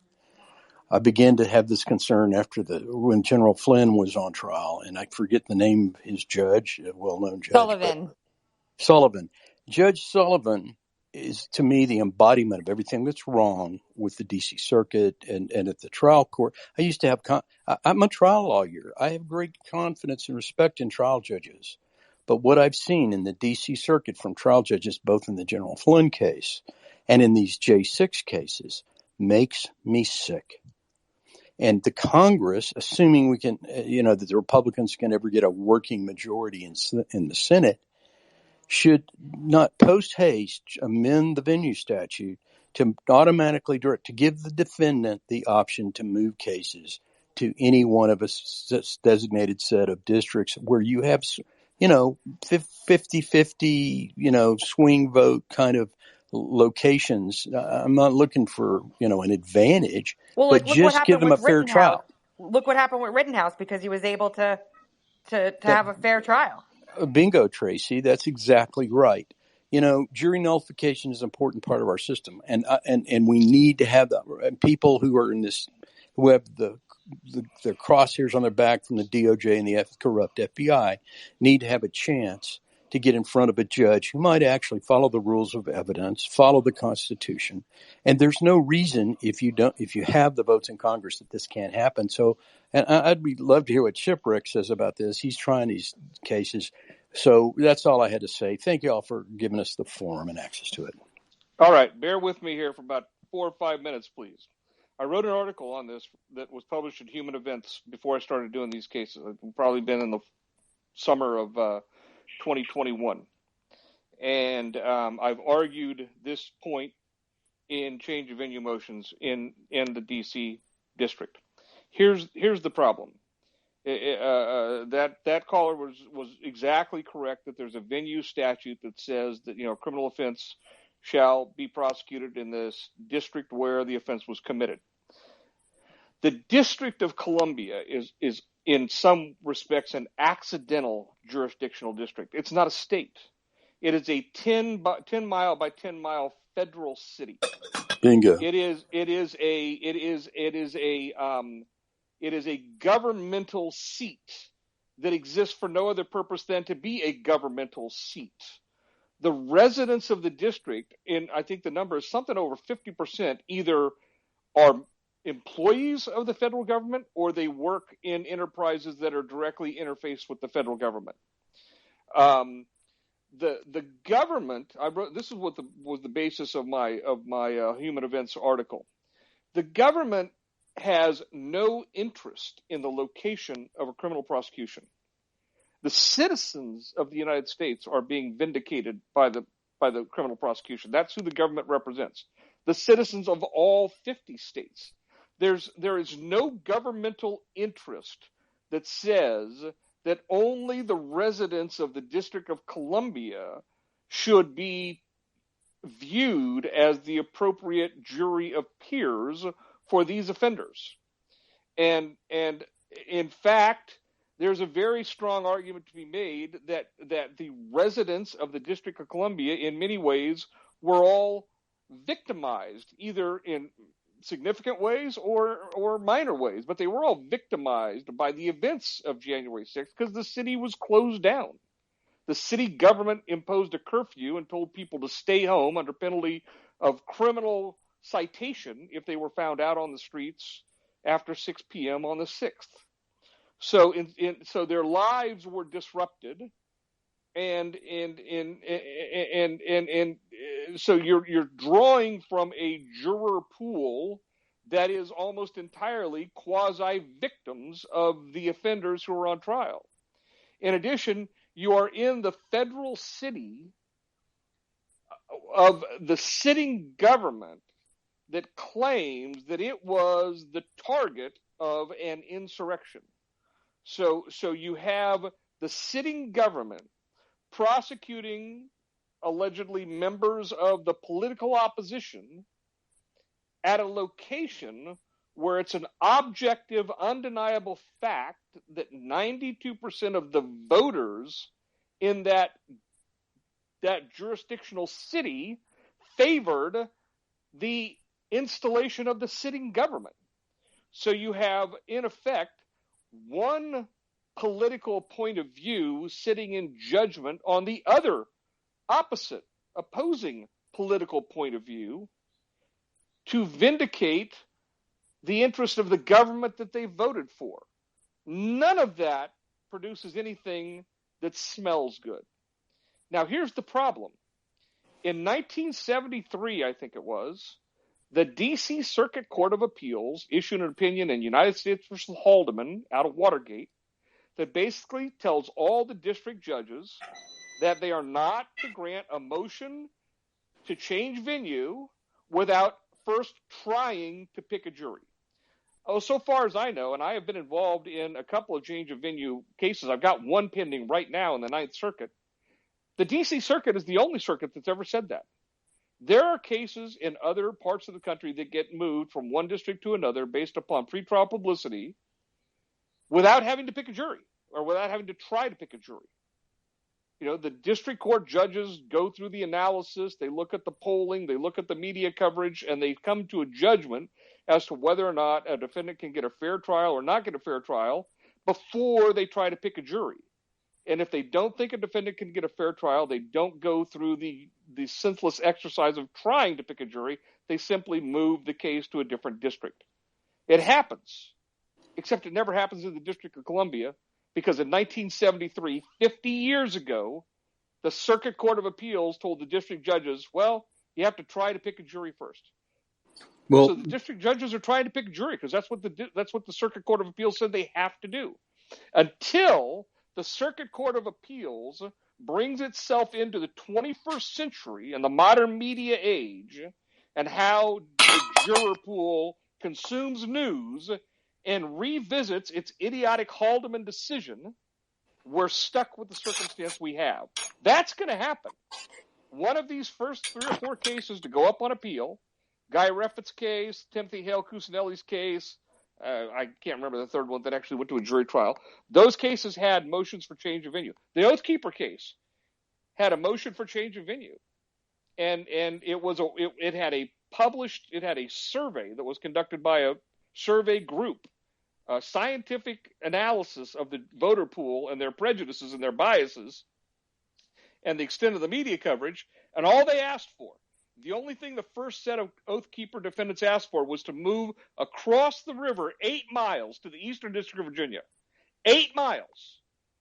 I began to have this concern when General Flynn was on trial, and I forget the name of his judge, a well-known judge. Sullivan. Judge Sullivan is, to me, the embodiment of everything that's wrong with the D.C. Circuit and at the trial court. I used to have I'm a trial lawyer. I have great confidence and respect in trial judges. But what I've seen in the D.C. Circuit from trial judges, both in the General Flynn case and in these J6 cases, makes me sick. And the Congress, assuming we can, that the Republicans can ever get a working majority in the Senate, should not post haste amend the venue statute to automatically to give the defendant the option to move cases to any one of a designated set of districts where you have, 50-50, swing vote kind of locations. I'm not looking for, an advantage, but just give them a fair trial. Look what happened with Rittenhouse because he was able to have a fair trial. Bingo, Tracy. That's exactly right. Jury nullification is an important part of our system, and we need to have people who are in this, who have the crosshairs on their back from the DOJ and the corrupt FBI, need to have a chance to get in front of a judge who might actually follow the rules of evidence, follow the Constitution. And there's no reason if you have the votes in Congress that this can't happen. So, and I'd love to hear what Shipwreck says about this. He's trying these cases. So that's all I had to say. Thank you all for giving us the forum and access to it. All right, bear with me here for about 4 or 5 minutes, please. I wrote an article on this that was published in Human Events before I started doing these cases. It's probably been in the summer of 2021. And I've argued this point in change of venue motions in the D.C. district. Here's the problem. That caller was exactly correct that there's a venue statute that says that criminal offense shall be prosecuted in this district where the offense was committed. The District of Columbia is in some respects an accidental jurisdictional district. It's not a state. It is a 10 mile by 10 mile federal city. Bingo. It is a governmental seat that exists for no other purpose than to be a governmental seat. The residents of the district, I think the number is something over 50%, either are employees of the federal government or they work in enterprises that are directly interfaced with the federal government. The government, I wrote, this is what was the basis of my Human Events article. The government has no interest in the location of a criminal prosecution. The citizens of the United States are being vindicated by the criminal prosecution. That's who the government represents. The citizens of all 50 states. There is no governmental interest that says that only the residents of the District of Columbia should be viewed as the appropriate jury of peers for these offenders. And in fact, there's a very strong argument to be made that the residents of the District of Columbia in many ways were all victimized, either in significant ways or minor ways, but they were all victimized by the events of January 6th because the city was closed down. The city government imposed a curfew and told people to stay home under penalty of criminal citation if they were found out on the streets after 6 p.m. on the 6th. So so their lives were disrupted, and so you're drawing from a juror pool that is almost entirely quasi victims of the offenders who are on trial. In addition, you are in the federal city of the sitting government that claims that it was the target of an insurrection. So you have the sitting government prosecuting allegedly members of the political opposition at a location where it's an objective, undeniable fact that 92% of the voters in that jurisdictional city favored the installation of the sitting government. So you have, in effect, one political point of view sitting in judgment on the other opposite, opposing political point of view to vindicate the interest of the government that they voted for. None of that produces anything that smells good. Now, here's the problem. In 1973, I think it was, the D.C. Circuit Court of Appeals issued an opinion in United States v. Haldeman out of Watergate that basically tells all the district judges that they are not to grant a motion to change venue without first trying to pick a jury. Oh, so far as I know, and I have been involved in a couple of change of venue cases. I've got one pending right now in the Ninth Circuit. The D.C. Circuit is the only circuit that's ever said that. There are cases in other parts of the country that get moved from one district to another based upon pretrial publicity without having to pick a jury or without having to try to pick a jury. You know, the district court judges go through the analysis, they look at the polling, they look at the media coverage, and they come to a judgment as to whether or not a defendant can get a fair trial or not get a fair trial before they try to pick a jury. And if they don't think a defendant can get a fair trial, they don't go through the senseless exercise of trying to pick a jury. They simply move the case to a different district. It happens, except it never happens in the District of Columbia, because in 1973, 50 years ago, the Circuit Court of Appeals told the district judges, well, you have to try to pick a jury first. Well, So the district judges are trying to pick a jury because that's what the Circuit Court of Appeals said they have to do. Until the Circuit Court of Appeals brings itself into the 21st century and the modern media age and how the juror pool consumes news and revisits its idiotic Haldeman decision, we're stuck with the circumstance we have. That's going to happen. One of these first 3 or 4 cases to go up on appeal, Guy Reffitt's case, Timothy Hale Cusinelli's case, I can't remember the third one that actually went to a jury trial. Those cases had motions for change of venue. The Oath Keeper case had a motion for change of venue, and it had a survey that was conducted by a survey group, a scientific analysis of the voter pool and their prejudices and their biases, and the extent of the media coverage, and all they asked for. The only thing the first set of Oath Keeper defendants asked for was to move across the river 8 miles to the Eastern District of Virginia. 8 miles.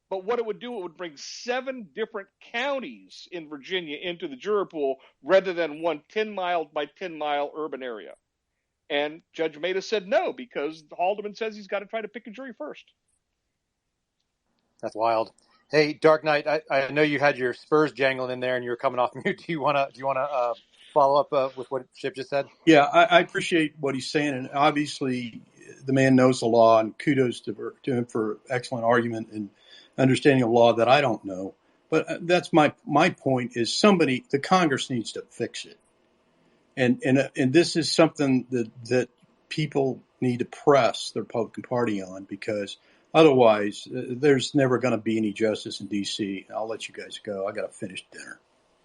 But what it would do, it would bring 7 different counties in Virginia into the juror pool rather than one 10-mile by 10-mile urban area. And Judge Maida said no, because Haldeman says he's got to try to pick a jury first. That's wild. Hey, Dark Knight, I know you had your Spurs jangling in there and you were coming off mute. Do you want to follow up with what Chip just said? Yeah, I appreciate what he's saying, and obviously the man knows the law, and kudos to him for excellent argument and understanding of law that I don't know. But that's my point is the Congress needs to fix it, and this is something that people need to press the Republican Party on, because otherwise there's never going to be any justice in D.C. I'll let you guys go. I got to finish dinner.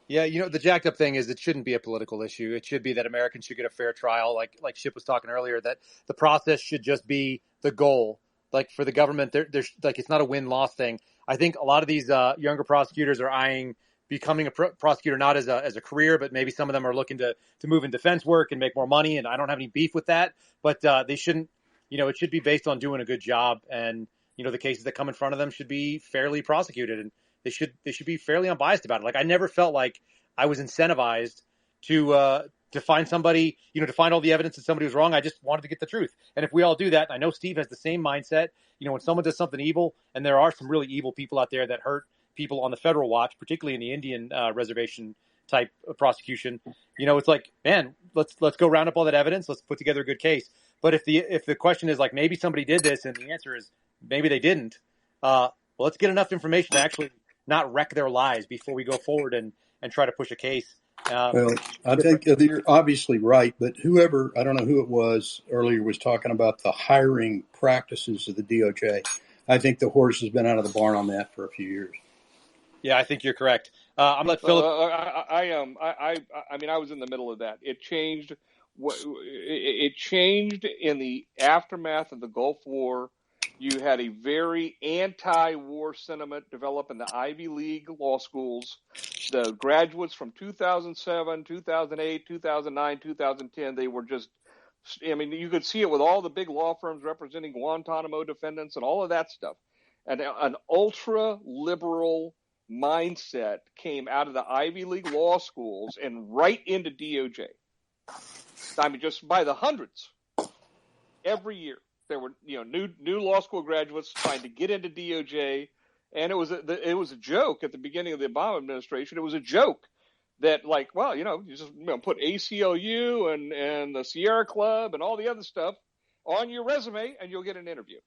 Yeah, the jacked up thing is it shouldn't be a political issue. It should be that Americans should get a fair trial, like Chip was talking earlier, that the process should just be the goal. Like for the government, there's like it's not a win-loss thing. I think a lot of these younger prosecutors are eyeing becoming a prosecutor not as a career, but maybe some of them are looking to move in defense work and make more money, and I don't have any beef with that. But they shouldn't, it should be based on doing a good job, and the cases that come in front of them should be fairly prosecuted, and they should be fairly unbiased about it. Like I never felt like I was incentivized to find somebody, to find all the evidence that somebody was wrong. I just wanted to get the truth. And if we all do that, and I know Steve has the same mindset, when someone does something evil, and there are some really evil people out there that hurt people on the federal watch, particularly in the Indian reservation type of prosecution, it's like, man, let's go round up all that evidence. Let's put together a good case. But if the question is like, maybe somebody did this, and the answer is maybe they didn't, well, let's get enough information to actually not wreck their lives before we go forward and try to push a case. Well, I think you're obviously right, but whoever, I don't know who it was earlier, was talking about the hiring practices of the DOJ. I think the horse has been out of the barn on that for a few years. Yeah, I think you're correct. I'm let Philip. I mean, I was in the middle of that. It changed. It changed in the aftermath of the Gulf War. You had a very anti-war sentiment develop in the Ivy League law schools. The graduates from 2007, 2008, 2009, 2010, they were just, you could see it with all the big law firms representing Guantanamo defendants and all of that stuff. And an ultra-liberal mindset came out of the Ivy League law schools and right into DOJ. Just by the hundreds every year. There were, new law school graduates trying to get into DOJ, and it was a joke at the beginning of the Obama administration. It was a joke that, you just put ACLU and the Sierra Club and all the other stuff on your resume, and you'll get an interview.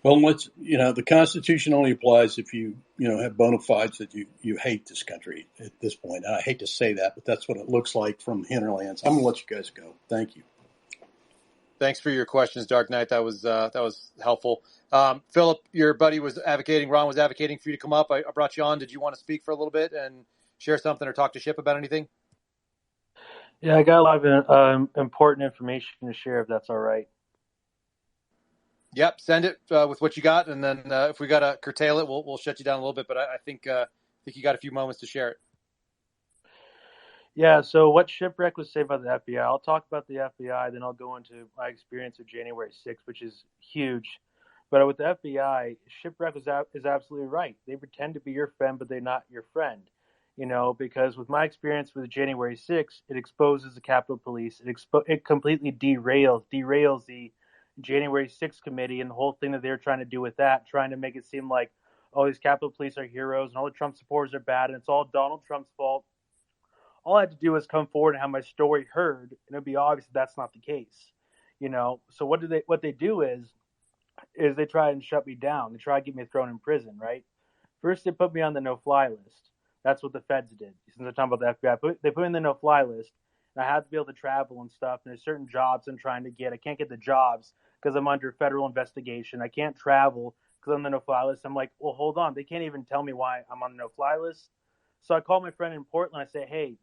Well, the Constitution only applies if you have bona fides that you hate this country at this point. And I hate to say that, but that's what it looks like from hinterlands. I'm going to let you guys go. Thank you. Thanks for your questions, Dark Knight. That was helpful. Philip, your buddy Ron was advocating for you to come up. I brought you on. Did you want to speak for a little bit and share something or talk to Ship about anything? Yeah, I got a lot of important information to share, if that's all right. Yep, send it with what you got, and then if we got to curtail it, we'll shut you down a little bit. But I think you got a few moments to share it. Yeah, so what Shipwreck was saying about the FBI, I'll talk about the FBI, then I'll go into my experience of January 6th, which is huge. But with the FBI, Shipwreck is absolutely right. They pretend to be your friend, but they're not your friend. Because with my experience with January 6th, it exposes the Capitol Police. It completely derails the January 6th committee and the whole thing that they're trying to do with that, trying to make it seem like, oh, these Capitol Police are heroes and all the Trump supporters are bad and it's all Donald Trump's fault. All I had to do was come forward and have my story heard, and it'd be obvious that that's not the case. So what they do is they try and shut me down. They try to get me thrown in prison, right? First, they put me on the no-fly list. That's what the feds did. Since they're talking about the FBI, they put me in the no-fly list, and I had to be able to travel and stuff. And there's certain jobs I'm trying to get. I can't get the jobs because I'm under federal investigation. I can't travel because I'm on the no-fly list. I'm like, well, hold on. They can't even tell me why I'm on the no-fly list. So I called my friend in Portland. I say, hey,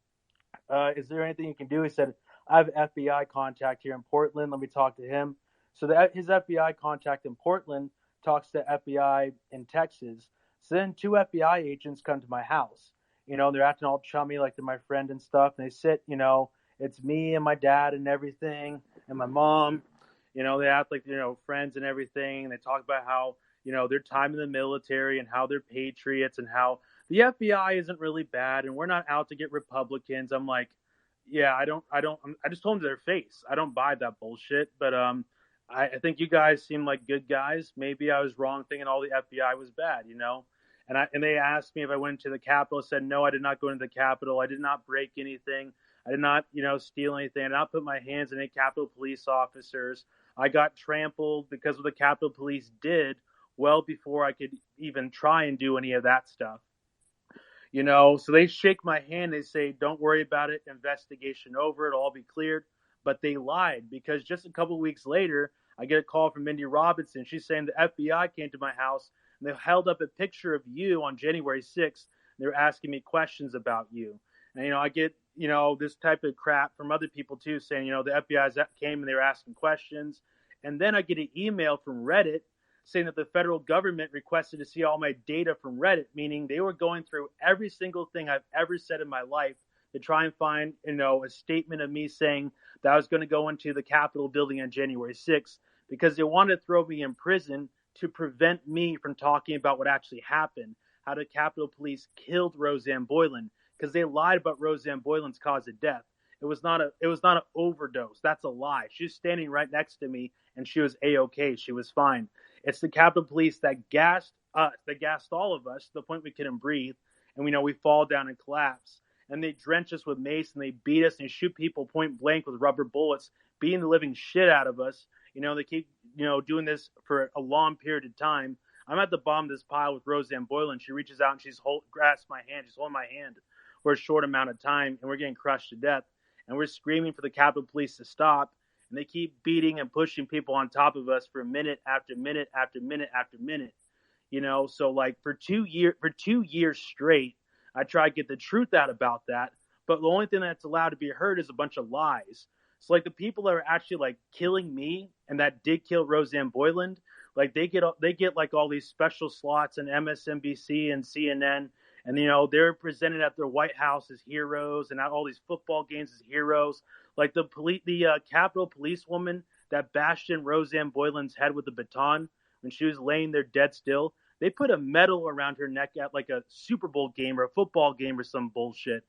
is there anything you can do? He said, I have an FBI contact here in Portland. Let me talk to him. So his FBI contact in Portland talks to FBI in Texas. So then 2 FBI agents come to my house. They're acting all chummy like they're my friend and stuff. And they sit, it's me and my dad and everything and my mom. They act like, friends and everything. And they talk about how, their time in the military and how they're patriots and how the FBI isn't really bad and we're not out to get Republicans. I'm like, yeah, I just told them to their face. I don't buy that bullshit. But I think you guys seem like good guys. Maybe I was wrong thinking all the FBI was bad, And they asked me if I went to the Capitol. I said, no, I did not go into the Capitol. I did not break anything. I did not, steal anything. I did not put my hands on any Capitol Police officers. I got trampled because of what the Capitol Police did well before I could even try and do any of that stuff. So they shake my hand. They say, don't worry about it. Investigation over. It'll all be cleared. But they lied because just a couple of weeks later, I get a call from Mindy Robinson. She's saying the FBI came to my house and they held up a picture of you on January 6th. They were asking me questions about you. And, I get, this type of crap from other people too, saying, the FBI came and they were asking questions. And then I get an email from Reddit saying that the federal government requested to see all my data from Reddit, meaning they were going through every single thing I've ever said in my life to try and find, a statement of me saying that I was going to go into the Capitol building on January 6th because they wanted to throw me in prison to prevent me from talking about what actually happened, how the Capitol Police killed Rosanne Boyland, because they lied about Rosanne Boyland's cause of death. It was not an overdose. That's a lie. She was standing right next to me and she was A-okay. She was fine. It's the Capitol Police that gassed us, that gassed all of us to the point we couldn't breathe. And we fall down and collapse. And they drench us with mace and they beat us and they shoot people point blank with rubber bullets, beating the living shit out of us. They keep, doing this for a long period of time. I'm at the bottom of this pile with Rosanne Boyland. She reaches out and she's grasps my hand. She's holding my hand for a short amount of time and we're getting crushed to death. And we're screaming for the Capitol Police to stop. And they keep beating and pushing people on top of us for minute after minute after minute after minute. So like for 2 years straight, I try to get the truth out about that. But the only thing that's allowed to be heard is a bunch of lies. So like the people that are actually like killing me and that did kill Rosanne Boyland, like they get like all these special slots in MSNBC and CNN. And, they're presented at their White House as heroes and at all these football games as heroes. Like the Capitol Police woman that bashed in Rosanne Boyland's head with a baton when she was laying there dead still. They put a medal around her neck at like a Super Bowl game or a football game or some bullshit.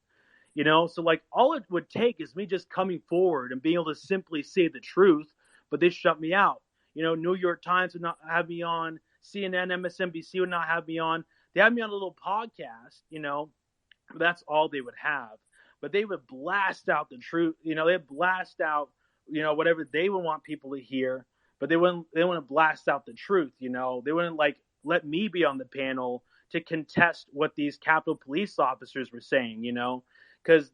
So like all it would take is me just coming forward and being able to simply say the truth. But they shut me out. New York Times would not have me on. CNN, MSNBC would not have me on. They had me on a little podcast, that's all they would have. But they would blast out the truth. They'd blast out, whatever they would want people to hear. But they wouldn't blast out the truth, They wouldn't let me be on the panel to contest what these Capitol Police officers were saying, Because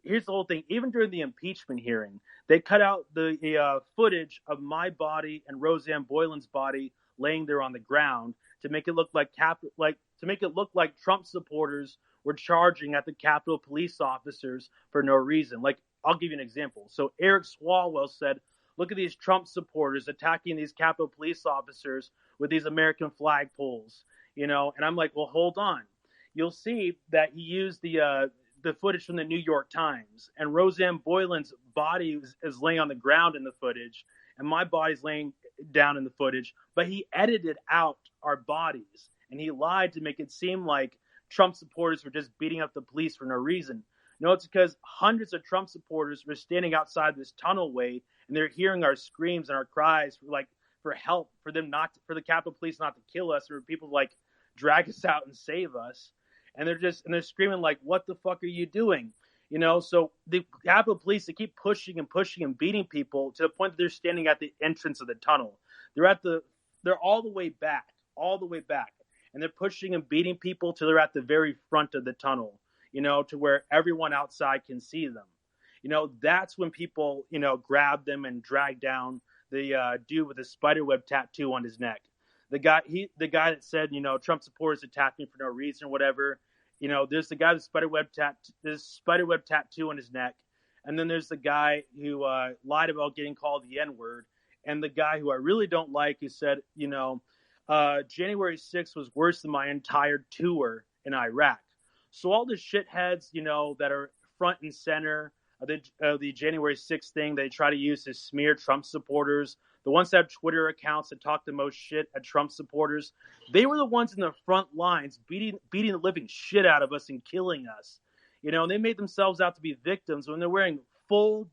here's the whole thing. Even during the impeachment hearing, they cut out the footage of my body and Rosanne Boyland's body laying there on the ground to make it look like Trump supporters were charging at the Capitol Police officers for no reason. Like, I'll give you an example. So Eric Swalwell said, Look at these Trump supporters attacking these Capitol Police officers with these American flag poles, and I'm like, well, hold on. You'll see that he used the footage from the New York Times, and Roseanne Boylan's body is laying on the ground in the footage, and my body's laying down in the footage, but he edited out our bodies, and he lied to make it seem like Trump supporters were just beating up the police for no reason. No, it's because hundreds of Trump supporters were standing outside this tunnelway, and they're hearing our screams and our cries for help, for the Capitol Police not to kill us, or people to drag us out and save us. And they're screaming like, what the fuck are you doing? So the Capitol Police, they keep pushing and beating people to the point that they're standing at the entrance of the tunnel. They're all the way back. And they're pushing and beating people till they're at the very front of the tunnel, to where everyone outside can see them. That's when people, grab them and drag down the dude with a spiderweb tattoo on his neck. The guy that said, Trump supporters attacked me for no reason or whatever. There's the guy with this spiderweb tattoo on his neck. And then there's the guy who lied about getting called the N-word. And the guy who I really don't like, who said, January 6th was worse than my entire tour in Iraq. So all the shitheads, that are front and center of the January 6th thing, they try to use to smear Trump supporters. The ones that have Twitter accounts that talk the most shit at Trump supporters, they were the ones in the front lines beating the living shit out of us and killing us. And they made themselves out to be victims when they're wearing full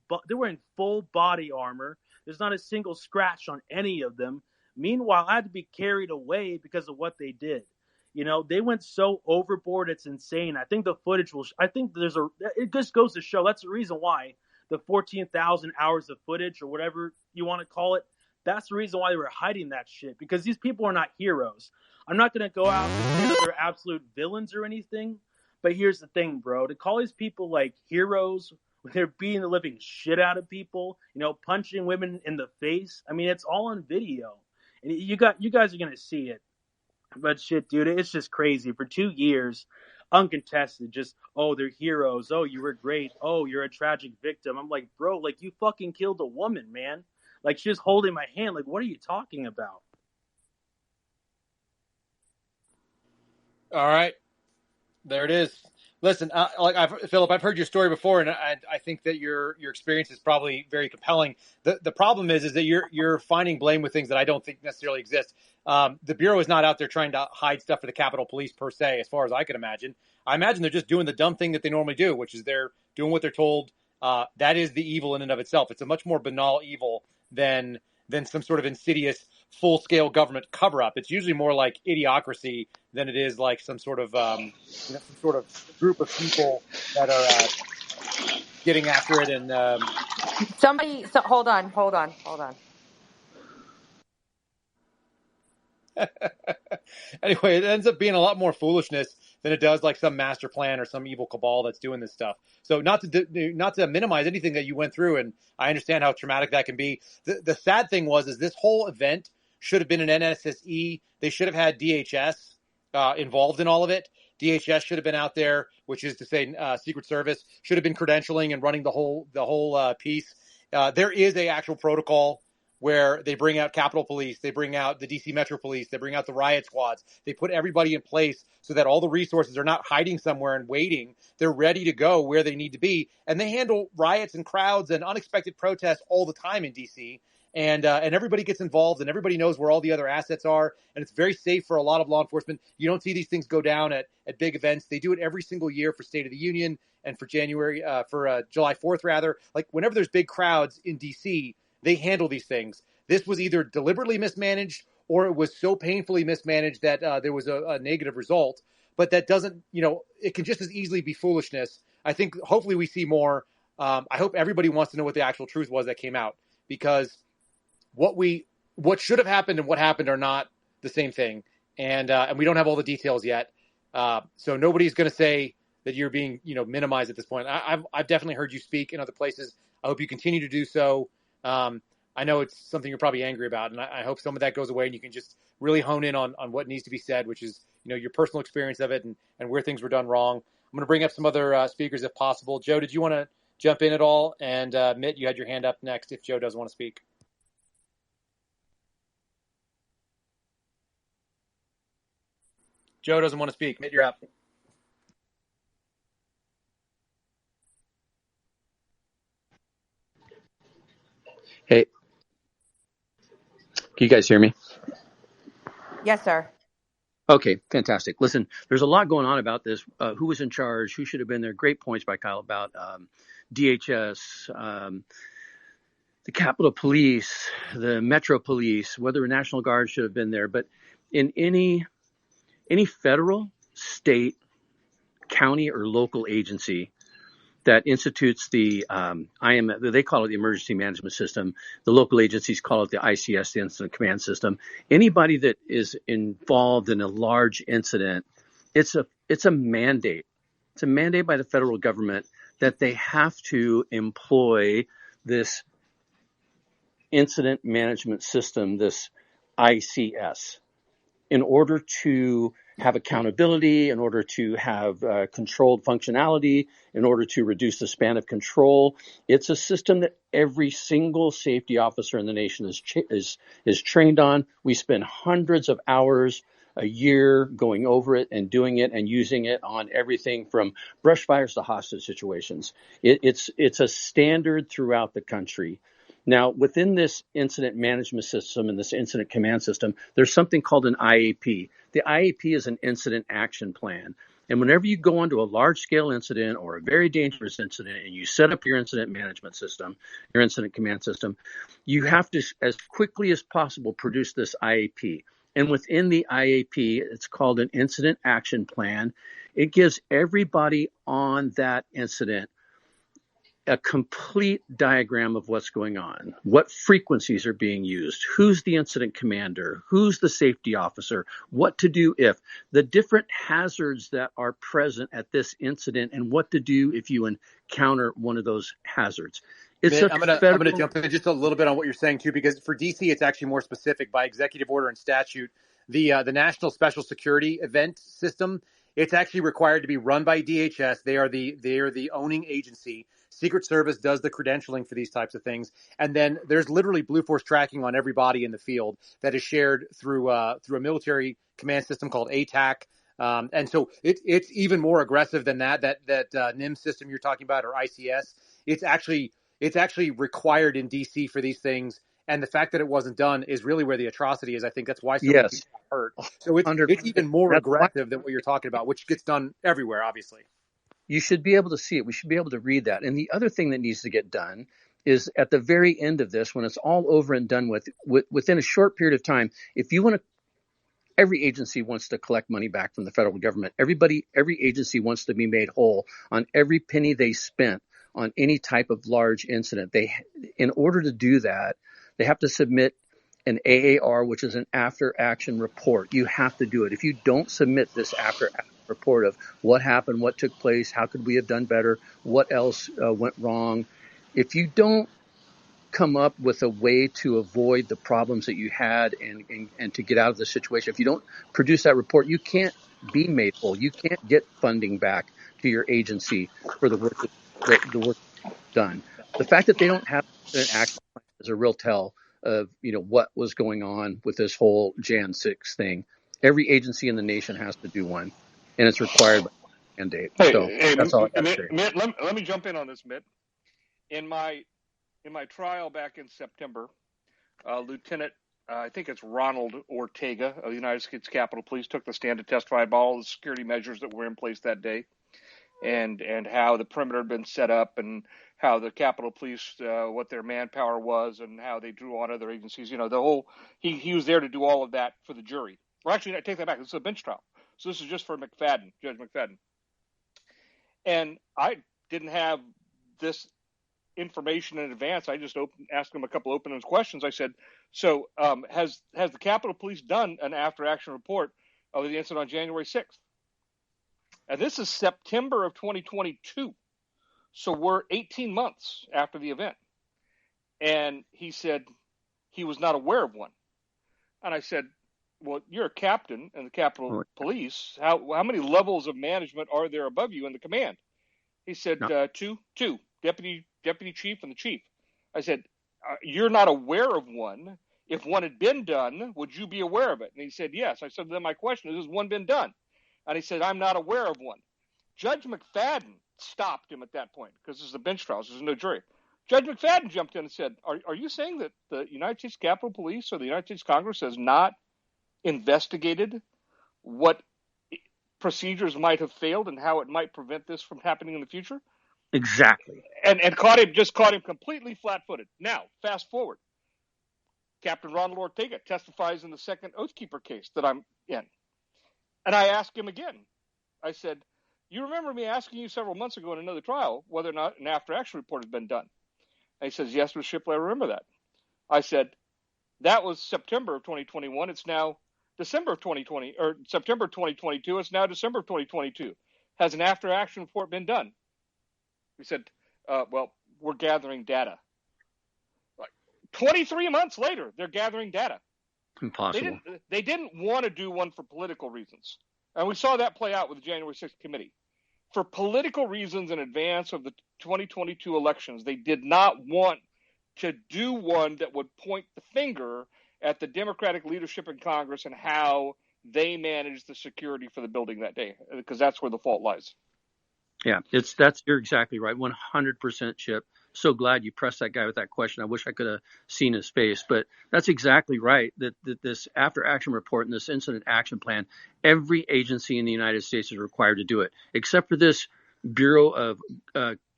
body armor. There's not a single scratch on any of them. Meanwhile, I had to be carried away because of what they did. They went so overboard, it's insane. I think the footage it just goes to show that's the reason why the 14,000 hours of footage, or whatever you want to call it, that's the reason why they were hiding that shit, because these people are not heroes. I'm not going to go out and say that they're absolute villains or anything, but here's the thing, bro. To call these people heroes when they're beating the living shit out of people, punching women in the face, I mean, it's all on video. And you guys are going to see it. But shit, dude, it's just crazy. For 2 years, uncontested, just, oh, they're heroes. Oh, you were great. Oh, you're a tragic victim. I'm like, bro, you fucking killed a woman, man. She was holding my hand. What are you talking about? All right. There it is. Listen, Philip, I've heard your story before, and I think that your experience is probably very compelling. The problem is that you're finding blame with things that I don't think necessarily exist. The Bureau is not out there trying to hide stuff for the Capitol Police per se, as far as I can imagine. I imagine they're just doing the dumb thing that they normally do, which is they're doing what they're told. That is the evil in and of itself. It's a much more banal evil than some sort of insidious full-scale government cover-up. It's usually more like idiocracy than it is like some sort of some sort of group of people that are getting after it. And hold on. Anyway, it ends up being a lot more foolishness than it does some master plan or some evil cabal that's doing this stuff. So not to minimize anything that you went through, and I understand how traumatic that can be. The sad thing is this whole event should have been an NSSE. They should have had DHS involved in all of it. DHS should have been out there, which is to say Secret Service should have been credentialing and running the whole piece. There is a actual protocol where they bring out Capitol Police, they bring out the DC Metro Police, they bring out the riot squads. They put everybody in place so that all the resources are not hiding somewhere and waiting. They're ready to go where they need to be. And they handle riots and crowds and unexpected protests all the time in DC. And everybody gets involved, and everybody knows where all the other assets are. And it's very safe for a lot of law enforcement. You don't see these things go down at big events. They do it every single year for State of the Union and for July 4th, rather. Whenever there's big crowds in DC, they handle these things. This was either deliberately mismanaged or it was so painfully mismanaged that there was a negative result. But that doesn't, it can just as easily be foolishness. I think hopefully we see more. I hope everybody wants to know what the actual truth was that came out, because what should have happened and what happened are not the same thing. And we don't have all the details yet. So nobody's going to say that you're being, minimized at this point. I've definitely heard you speak in other places. I hope you continue to do so. I know it's something you're probably angry about, and I hope some of that goes away and you can just really hone in on what needs to be said, which is, your personal experience of it and where things were done wrong. I'm going to bring up some other speakers if possible. Joe, did you want to jump in at all? And Mitt, you had your hand up next if Joe doesn't want to speak. Joe doesn't want to speak. Mitt, you're up. Hey, can you guys hear me? Yes, sir. Okay, fantastic. Listen, there's a lot going on about this. Who was in charge? Who should have been there? Great points by Kyle about DHS, the Capitol Police, the Metro Police, whether a National Guard should have been there. But in any federal, state, county, or local agency that institutes the they call it the Emergency Management System. The local agencies call it the ICS, the Incident Command System. Anybody that is involved in a large incident, it's a mandate. It's a mandate by the federal government that they have to employ this Incident Management System, this ICS, in order to have accountability, in order to have controlled functionality, in order to reduce the span of control. It's a system that every single safety officer in the nation is trained on. We spend hundreds of hours a year going over it and doing it and using it on everything from brush fires to hostage situations. It's a standard throughout the country. Now, within this incident management system and this incident command system, there's something called an IAP. The IAP is an incident action plan. And whenever you go into a large-scale incident or a very dangerous incident and you set up your incident management system, your incident command system, you have to, as quickly as possible, produce this IAP. And within the IAP, it's called an incident action plan. It gives everybody on that incident a complete diagram of what's going on, what frequencies are being used, who's the incident commander, who's the safety officer, what to do if, the different hazards that are present at this incident, and what to do if you encounter one of those hazards. I'm going to jump in just a little bit on what you're saying, too, because for DC, it's actually more specific by executive order and statute. The National Special Security Event System, it's actually required to be run by DHS. They are the owning agency. Secret Service does the credentialing for these types of things. And then there's literally Blue Force tracking on everybody in the field that is shared through a military command system called ATAC. And so it's even more aggressive than that NIM system you're talking about, or ICS. It's actually required in DC for these things. And the fact that it wasn't done is really where the atrocity is. I think that's why so many people got hurt. So it's even more aggressive than what you're talking about, which gets done everywhere, obviously. You should be able to see it. We should be able to read that. And the other thing that needs to get done is at the very end of this, when it's all over and done with, within a short period of time, if you want to, every agency wants to collect money back from the federal government. Every agency wants to be made whole on every penny they spent on any type of large incident. In order to do that, they have to submit an AAR, which is an after action report. You have to do it. If you don't submit this after action report of what happened, what took place, how could we have done better, what else went wrong, if you don't come up with a way to avoid the problems that you had and to get out of the situation, if you don't produce that report, you can't be made whole. You can't get funding back to your agency for the work done. The fact that they don't have an action plan is a real tell of what was going on with this whole Jan 6 thing. Every agency in the nation has to do one, and it's required by mandate. That's all I got to say. Mitt, let me jump in on this, Mitt. In my trial back in September, Lieutenant, I think it's Ronald Ortega of the United States Capitol Police took the stand to testify about all the security measures that were in place that day, and how the perimeter had been set up, and how the Capitol Police, what their manpower was, and how they drew on other agencies. The whole he was there to do all of that for the jury. Well, actually, I take that back. This is a bench trial. So this is just for McFadden, Judge McFadden. And I didn't have this information in advance. I just asked him a couple open-ended questions. I said, so has the Capitol Police done an after-action report of the incident on January 6th? And this is September of 2022. So we're 18 months after the event. And he said he was not aware of one. And I said, well, you're a captain in the Capitol Police. How many levels of management are there above you in the command? He said, two, deputy chief and the chief. I said, you're not aware of one. If one had been done, would you be aware of it? And he said, yes. I said, then my question is, has one been done? And he said, I'm not aware of one. Judge McFadden stopped him at that point because this is a bench trial. So there's no jury. Judge McFadden jumped in and said, are you saying that the United States Capitol Police or the United States Congress has not investigated what procedures might have failed and how it might prevent this from happening in the future? Exactly. And caught him completely flat-footed. Now, fast forward. Captain Ronald Ortega testifies in the second Oathkeeper case that I'm in. And I asked him again. I said, you remember me asking you several months ago in another trial whether or not an after-action report had been done? And he says, yes, Mr. Shipley, I remember that. I said, that was September of 2021. It's now December of 2020, or September 2022. It's now December of 2022. Has an after-action report been done? He said, well, we're gathering data. 23 months later, they're gathering data. Impossible. They didn't want to do one for political reasons. And we saw that play out with the January 6th committee. For political reasons in advance of the 2022 elections, they did not want to do one that would point the finger at the Democratic leadership in Congress and how they managed the security for the building that day, because that's where the fault lies. Yeah, you're exactly right. 100% Chip. So glad you pressed that guy with that question. I wish I could have seen his face, but that's exactly right. That this after action report and this incident action plan, every agency in the United States is required to do it, except for this Bureau of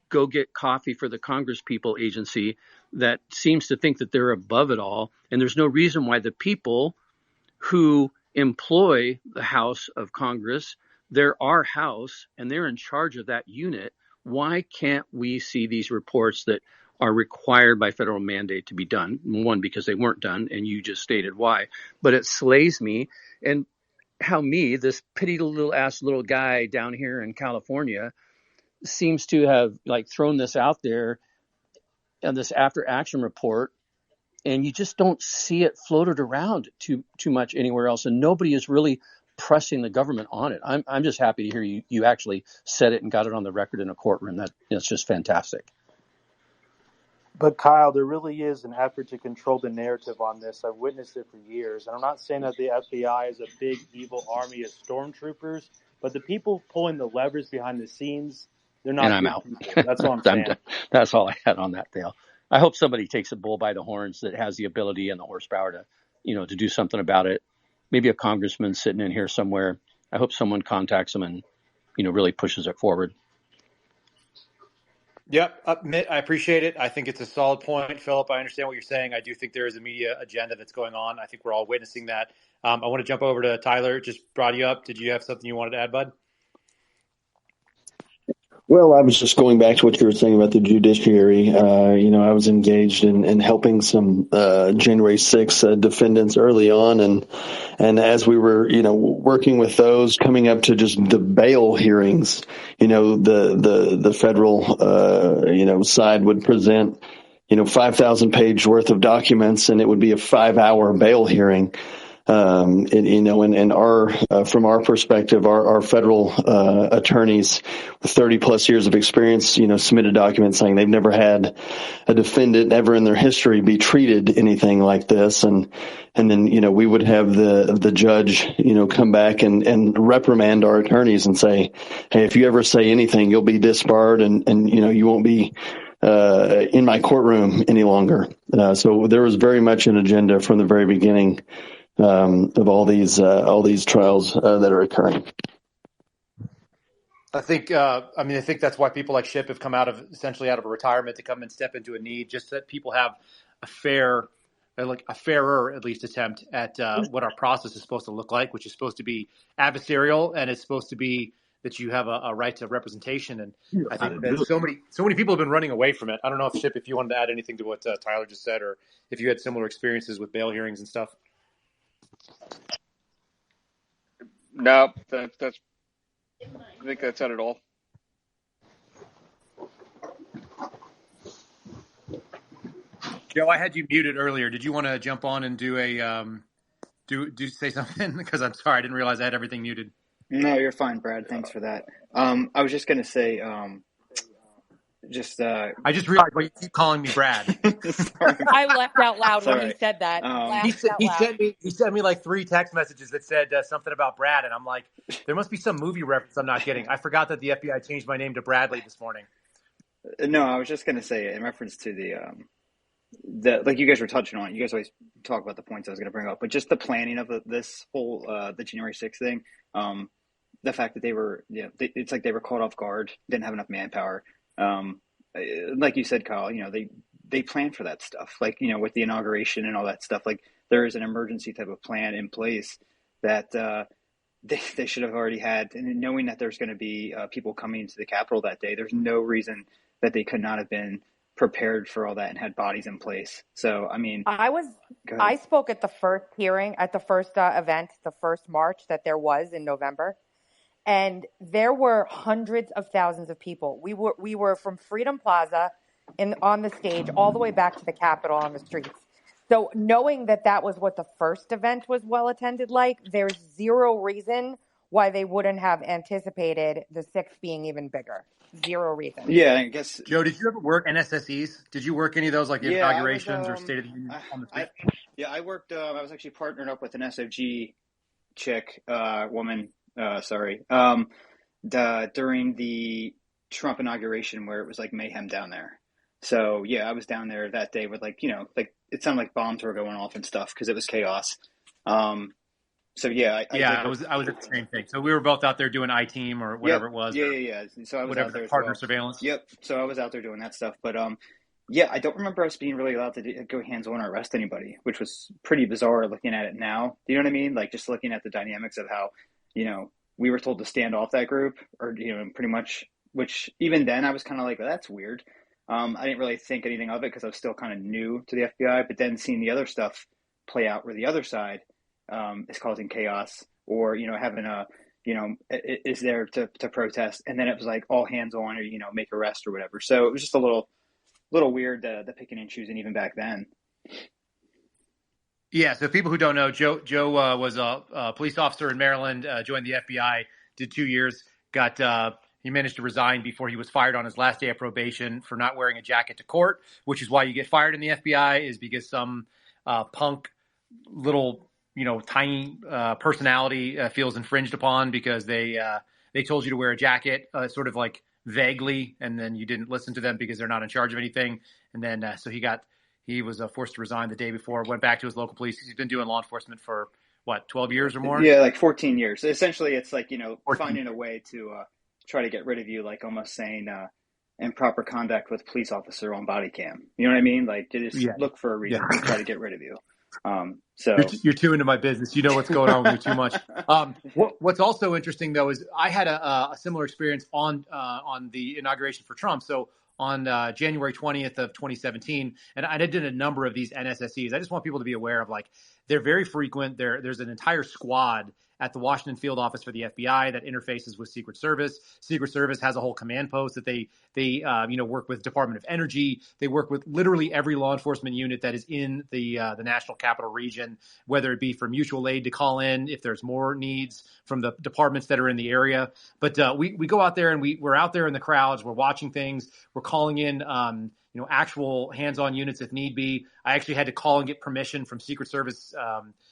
Go Get Coffee for the Congress People agency that seems to think that they're above it all. And there's no reason why the people who employ the House of Congress, they're our House, and they're in charge of that unit. Why can't we see these reports that are required by federal mandate to be done? One, because they weren't done, and you just stated why. But it slays me. And how me, this petty little guy down here in California, seems to have thrown this out there and this after action report, and you just don't see it floated around too much anywhere else. And nobody is really pressing the government on it. I'm just happy to hear you actually said it and got it on the record in a courtroom. That's just fantastic. But Kyle, there really is an effort to control the narrative on this. I've witnessed it for years. And I'm not saying that the FBI is a big evil army of stormtroopers, but the people pulling the levers behind the scenes, they're not. And I'm out. People. That's all I'm saying. That's all I had on that, Dale. I hope somebody takes a bull by the horns that has the ability and the horsepower to do something about it. Maybe a congressman sitting in here somewhere. I hope someone contacts him and, really pushes it forward. Yep, Mitt, I appreciate it. I think it's a solid point, Philip. I understand what you're saying. I do think there is a media agenda that's going on. I think we're all witnessing that. I want to jump over to Tyler. Just brought you up. Did you have something you wanted to add, bud? Well, I was just going back to what you were saying about the judiciary. I was engaged in helping some January 6th defendants early on, and as we were, working with those, coming up to just the bail hearings, the federal, side would present, 5,000 page worth of documents, and it would be a 5-hour bail hearing. And our, from our perspective, our federal attorneys with 30 plus years of experience, submitted documents saying they've never had a defendant ever in their history be treated anything like this. And then, we would have the judge, come back and reprimand our attorneys and say, hey, if you ever say anything, you'll be disbarred and you won't be in my courtroom any longer. So there was very much an agenda from the very beginning of all these trials that are occurring. I think that's why people like Ship have come essentially out of a retirement to come and step into a need, just that people have a fairer, at least, attempt at what our process is supposed to look like, which is supposed to be adversarial, and it's supposed to be that you have a right to representation. And I think that so many people have been running away from it. I don't know if you wanted to add anything to what Tyler just said, or if you had similar experiences with bail hearings and stuff. No, I think that's said it all. Joe, I had you muted earlier. Did you want to jump on and do say something? Because I'm sorry, I didn't realize I had everything muted. No, you're fine, Brad. Thanks for that. I was just going to say, I just realized why you keep calling me Brad. Sorry. I laughed out loud when he Sorry. said that. He sent me like 3 text messages that said something about Brad, and I'm like, there must be some movie reference I'm not getting. I forgot that the FBI changed my name to Bradley this morning. No, I was just going to say in reference to the like you guys were touching on. You guys always talk about the points I was going to bring up, but just the planning of this whole the January 6th thing. The fact that they were, it's like they were caught off guard, didn't have enough manpower. Like you said, Kyle, they plan for that stuff. Like, with the inauguration and all that stuff, like there is an emergency type of plan in place that they should have already had. And knowing that there's going to be people coming into the Capitol that day, there's no reason that they could not have been prepared for all that and had bodies in place. So, I mean, I spoke at the first hearing, at the first event, the first march that there was in November. And there were hundreds of thousands of people. We were from Freedom Plaza on the stage all the way back to the Capitol on the streets. So knowing that was what the first event was well attended like, there's zero reason why they wouldn't have anticipated the 6th being even bigger. Zero reason. Yeah, I guess. Joe, did you ever work NSSEs? Did you work any of those, like the inaugurations or State of the Union on the street? I worked. I was actually partnered up with an SOG chick, woman. During the Trump inauguration where it was like mayhem down there. So yeah, I was down there that day with like it sounded like bombs were going off and stuff because it was chaos. So yeah, I was at the same thing. So we were both out there doing I-Team or whatever it was. Yeah. So I was out there partner surveillance. Yep. So I was out there doing that stuff, but yeah, I don't remember us being really allowed to go hands-on or arrest anybody, which was pretty bizarre looking at it now. Do you know what I mean? Like just looking at the dynamics of how we were told to stand off that group, or pretty much. Which even then I was kind of like, well, that's weird. I didn't really think anything of it because I was still kind of new to the FBI. But then seeing the other stuff play out where the other side is causing chaos, or having is there to protest, and then it was like all hands on, or make arrest or whatever. So it was just a little weird the picking and choosing even back then. Yeah, so people who don't know, Joe was a police officer in Maryland, joined the FBI, did 2 years, he managed to resign before he was fired on his last day of probation for not wearing a jacket to court, which is why you get fired in the FBI, is because some punk little, tiny personality feels infringed upon because they told you to wear a jacket sort of like vaguely, and then you didn't listen to them because they're not in charge of anything. And then so he was forced to resign the day before, went back to his local police. He's been doing law enforcement for, 12 years or more? Yeah, like 14 years. Essentially, it's like, finding a way to try to get rid of you, like almost saying improper conduct with police officer on body cam. You know what I mean? Like, just look for a reason to try to get rid of you. So you're too into my business. You know what's going on with me too much. What's also interesting, though, is I had a similar experience on the inauguration for Trump. So on January 20th of 2017, and I did a number of these NSSEs. I just want people to be aware of, they're very frequent. There's an entire squad at the Washington field office for the FBI that interfaces with Secret Service. Secret Service has a whole command post that they work with Department of Energy. They work with literally every law enforcement unit that is in the National Capital Region, whether it be for mutual aid to call in if there's more needs from the departments that are in the area. But we go out there and we're out there in the crowds. We're watching things. We're calling in actual hands-on units if need be. I actually had to call and get permission from Secret Service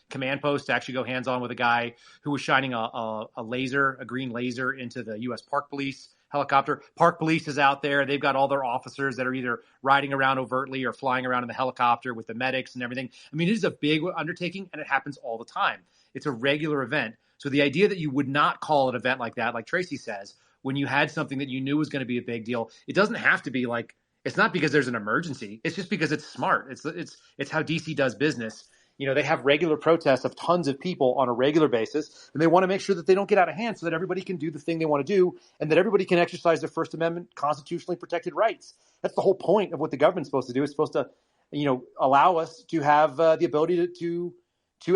command post to actually go hands-on with a guy who was shining a green laser into the U.S. Park Police helicopter. Park Police is out there. They've got all their officers that are either riding around overtly or flying around in the helicopter with the medics and everything. I mean, it is a big undertaking, and it happens all the time. It's a regular event. So the idea that you would not call an event like that, like Tracy says, when you had something that you knew was going to be a big deal, it doesn't have to be like, it's not because there's an emergency. It's just because it's smart. It's how DC does business. They have regular protests of tons of people on a regular basis, and they want to make sure that they don't get out of hand so that everybody can do the thing they want to do and that everybody can exercise their First Amendment constitutionally protected rights. That's the whole point of what the government's supposed to do. It's supposed to, allow us to have the ability to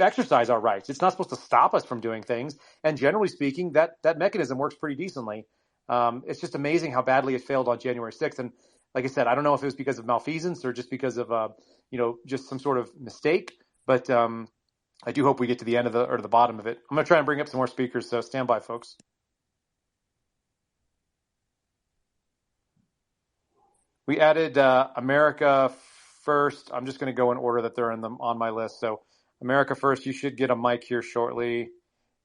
exercise our rights. It's not supposed to stop us from doing things. And generally speaking, that mechanism works pretty decently. It's just amazing how badly it failed on January 6th. And like I said, I don't know if it was because of malfeasance or just because of, just some sort of mistake. But I do hope we get to the end of the bottom of it. I'm going to try and bring up some more speakers, so stand by, folks. We added America First. I'm just going to go in order that they're on my list. So America First, you should get a mic here shortly.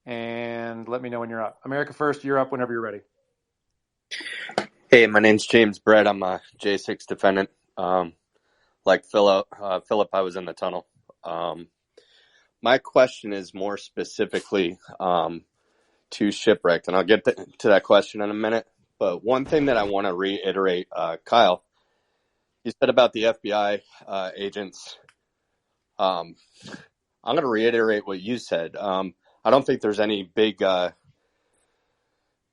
And let me know when you're up. America First, you're up whenever you're ready. Hey, my name's James Brett. I'm a J6 defendant. Like Philip, I was in the tunnel. My question is more specifically to Shipwrecked, and I'll get to that question in a minute. But one thing that I want to reiterate, Kyle, you said about the FBI agents. I'm going to reiterate what you said. I don't think there's any big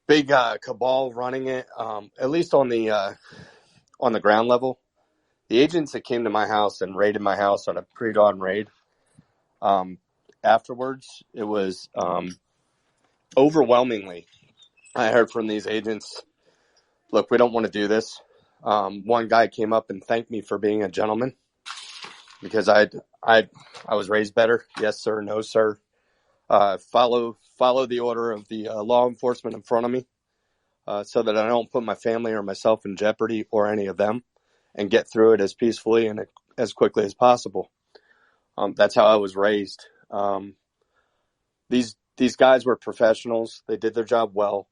cabal running it, at least on the ground level. The agents that came to my house and raided my house on a pre-dawn raid, afterwards, it was overwhelmingly, I heard from these agents, look, we don't want to do this. One guy came up and thanked me for being a gentleman because I was raised better. Yes, sir. No, sir. Follow the order of the law enforcement in front of me so that I don't put my family or myself in jeopardy or any of them, and get through it as peacefully and as quickly as possible. That's how I was raised. These guys were professionals. They did their job well.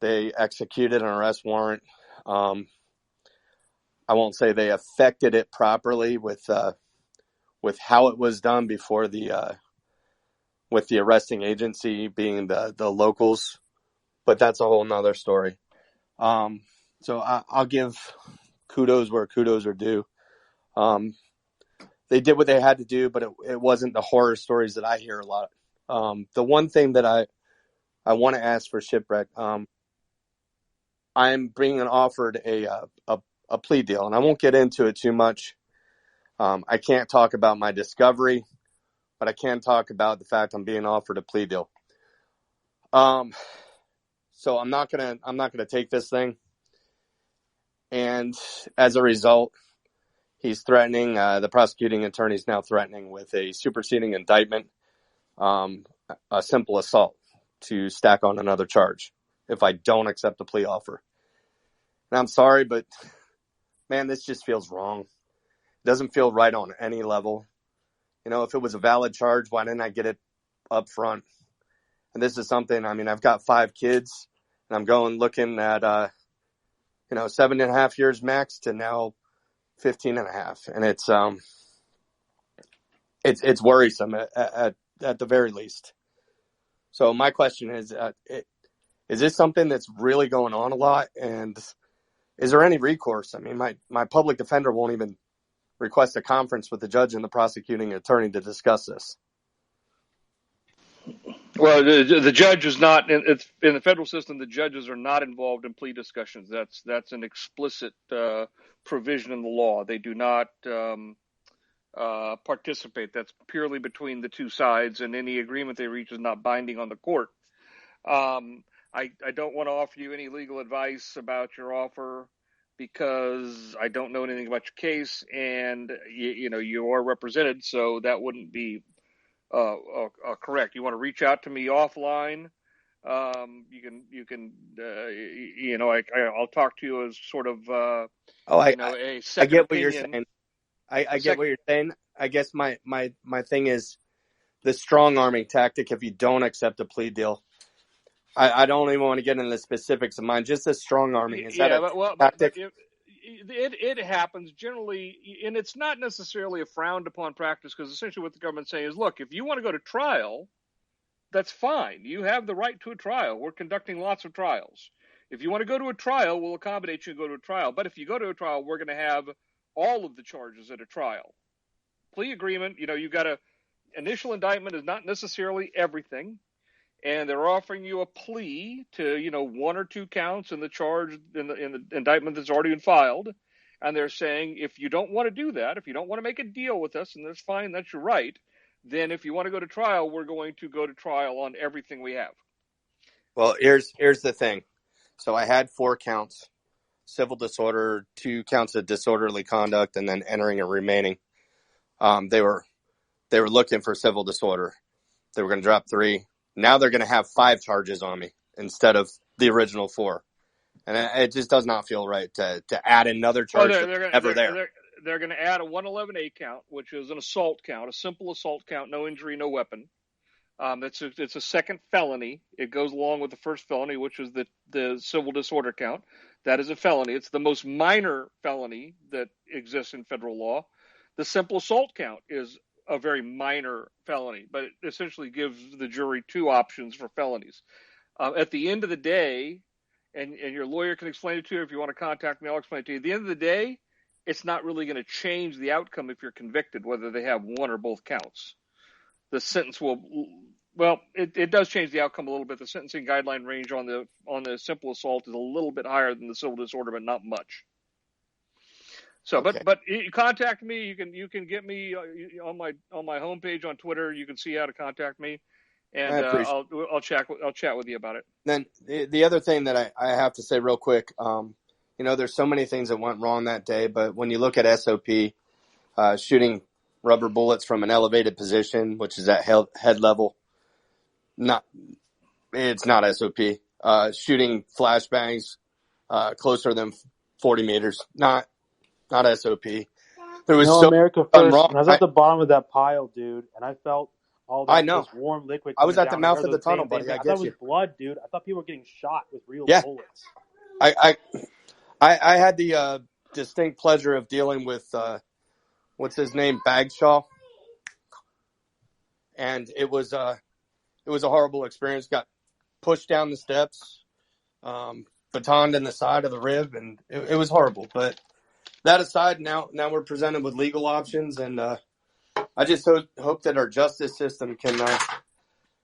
They executed an arrest warrant. I won't say they effected it properly with how it was done before with the arresting agency being the locals, but that's a whole nother story. So I'll give kudos where kudos are due. They did what they had to do, but it wasn't the horror stories that I hear a lot. The one thing that I want to ask for Shipwreck, I'm being offered a plea deal, and I won't get into it too much. I can't talk about my discovery, but I can talk about the fact I'm being offered a plea deal. So I'm not gonna take this thing, and as a result, he's threatening. The prosecuting attorney is now threatening with a superseding indictment, a simple assault to stack on another charge if I don't accept the plea offer. And I'm sorry, but man, this just feels wrong. It doesn't feel right on any level. You know, if it was a valid charge, why didn't I get it up front? And this is something, I mean, I've got 5 kids, and I'm looking at, 7.5 years max to now 15.5. And it's worrisome at the very least. So my question is this something that's really going on a lot? And is there any recourse? I mean, my public defender won't even request a conference with the judge and the prosecuting attorney to discuss this. Well, the judge is not in the federal system. The judges are not involved in plea discussions. That's an explicit provision in the law. They do not participate. That's purely between the two sides, and any agreement they reach is not binding on the court. I don't want to offer you any legal advice about your offer because I don't know anything about your case, and you are represented, so that wouldn't be correct. You want to reach out to me offline. You can I'll talk to you as sort of a second I get what opinion. you're saying. I get what you're saying. I guess my thing is the strong arming tactic if you don't accept a plea deal. I don't even want to get into the specifics of mine. Just the strong arming. Is that a tactic? It happens generally, and it's not necessarily a frowned upon practice because essentially what the government's saying is, look, if you want to go to trial, that's fine. You have the right to a trial. We're conducting lots of trials. If you want to go to a trial, we'll accommodate you to go to a trial. But if you go to a trial, we're going to have all of the charges at a trial. Plea agreement, you've got initial indictment is not necessarily everything. And they're offering you a plea to, 1 or 2 counts in the charge in the indictment that's already been filed. And they're saying, if you don't want to do that, if you don't want to make a deal with us, and that's fine, that's your right, then if you want to go to trial, we're going to go to trial on everything we have. Well, here's the thing. So I had 4 counts, civil disorder, 2 counts of disorderly conduct, and then entering and remaining. They were looking for civil disorder. They were going to drop 3. Now they're going to have 5 charges on me instead of the original 4. And it just does not feel right to add another charge that's never there. They're going to add a 111A count, which is an assault count, a simple assault count, no injury, no weapon. It's a second felony. It goes along with the first felony, which is the civil disorder count. That is a felony. It's the most minor felony that exists in federal law. The simple assault count is a very minor felony, but it essentially gives the jury two options for felonies. At the end of the day, and your lawyer can explain it to you if you want to contact me, I'll explain it to you. At the end of the day, it's not really going to change the outcome if you're convicted, whether they have one or both counts. The sentence it does change the outcome a little bit. The sentencing guideline range on the simple assault is a little bit higher than the civil disorder, but not much. So, okay. but you contact me. You can get me on my homepage on Twitter. You can see how to contact me, and I'll chat with you about it. Then the other thing that I have to say real quick, there's so many things that went wrong that day, but when you look at SOP, shooting rubber bullets from an elevated position, which is at head level, it's not SOP. Shooting flashbangs closer than 40 meters, not SOP. There was America First. I was at the bottom of that pile, dude, and I felt all that this warm liquid. I was at the mouth of the tunnel, buddy. I thought it was blood, dude. I thought people were getting shot with real bullets. I had the distinct pleasure of dealing with what's his name, Bagshaw, and it was a horrible experience. Got pushed down the steps, batoned in the side of the rib, and it was horrible. But that aside, now we're presented with legal options, and I just hope that our justice system can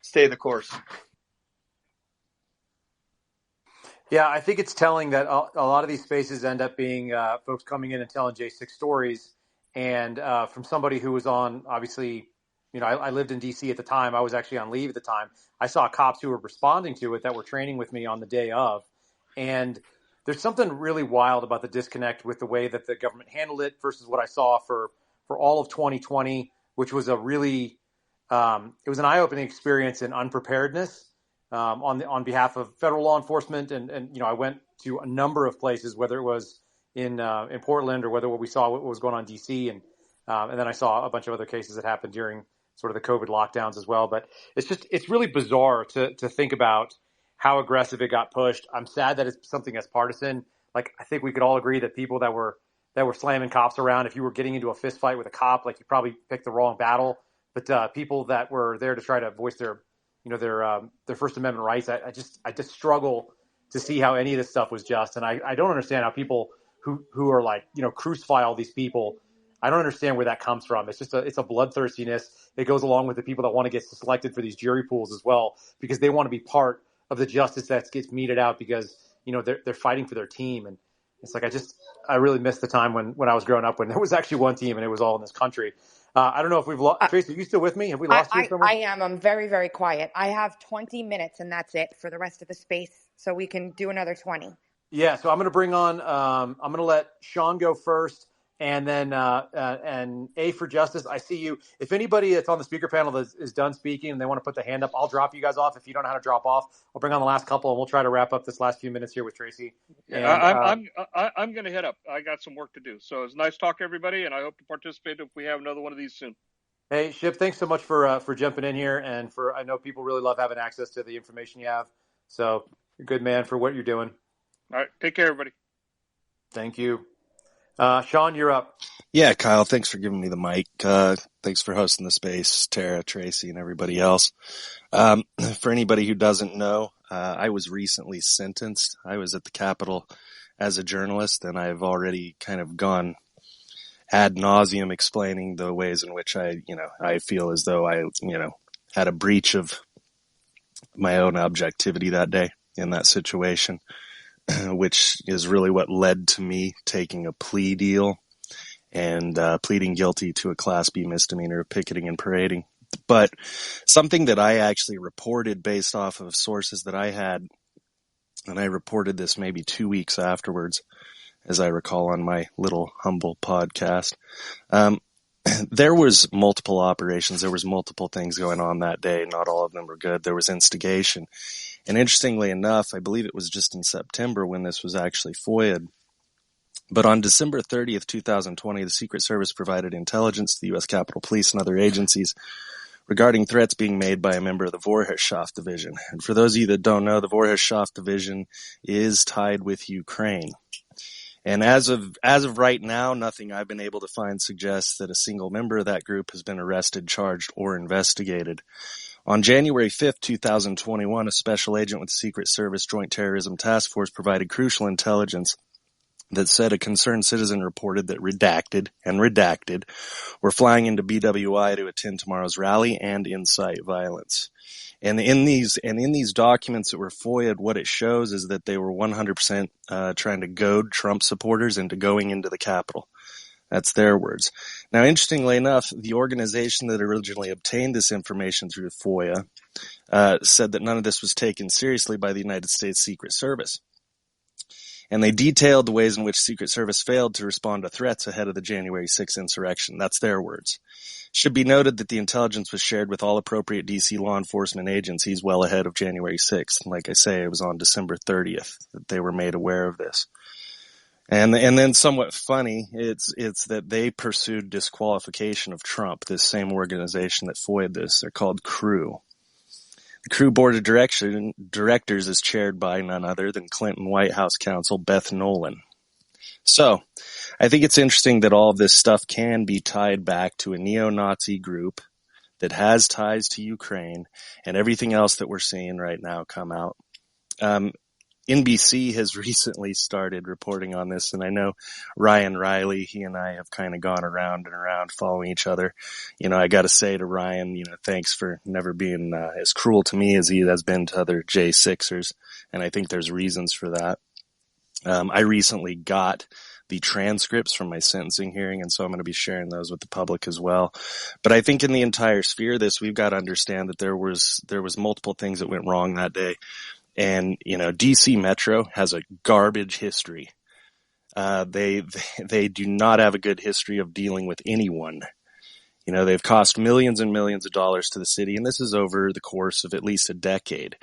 stay the course. Yeah, I think it's telling that a lot of these spaces end up being folks coming in and telling J6 stories. And from somebody who was on, obviously, I lived in D.C. at the time. I was actually on leave at the time. I saw cops who were responding to it that were training with me on the day of. And there's something really wild about the disconnect with the way that the government handled it versus what I saw for all of 2020, which was a really it was an eye-opening experience in unpreparedness on behalf of federal law enforcement. And I went to a number of places, whether it was in Portland or whether what we saw what was going on in D.C. And then I saw a bunch of other cases that happened during sort of the COVID lockdowns as well. But it's really bizarre to think about how aggressive it got pushed. I'm sad that it's something that's partisan. Like, I think we could all agree that people that were slamming cops around, if you were getting into a fist fight with a cop, like, you probably picked the wrong battle. But people that were there to try to voice their First Amendment rights, I just struggle to see how any of this stuff was just. And I don't understand how people who are like, crucify all these people. I don't understand where that comes from. It's a bloodthirstiness. It goes along with the people that want to get selected for these jury pools as well, because they want to be part of the justice that gets meted out because, they're fighting for their team. And it's like, I really miss the time when I was growing up, when there was actually one team and it was all in this country. I don't know if we've lost. Tracy, are you still with me? Have we lost you somewhere? I am. I'm very, very quiet. I have 20 minutes and that's it for the rest of the space. So we can do another 20. Yeah. So I'm going to bring on, I'm going to let Sean go first. And then and A for Justice, I see you. If anybody that's on the speaker panel is done speaking and they want to put the hand up, I'll drop you guys off. If you don't know how to drop off, I'll bring on the last couple, and we'll try to wrap up this last few minutes here with Tracy. And, I'm going to head up. I got some work to do. So it's nice talking to everybody, and I hope to participate if we have another one of these soon. Hey, Ship, thanks so much for jumping in here, and I know people really love having access to the information you have. So you're a good man for what you're doing. All right, take care, everybody. Thank you. Sean, you're up. Yeah, Kyle, thanks for giving me the mic. Thanks for hosting the space, Tara, Tracy, and everybody else. For anybody who doesn't know, I was recently sentenced. I was at the Capitol as a journalist, and I've already kind of gone ad nauseum explaining the ways in which I feel as though I, had a breach of my own objectivity that day in that situation, which is really what led to me taking a plea deal and pleading guilty to a Class B misdemeanor of picketing and parading. But something that I actually reported based off of sources that I had, and I reported this maybe 2 weeks afterwards, as I recall on my little humble podcast, there was multiple operations. There was multiple things going on that day. Not all of them were good. There was instigation. And interestingly enough, I believe it was just in September when this was actually FOIA'd. But on December 30th, 2020, the Secret Service provided intelligence to the U.S. Capitol Police and other agencies regarding threats being made by a member of the Vorhezhsov Division. And for those of you that don't know, the Vorhezhsov Division is tied with Ukraine. And as of right now, nothing I've been able to find suggests that a single member of that group has been arrested, charged, or investigated. On January 5th, 2021, a special agent with the Secret Service Joint Terrorism Task Force provided crucial intelligence that said a concerned citizen reported that redacted were flying into BWI to attend tomorrow's rally and incite violence. And in these documents that were FOIA'd, what it shows is that they were 100% trying to goad Trump supporters into going into the Capitol. That's their words. Now, interestingly enough, the organization that originally obtained this information through FOIA said that none of this was taken seriously by the United States Secret Service. And they detailed the ways in which Secret Service failed to respond to threats ahead of the January 6th insurrection. That's their words. Should be noted that the intelligence was shared with all appropriate D.C. law enforcement agencies well ahead of January 6th. Like I say, it was on December 30th that they were made aware of this. And then somewhat funny, it's that they pursued disqualification of Trump, this same organization that FOIA'd this. They're called CREW. The CREW board of directors is chaired by none other than Clinton White House counsel Beth Nolan. So, I think it's interesting that all of this stuff can be tied back to a neo-Nazi group that has ties to Ukraine and everything else that we're seeing right now come out. NBC has recently started reporting on this, and I know Ryan Riley, he and I have kind of gone around and around following each other. I got to say to Ryan, thanks for never being as cruel to me as he has been to other J6ers, and I think there's reasons for that. I recently got the transcripts from my sentencing hearing, and so I'm going to be sharing those with the public as well. But I think in the entire sphere of this, we've got to understand that there was multiple things that went wrong that day. And, DC Metro has a garbage history. They do not have a good history of dealing with anyone. They've cost millions and millions of dollars to the city, and this is over the course of at least a decade.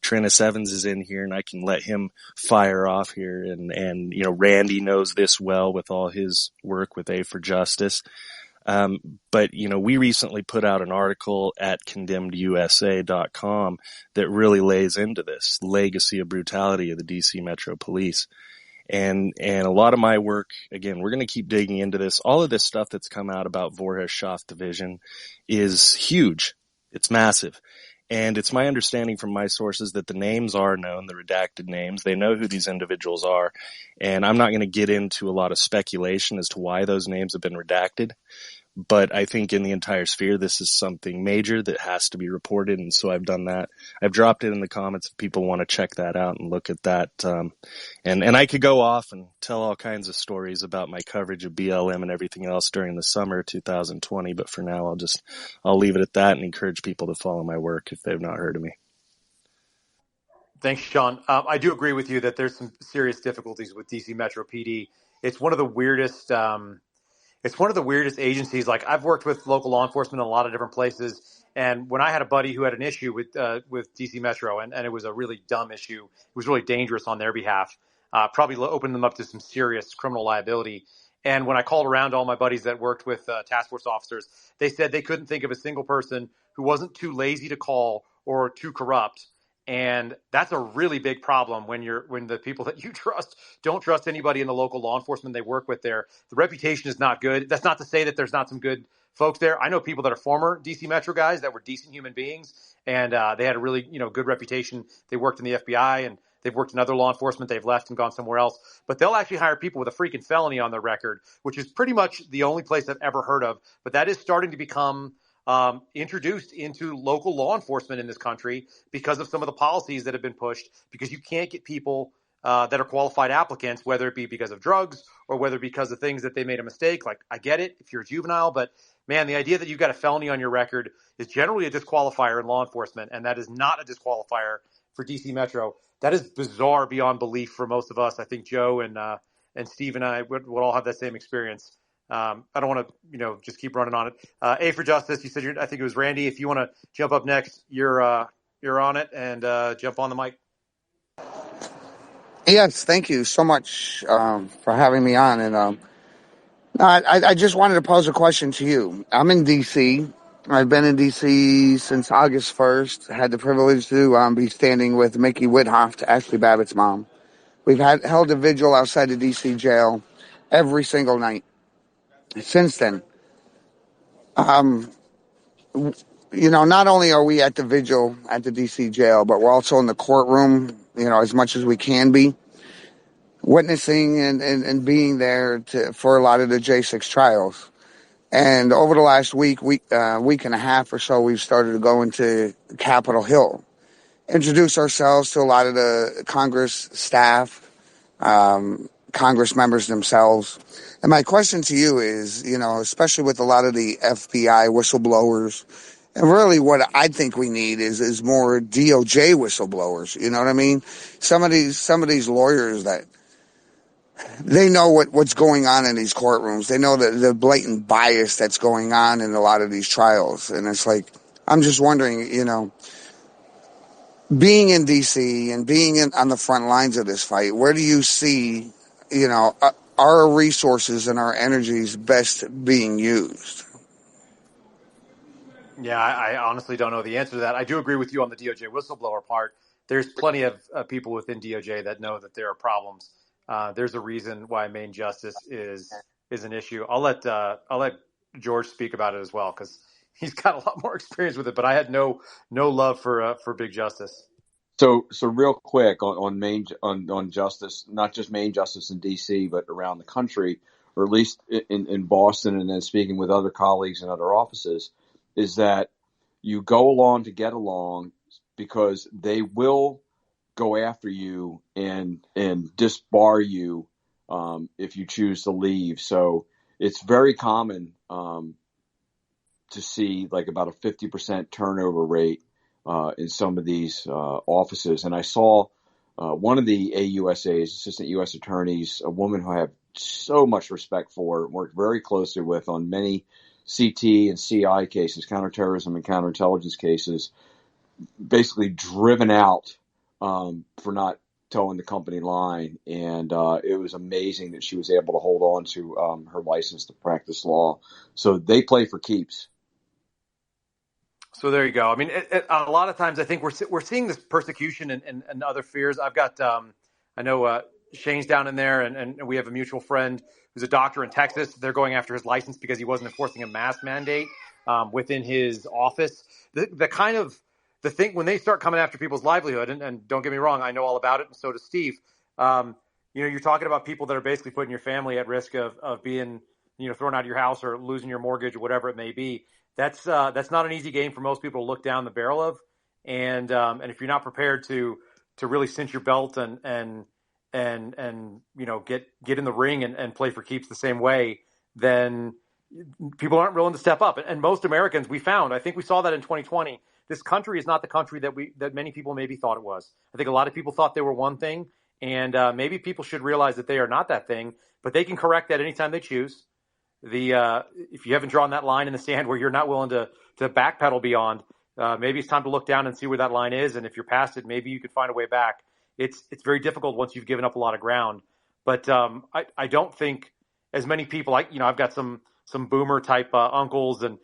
Trennis Evans is in here, and I can let him fire off here. And Randy knows this well with all his work with A for Justice. But we recently put out an article at condemnedusa.com that really lays into this legacy of brutality of the DC Metro Police. And a lot of my work, again, we're going to keep digging into this. All of this stuff that's come out about Vorhezhsov Division is huge. It's massive. And it's my understanding from my sources that the names are known, the redacted names. They know who these individuals are. And I'm not going to get into a lot of speculation as to why those names have been redacted. But I think in the entire sphere, this is something major that has to be reported. And so I've done that. I've dropped it in the comments if people want to check that out and look at that. And I could go off and tell all kinds of stories about my coverage of BLM and everything else during the summer of 2020. But for now, I'll leave it at that and encourage people to follow my work if they've not heard of me. Thanks, Sean. I do agree with you that there's some serious difficulties with DC Metro PD. It's one of the weirdest, agencies. Like, I've worked with local law enforcement in a lot of different places. And when I had a buddy who had an issue with DC Metro, and it was a really dumb issue, it was really dangerous on their behalf, probably opened them up to some serious criminal liability. And when I called around to all my buddies that worked with task force officers, they said they couldn't think of a single person who wasn't too lazy to call or too corrupt. And that's a really big problem when the people that you trust don't trust anybody in the local law enforcement they work with there. The reputation is not good. That's not to say that there's not some good folks there. I know people that are former DC Metro guys that were decent human beings, and they had a really good reputation. They worked in the FBI and they've worked in other law enforcement. They've left and gone somewhere else. But they'll actually hire people with a freaking felony on their record, which is pretty much the only place I've ever heard of. But that is starting to become introduced into local law enforcement in this country because of some of the policies that have been pushed, because you can't get people that are qualified applicants, whether it be because of drugs or whether because of things that they made a mistake. Like, I get it if you're a juvenile, but man, the idea that you've got a felony on your record is generally a disqualifier in law enforcement, and that is not a disqualifier for DC Metro. That is bizarre beyond belief for most of us. I think Joe and Steve and I would all have that same experience. I don't want to, just keep running on it. A for Justice, you said I think it was Randy. If you want to jump up next, you're you're on it, and jump on the mic. Yes, thank you so much for having me on. And I just wanted to pose a question to you. I'm in D.C. I've been in D.C. since August 1st. Had the privilege to be standing with Mickey Whithoff, Ashley Babbitt's mom. We've held a vigil outside the D.C. jail every single night since then. Not only are we at the vigil at the D.C. jail, but we're also in the courtroom, as much as we can be, witnessing and being there for a lot of the J6 trials. And over the last week and a half or so, we've started to go into Capitol Hill, introduce ourselves to a lot of the Congress staff, Congress members themselves. And my question to you is, especially with a lot of the FBI whistleblowers, and really what I think we need is more DOJ whistleblowers. You know what I mean? Some of these lawyers that they know what's going on in these courtrooms. They know the blatant bias that's going on in a lot of these trials. And it's like, I'm just wondering, being in D.C. and being on the front lines of this fight, where do you see, our resources and our energies best being used? Yeah, I honestly don't know the answer to that. I do agree with you on the DOJ whistleblower part. There's plenty of people within DOJ that know that there are problems. There's a reason why Main Justice is an issue. I'll let George speak about it as well, because he's got a lot more experience with it. But I had no love for Big Justice. So real quick on Justice, not just Main Justice in D.C., but around the country, or at least in Boston, and then speaking with other colleagues in other offices, is that you go along to get along, because they will go after you and disbar you if you choose to leave. So it's very common to see like about a 50% turnover rate in some of these offices. And I saw one of the AUSAs, Assistant U.S. Attorneys, a woman who I have so much respect for, worked very closely with on many CT and CI cases, counterterrorism and counterintelligence cases, basically driven out for not towing the company line. And it was amazing that she was able to hold on to her license to practice law. So they play for keeps. So there you go. I mean, a lot of times I think we're seeing this persecution and other fears. I've got, I know Shane's down in there, and we have a mutual friend who's a doctor in Texas. They're going after his license because he wasn't enforcing a mask mandate within his office. The thing, when they start coming after people's livelihood, and don't get me wrong, I know all about it, and so does Steve. You're talking about people that are basically putting your family at risk of being, thrown out of your house or losing your mortgage or whatever it may be. That's not an easy game for most people to look down the barrel of, and if you're not prepared to really cinch your belt and get in the ring and play for keeps the same way, then people aren't willing to step up. And most Americans, I think we saw that in 2020. This country is not the country that many people maybe thought it was. I think a lot of people thought they were one thing, and maybe people should realize that they are not that thing, but they can correct that anytime they choose. If you haven't drawn that line in the sand where you're not willing to backpedal beyond, maybe it's time to look down and see where that line is. And if you're past it, maybe you could find a way back. It's very difficult once you've given up a lot of ground. But I don't think as many people, I've got some boomer type uncles, and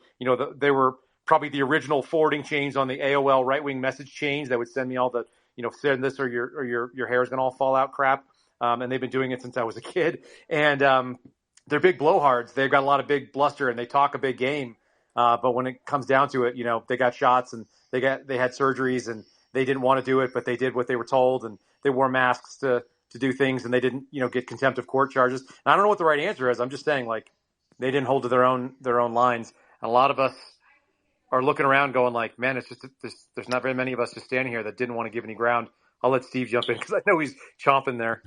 they were probably the original forwarding chains on the AOL right wing message chains that would send me all the send this or your hair is gonna all fall out crap. And they've been doing it since I was a kid. And they're big blowhards. They've got a lot of big bluster and they talk a big game. But when it comes down to it, they got shots and they had surgeries and they didn't want to do it, but they did what they were told, and they wore masks to do things, and they didn't, get contempt of court charges. And I don't know what the right answer is. I'm just saying, they didn't hold to their own lines. And a lot of us are looking around going like, man, it's just, there's not very many of us just standing here that didn't want to give any ground. I'll let Steve jump in because I know he's chomping there.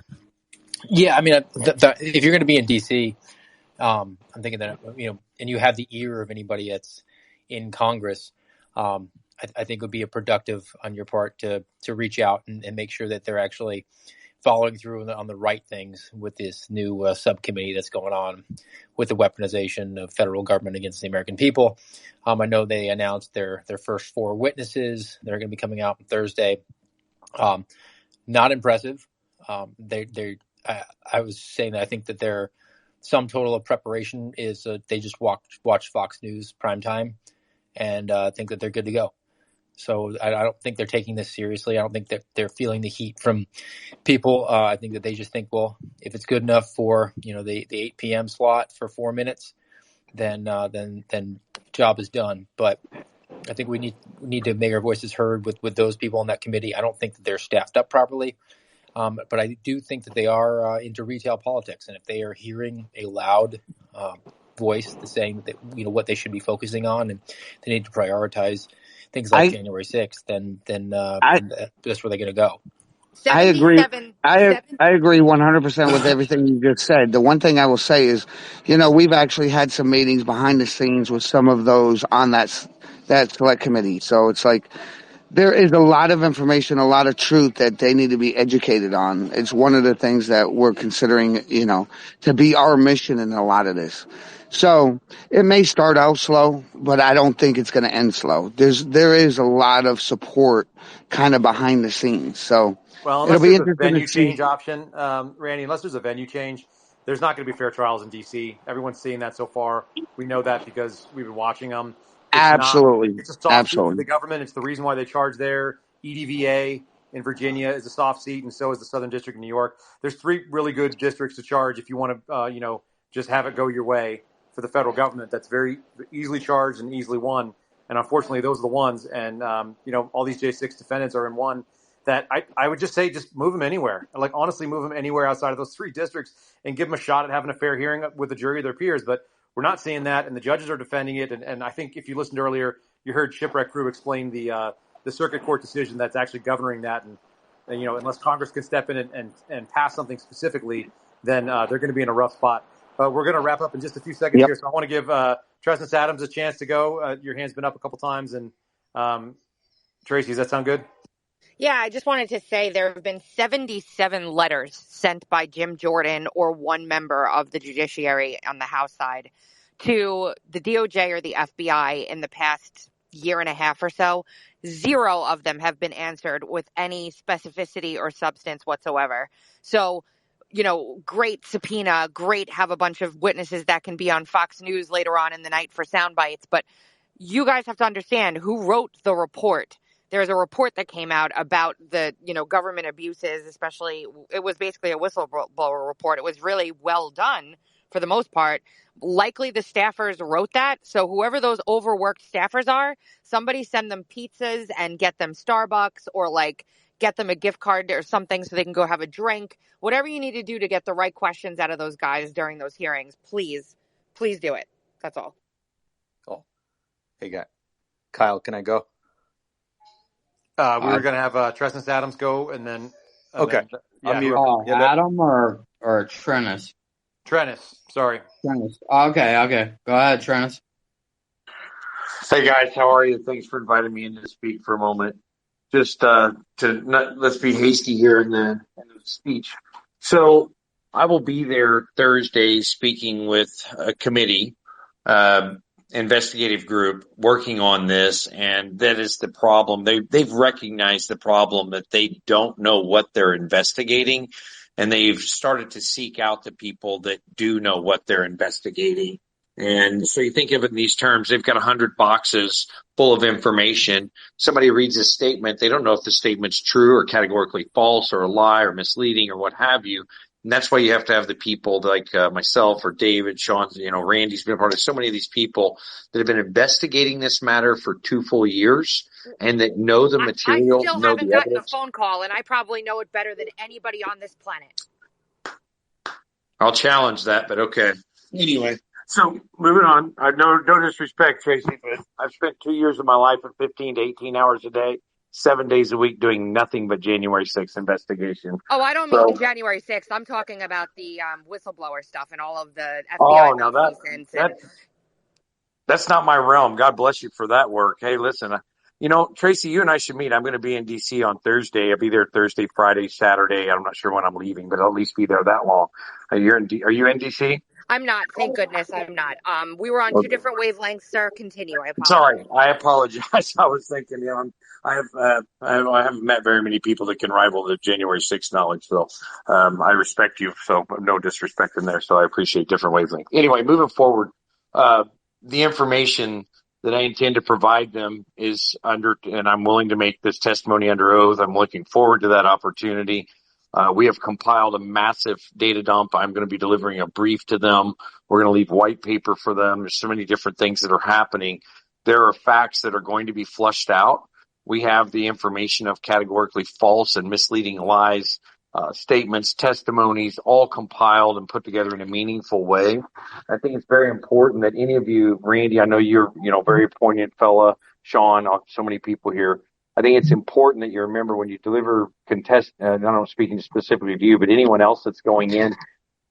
Yeah, I mean, if you're going to be in D.C., I'm thinking that, and you have the ear of anybody that's in Congress, I think it would be a productive on your part to reach out and make sure that they're actually following through on the right things with this new subcommittee that's going on with the weaponization of federal government against the American people. I know they announced their first 4 witnesses. They're going to be coming out on Thursday. Not impressive. I was saying that I think that their sum total of preparation is they just watch Fox News primetime and think that they're good to go. So I don't think they're taking this seriously. I don't think that they're feeling the heat from people. I think that they just think, well, if it's good enough for the 8 p.m. slot for 4 minutes, then job is done. But I think we need to make our voices heard with those people on that committee. I don't think that they're staffed up properly, but I do think that they are into retail politics, and if they are hearing a loud voice saying that what they should be focusing on, and they need to prioritize things like January 6th, then that's where they're going to go. I agree. I agree 100% with everything you just said. The one thing I will say is, we've actually had some meetings behind the scenes with some of those on that select committee. So it's like there is a lot of information, a lot of truth that they need to be educated on. It's one of the things that we're considering, to be our mission in a lot of this. So it may start out slow, but I don't think it's going to end slow. There is a lot of support kind of behind the scenes. So well, it'll be interesting a venue change option, Randy. Unless there's a venue change, there's not going to be fair trials in D.C. Everyone's seeing that so far. We know that because we've been watching them. Absolutely. It's a soft seat for the government. It's the reason why they charge there. EDVA in Virginia is a soft seat, and so is the Southern District of New York. There's 3 really good districts to charge if you want to, just have it go your way for the federal government. That's very easily charged and easily won. And unfortunately, those are the ones. And, all these J6 defendants are in one that I would just say just move them anywhere. Like, honestly, move them anywhere outside of those 3 districts and give them a shot at having a fair hearing with a jury of their peers. But we're not seeing that, and the judges are defending it. And I think if you listened earlier, you heard Shipwreck Crew explain the circuit court decision that's actually governing that. And unless Congress can step in and pass something specifically, then they're going to be in a rough spot. We're going to wrap up in just a few seconds here. So I want to give Tresness Adams a chance to go. Your hand's been up a couple times. And Tracy, does that sound good? Yeah, I just wanted to say there have been 77 letters sent by Jim Jordan or one member of the judiciary on the House side to the DOJ or the FBI in the past year and a half or so. 0 of them have been answered with any specificity or substance whatsoever. So, great subpoena, great have a bunch of witnesses that can be on Fox News later on in the night for sound bites. But you guys have to understand who wrote the report. There's a report that came out about the, government abuses, especially it was basically a whistleblower report. It was really well done for the most part. Likely the staffers wrote that. So whoever those overworked staffers are, somebody send them pizzas and get them Starbucks or get them a gift card or something so they can go have a drink. Whatever you need to do to get the right questions out of those guys during those hearings, please do it. That's all. Cool. Hey, Kyle, can I go? We were going to have Tresness Adams go, and then okay. Adam or Trennis? Trennis, sorry. Trennis. Okay. Go ahead, Trennis. Hey guys, how are you? Thanks for inviting me in to speak for a moment. Just let's be hasty here in the speech. So I will be there Thursday speaking with a committee, investigative group working on this, and that is the problem. They've recognized the problem that they don't know what they're investigating, and they've started to seek out the people that do know what they're investigating. And so you think of it in these terms, they've got 100 boxes full of information. Somebody reads a statement. They don't know if the statement's true or categorically false or a lie or misleading or what have you. And that's why you have to have the people like myself or David, Sean, Randy's been a part of so many of these people that have been investigating this matter for 2 full years and that know the material. I still haven't gotten a phone call, and I probably know it better than anybody on this planet. I'll challenge that, but okay. Anyway. So moving on, no disrespect, Tracy, but I've spent 2 years of my life at 15 to 18 hours a day, 7 days a week doing nothing but January 6th investigation. Oh, I don't mean January 6th. I'm talking about the whistleblower stuff and all of the FBI. Oh, now that's not my realm. God bless you for that work. Hey, listen, Tracy, you and I should meet. I'm going to be in D.C. on Thursday. I'll be there Thursday, Friday, Saturday. I'm not sure when I'm leaving, but I'll at least be there that long. Are you in D.C.? I'm not. Thank goodness I'm not. We were on two different wavelengths, sir. Continue. I Sorry, apologize. I apologize. I was thinking, I haven't met very many people that can rival the January 6th knowledge. So, I respect you. So no disrespect in there. So I appreciate different wavelengths. Anyway, moving forward, the information that I intend to provide them is and I'm willing to make this testimony under oath. I'm looking forward to that opportunity. We have compiled a massive data dump. I'm going to be delivering a brief to them. We're going to leave white paper for them. There's so many different things that are happening. There are facts that are going to be flushed out. We have the information of categorically false and misleading lies, statements, testimonies, all compiled and put together in a meaningful way. I think it's very important that any of you, Randy, I know you're, very poignant fella, Sean, so many people here. I think it's important that you remember when you deliver I'm speaking specifically to you, but anyone else that's going in,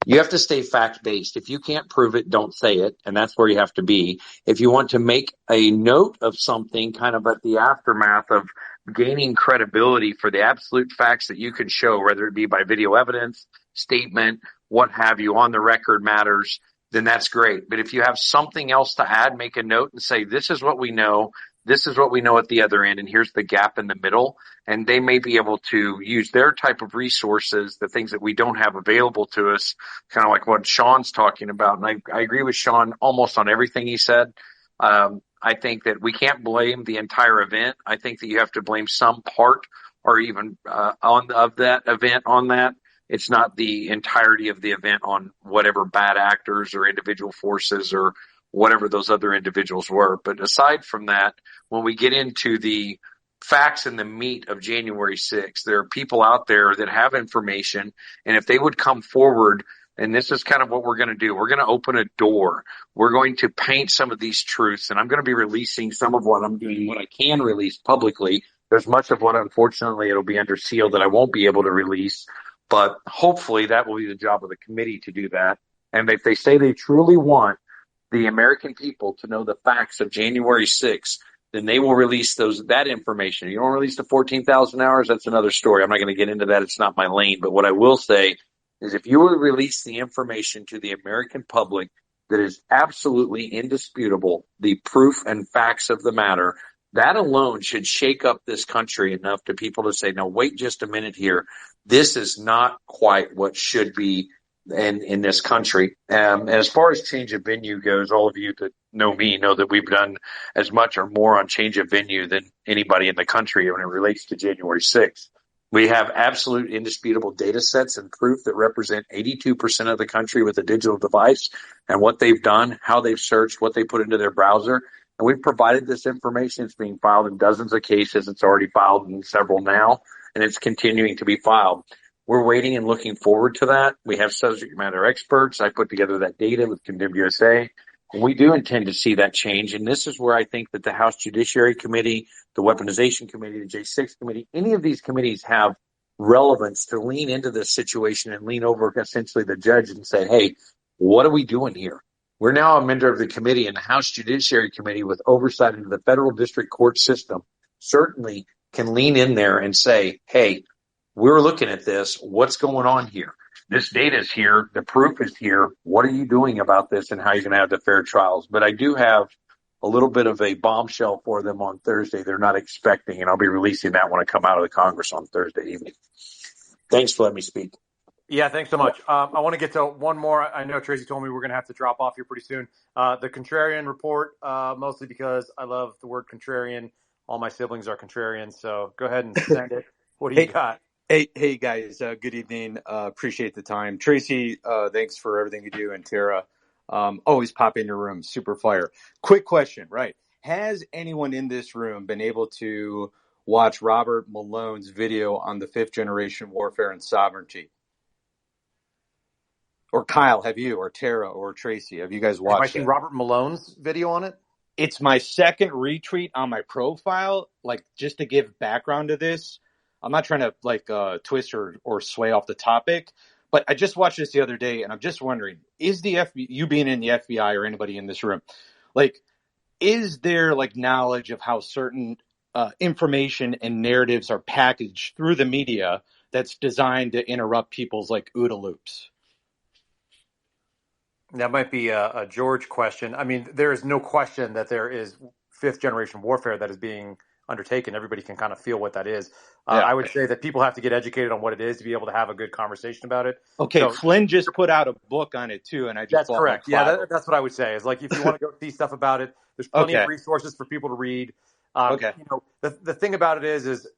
you have to stay fact-based. If you can't prove it, don't say it, and that's where you have to be. If you want to make a note of something kind of at the aftermath of gaining credibility for the absolute facts that you can show, whether it be by video evidence, statement, what have you, on the record matters, then that's great. But if you have something else to add, make a note and say, this is what we know. This is what we know at the other end, and here's the gap in the middle. And they may be able to use their type of resources, the things that we don't have available to us, kind of like what Sean's talking about. And I agree with Sean almost on everything he said. I think that we can't blame the entire event. I think that you have to blame some part or even of that event on that. It's not the entirety of the event on whatever bad actors or individual forces or whatever those other individuals were. But aside from that, when we get into the facts and the meat of January 6th, there are people out there that have information, and if they would come forward, and this is kind of what we're going to do, we're going to open a door. We're going to paint some of these truths, and I'm going to be releasing some of what I'm doing, what I can release publicly. There's much of what, unfortunately, it'll be under seal that I won't be able to release, but hopefully that will be the job of the committee to do that. And if they say they truly want the American people to know the facts of January 6th, then they will release that information. You don't release the 14,000 hours, that's another story. I'm not going to get into that. It's not my lane. But what I will say is if you will release the information to the American public that is absolutely indisputable, the proof and facts of the matter, that alone should shake up this country enough to people to say, no, wait just a minute here. This is not quite what should be in this country. As far as change of venue goes, all of you that know me know that we've done as much or more on change of venue than anybody in the country when it relates to January 6th. We have absolute indisputable data sets and proof that represent 82% of the country with a digital device and what they've done, how they've searched, what they put into their browser. And we've provided this information. It's being filed in dozens of cases. It's already filed in several now, and it's continuing to be filed. We're waiting and looking forward to that. We have subject matter experts. I put together that data with Condemned USA. And we do intend to see that change. And this is where I think that the House Judiciary Committee, the Weaponization Committee, the J6 Committee, any of these committees have relevance to lean into this situation and lean over essentially the judge and say, hey, what are we doing here? We're now a member of the committee, and the House Judiciary Committee with oversight into the federal district court system certainly can lean in there and say, hey, we're looking at this. What's going on here? This data is here. The proof is here. What are you doing about this and how are you going to have the fair trials? But I do have a little bit of a bombshell for them on Thursday they're not expecting, and I'll be releasing that when I come out of the Congress on Thursday evening. Thanks for letting me speak. Yeah, thanks so much. I want to get to one more. I know Tracy told me we're going to have to drop off here pretty soon. The Contrarian Report, mostly because I love the word contrarian. All my siblings are contrarians, so go ahead and send it. What do you got? Hey guys, good evening. Appreciate the time. Tracy, thanks for everything you do. And Tara, always pop in your room. Super fire. Quick question, right? Has anyone in this room been able to watch Robert Malone's video on the 5th generation warfare and sovereignty? Or Kyle, have you? Or Tara or Tracy, have you guys watched it? Have I seen Robert Malone's video on it? It's my second retweet on my profile, just to give background to this. I'm not trying to twist or sway off the topic, but I just watched this the other day, and I'm just wondering, is you being in the FBI or anybody in this room, is there knowledge of how certain information and narratives are packaged through the media that's designed to interrupt people's like OODA loops. That might be a George question. I mean, there is no question that there is fifth generation warfare that is being undertaken. Everybody can kind of feel what that is. I would say that people have to get educated on what it is to be able to have a good conversation about it. Okay, So, Flynn just put out a book on it too, and I just that's bought correct. like 5 Yeah, of them. that's what I would say. Is like if you want to go see stuff about it, there's plenty Okay. of resources for people to read. Okay. You know, the thing about it is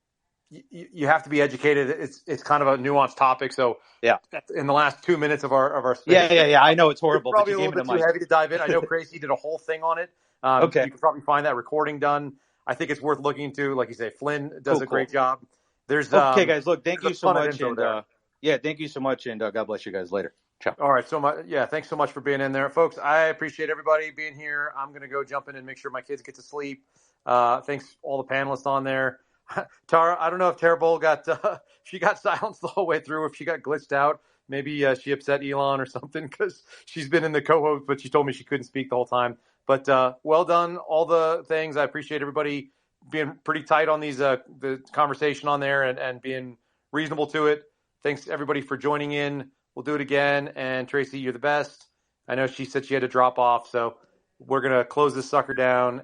you have to be educated. It's kind of a nuanced topic. So Yeah. in the last 2 minutes of our space, Yeah. I know it's horrible, but probably you a gave little it bit a too mic. heavy to dive in. I know Crazy did a whole thing on it. Okay. You can probably find that recording done. I think it's worth looking into. Like you say, Flynn does a great job. There's Okay, guys, look, thank there's you a so ton of much, info and there. thank you so much, and God bless you guys later. Ciao. All right, so much. Yeah, thanks so much for being in there, folks. I appreciate everybody being here. I'm gonna go jump in and make sure my kids get to sleep. Thanks all the panelists on there. Tara, I don't know if Tara Bowl got she got silenced the whole way through. If she got glitched out, maybe she upset Elon or something because she's been in the co-host, but she told me she couldn't speak the whole time. But well done, all the things. I appreciate everybody being pretty tight on these the conversation on there and being reasonable to it. Thanks everybody for joining in. We'll do it again. And Tracy, you're the best. I know she said she had to drop off, so we're gonna close this sucker down.